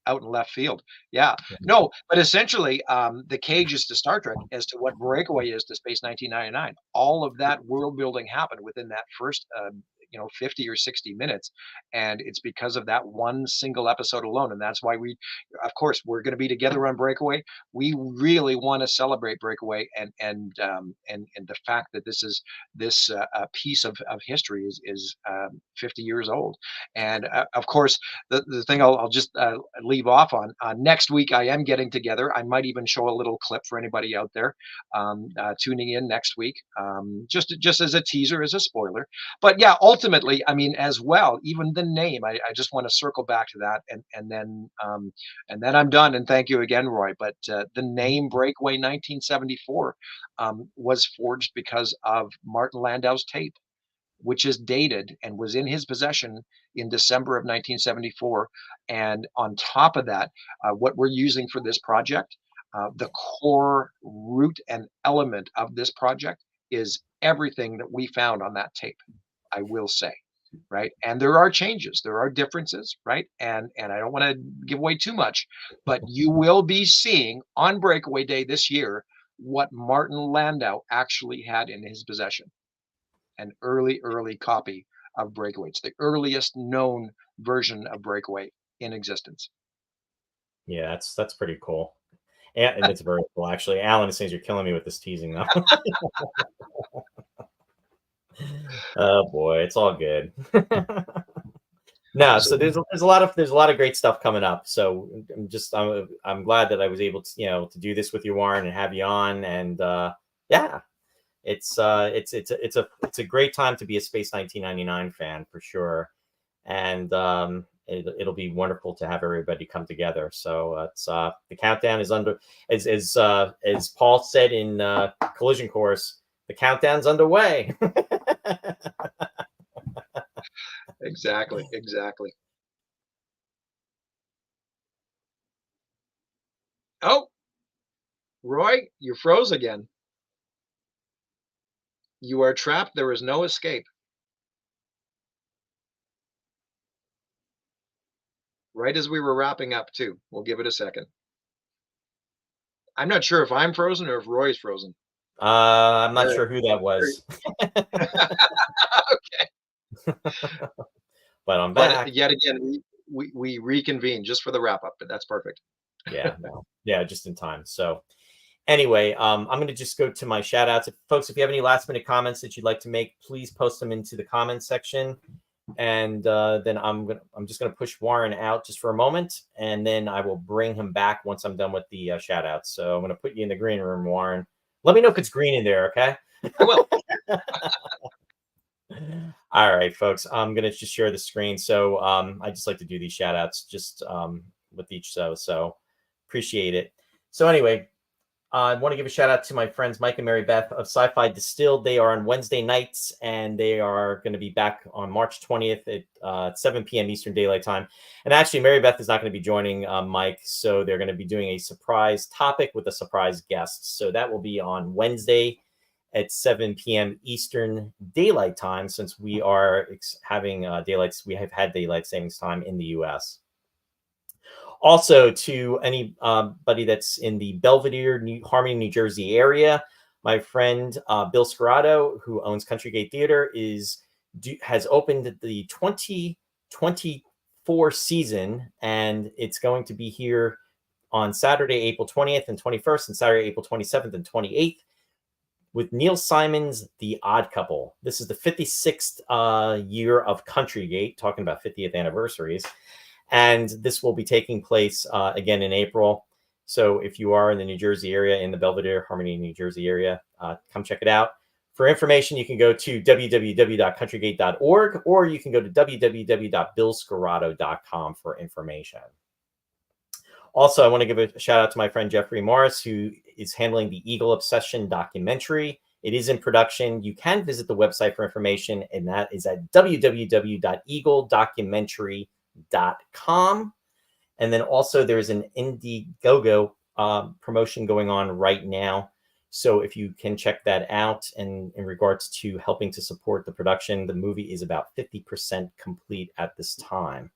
out in left field. Yeah, no, but essentially, the cage is to Star Trek as to what Breakaway is to Space 1999. All of that world building happened within that first 50 or 60 minutes, and it's because of that one single episode alone. And that's why of course, we're going to be together on Breakaway. We really want to celebrate Breakaway, and the fact that this a piece of history is 50 years old. And of course, the thing I'll just leave off on, next week I am getting together. I might even show a little clip for anybody out there tuning in next week, just as a teaser, as a spoiler. But yeah, ultimately, I mean, as well, even the name, I just want to circle back to that, and then I'm done. And thank you again, Roy. But the name Breakaway 1974 was forged because of Martin Landau's tape, which is dated and was in his possession in December of 1974. And on top of that, what we're using for this project, the core root and element of this project is everything that we found on that tape, I will say. Right. And there are changes, there are differences, right? And I don't want to give away too much, but you will be seeing on Breakaway Day this year what Martin Landau actually had in his possession. An early copy of Breakaway. It's the earliest known version of Breakaway in existence. yeah, that's pretty cool. And it's very cool, actually. Alan, it seems you're killing me with this teasing, though. Oh boy, it's all good. No, so Absolutely. there's a lot of great stuff coming up. So I'm glad that I was able to to do this with you, Warren, and have you on. And yeah, it's a great time to be a Space 1999 fan for sure. And it'll be wonderful to have everybody come together. So it's the countdown is under, as Paul said in Collision Course, the countdown's underway. Exactly. Exactly. Oh, Roy, you froze again. You are trapped. There is no escape. Right as we were wrapping up, too. We'll give it a second. I'm not sure if I'm frozen or if Roy's frozen. I'm not There, sure who that there. was, Okay. but I'm But back. yet again, we reconvene just for the wrap up, but that's perfect. Yeah, no. Yeah, just in time. So anyway, I'm going to just go to my shout outs. Folks, if you have any last minute comments that you'd like to make, please post them into the comments section. And then I'm just gonna push Warren out just for a moment, and then I will bring him back once I'm done with the shout outs. So I'm gonna put you in the green room, Warren. Let me know if it's green in there, okay? I will. All right, folks. I'm gonna just share the screen. So I just like to do these shout outs just with each show. So appreciate it. So anyway, I want to give a shout out to my friends Mike and Mary Beth of Sci-Fi Distilled. They are on Wednesday nights, and they are going to be back on March 20th at 7 p.m. Eastern Daylight Time. And actually, Mary Beth is not going to be joining Mike, so they're going to be doing a surprise topic with a surprise guest. So that will be on Wednesday at 7 p.m. Eastern Daylight Time, since we are having we have had daylight savings time in the U.S. Also, to anybody that's in the Belvedere, Harmony, New Jersey area, my friend Bill Scarrato, who owns Country Gate Theater, has opened the 2024 season, and it's going to be here on Saturday, April 20th and 21st, and Saturday, April 27th and 28th, with Neil Simon's The Odd Couple. This is the 56th year of Country Gate, talking about 50th anniversaries. And this will be taking place again in April. So if you are in the New Jersey area, in the Belvedere, Harmony, New Jersey area, come check it out. For information, you can go to www.countrygate.org, or you can go to www.billscarrato.com for information. Also, I want to give a shout out to my friend Jeffrey Morris, who is handling the Eagle Obsession documentary. It is in production. You can visit the website for information, and that is at www.eagledocumentary.com. And then also there's an Indiegogo promotion going on right now. So if you can check that out, and in regards to helping to support the production, the movie is about 50% complete at this time.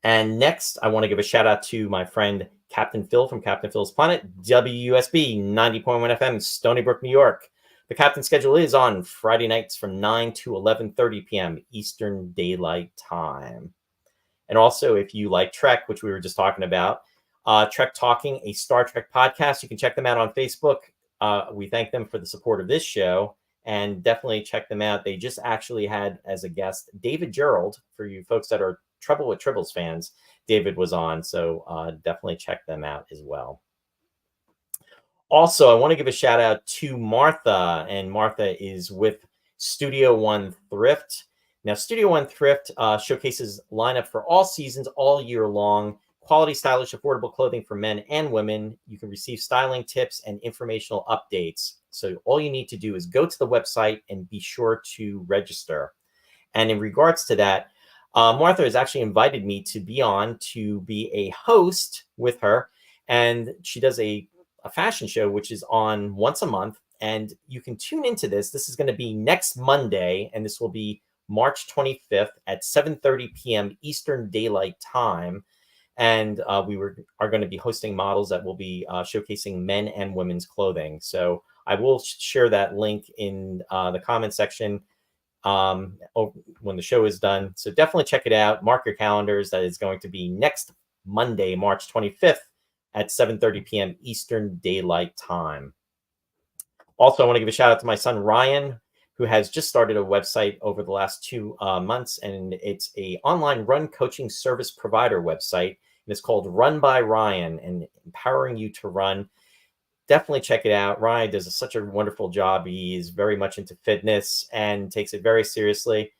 And next, I want to give a shout out to my friend Captain Phil from Captain Phil's Planet, WUSB 90.1 FM, Stony Brook, New York. The captain's schedule is on Friday nights from 9 to 11:30 p.m. Eastern Daylight Time. And also, if you like Trek, which we were just talking about, Trek Talking, a Star Trek podcast, you can check them out on Facebook. We thank them for the support of this show, and definitely check them out. They just actually had as a guest David Gerald. For you folks that are Trouble with Tribbles fans, David was on, so definitely check them out as well. Also, I want to give a shout out to Martha, and Martha is with Studio One Thrift. Now, Studio One Thrift showcases lineup for all seasons, all year long. Quality, stylish, affordable clothing for men and women. You can receive styling tips and informational updates. So all you need to do is go to the website and be sure to register. And in regards to that, Martha has actually invited me to be a host with her. And she does a fashion show, which is on once a month. And you can tune into this. This is going to be next Monday, and this will be March 25th at 7:30 p.m. Eastern Daylight Time. And we are going to be hosting models that will be showcasing men and women's clothing. So I will share that link in the comment section when the show is done. So definitely check it out. Mark your calendars. That is going to be next Monday, March 25th at 7:30 p.m. Eastern Daylight Time. Also, I want to give a shout out to my son, Ryan, who has just started a website over the last 2 months, and it's a online run coaching service provider website, and it's called Run by Ryan, and empowering you to run. Definitely check it out. Ryan does such a wonderful job. He is very much into fitness and takes it very seriously.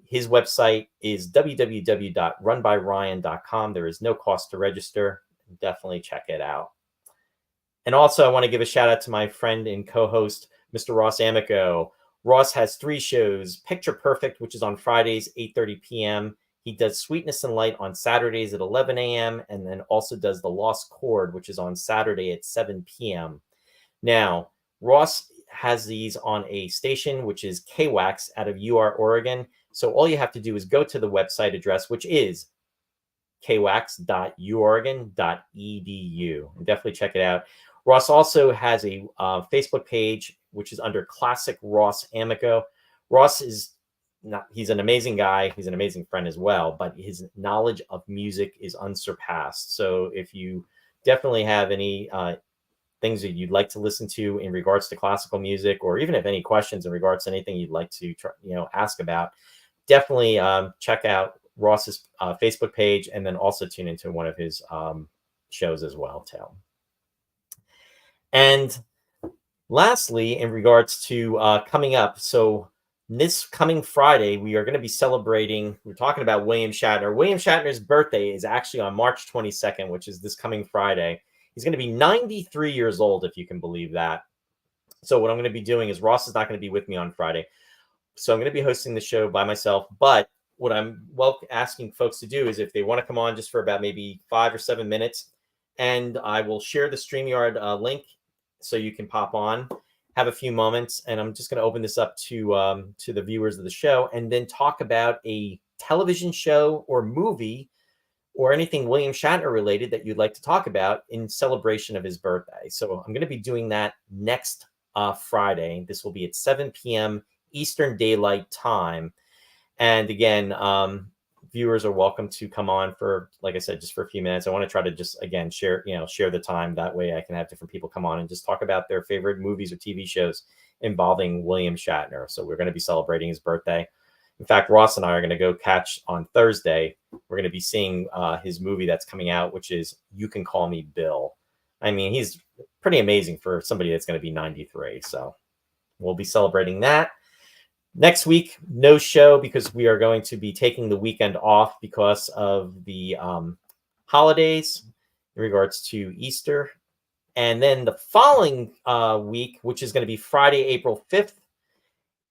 His website is www.runbyryan.com. There is no cost to register. Definitely check it out. And also, I want to give a shout out to my friend and co-host, Mr. Ross Amico. Ross has 3 shows: Picture Perfect, which is on Fridays, 8:30 p.m. He does Sweetness and Light on Saturdays at 11 a.m. and then also does The Lost Chord, which is on Saturday at 7 p.m. Now, Ross has these on a station, which is KWAX out of UR, Oregon. So all you have to do is go to the website address, which is kwax.uoregon.edu. And definitely check it out. Ross also has a Facebook page, which is under Classic Ross Amico. Ross is not, he's an amazing guy. He's an amazing friend as well, but his knowledge of music is unsurpassed. So if you definitely have any things that you'd like to listen to in regards to classical music, or even if any questions in regards to anything you'd like to try, ask about, definitely check out Ross's Facebook page, and then also tune into one of his shows as well too. And lastly, in regards to coming up, so this coming Friday, we are going to be celebrating, we're talking about William Shatner. William Shatner's birthday is actually on March 22nd, which is this coming Friday. He's going to be 93 years old, if you can believe that. So what I'm going to be doing is, Ross is not going to be with me on Friday. So I'm going to be hosting the show by myself. But what I'm asking folks to do is, if they want to come on just for about maybe 5 or 7 minutes, and I will share the StreamYard link so you can pop on, have a few moments, and I'm just going to open this up to the viewers of the show, and then talk about a television show or movie or anything William Shatner related that you'd like to talk about in celebration of his birthday. So I'm going to be doing that next Friday. This will be at 7 p.m. Eastern Daylight Time. And again, viewers are welcome to come on for, like I said, just for a few minutes. I want to try to just, again, share the time. That way I can have different people come on and just talk about their favorite movies or TV shows involving William Shatner. So we're going to be celebrating his birthday. In fact, Ross and I are going to go catch on Thursday. We're going to be seeing his movie that's coming out, which is You Can Call Me Bill. I mean, he's pretty amazing for somebody that's going to be 93. So we'll be celebrating that. Next week, no show, because we are going to be taking the weekend off because of the holidays in regards to Easter. And then the following week, which is going to be Friday, April 5th,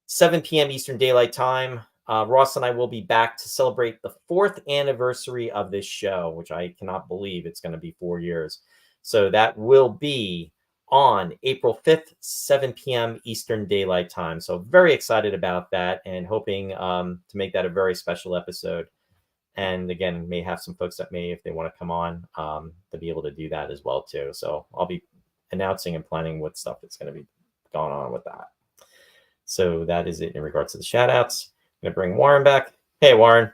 7 p.m. Eastern Daylight Time, Ross and I will be back to celebrate the 4th anniversary of this show, which I cannot believe it's going to be 4 years. So that will be on April 5th, 7 p.m. Eastern Daylight Time. So very excited about that, and hoping to make that a very special episode. And again, may have some folks that may, if they want to come on, to be able to do that as well too. So I'll be announcing and planning what stuff that's going to be going on with that. So that is it in regards to the shout outs. I'm going to bring Warren back. Hey, Warren.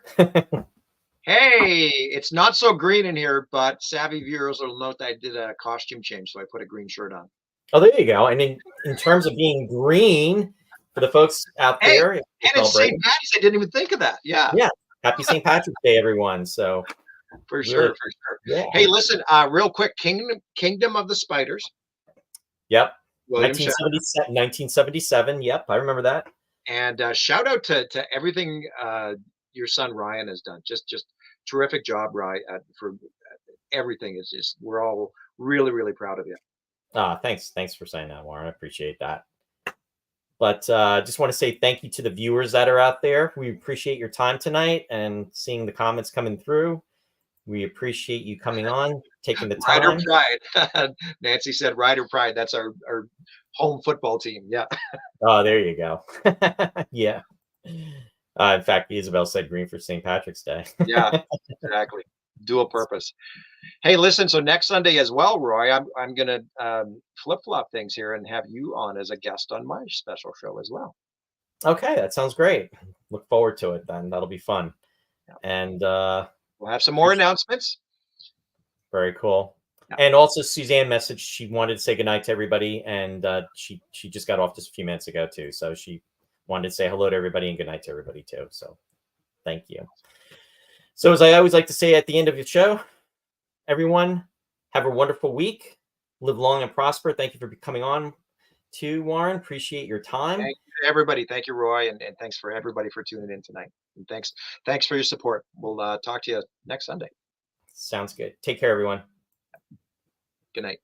Hey, it's not so green in here, but savvy viewers will note that I did a costume change, so I put a green shirt on. Oh, there you go. And in terms of being green, for the folks out Hey, there, and it's St. Patty's. I didn't even think of that. Yeah. Yeah. Happy St. Patrick's Day, everyone. So For sure. Yeah. Hey, listen, real quick, Kingdom of the Spiders. Yep. William 1977. Yep, I remember that. And shout out to everything your son Ryan has done. Just terrific job, Ryan, for everything. Is just, we're all really, really proud of you. Thanks for saying that, Warren. I appreciate that. But just want to say thank you to the viewers that are out there. We appreciate your time tonight and seeing the comments coming through. We appreciate you coming on, taking the time. Rider Pride. Nancy said Rider Pride. That's our home football team. Yeah. Oh, there you go. Yeah. In fact, Isabel said green for St. Patrick's Day. Yeah, exactly. Dual purpose. Hey, listen, so next Sunday as well, Roy, I'm going to flip-flop things here and have you on as a guest on my special show as well. Okay, that sounds great. Look forward to it then. That'll be fun. Yeah. And we'll have some more announcements. Very cool. Yeah. And also Suzanne messaged, she wanted to say goodnight to everybody, and she just got off just a few minutes ago too. So she wanted to say hello to everybody and goodnight to everybody too. So thank you. So as I always like to say at the end of the show, everyone have a wonderful week. Live long and prosper. Thank you for coming on too, Warren. Appreciate your time. Thank you to everybody. Thank you, Roy. And thanks for everybody for tuning in tonight. And thanks for your support. We'll talk to you next Sunday. Sounds good. Take care, everyone. Good night.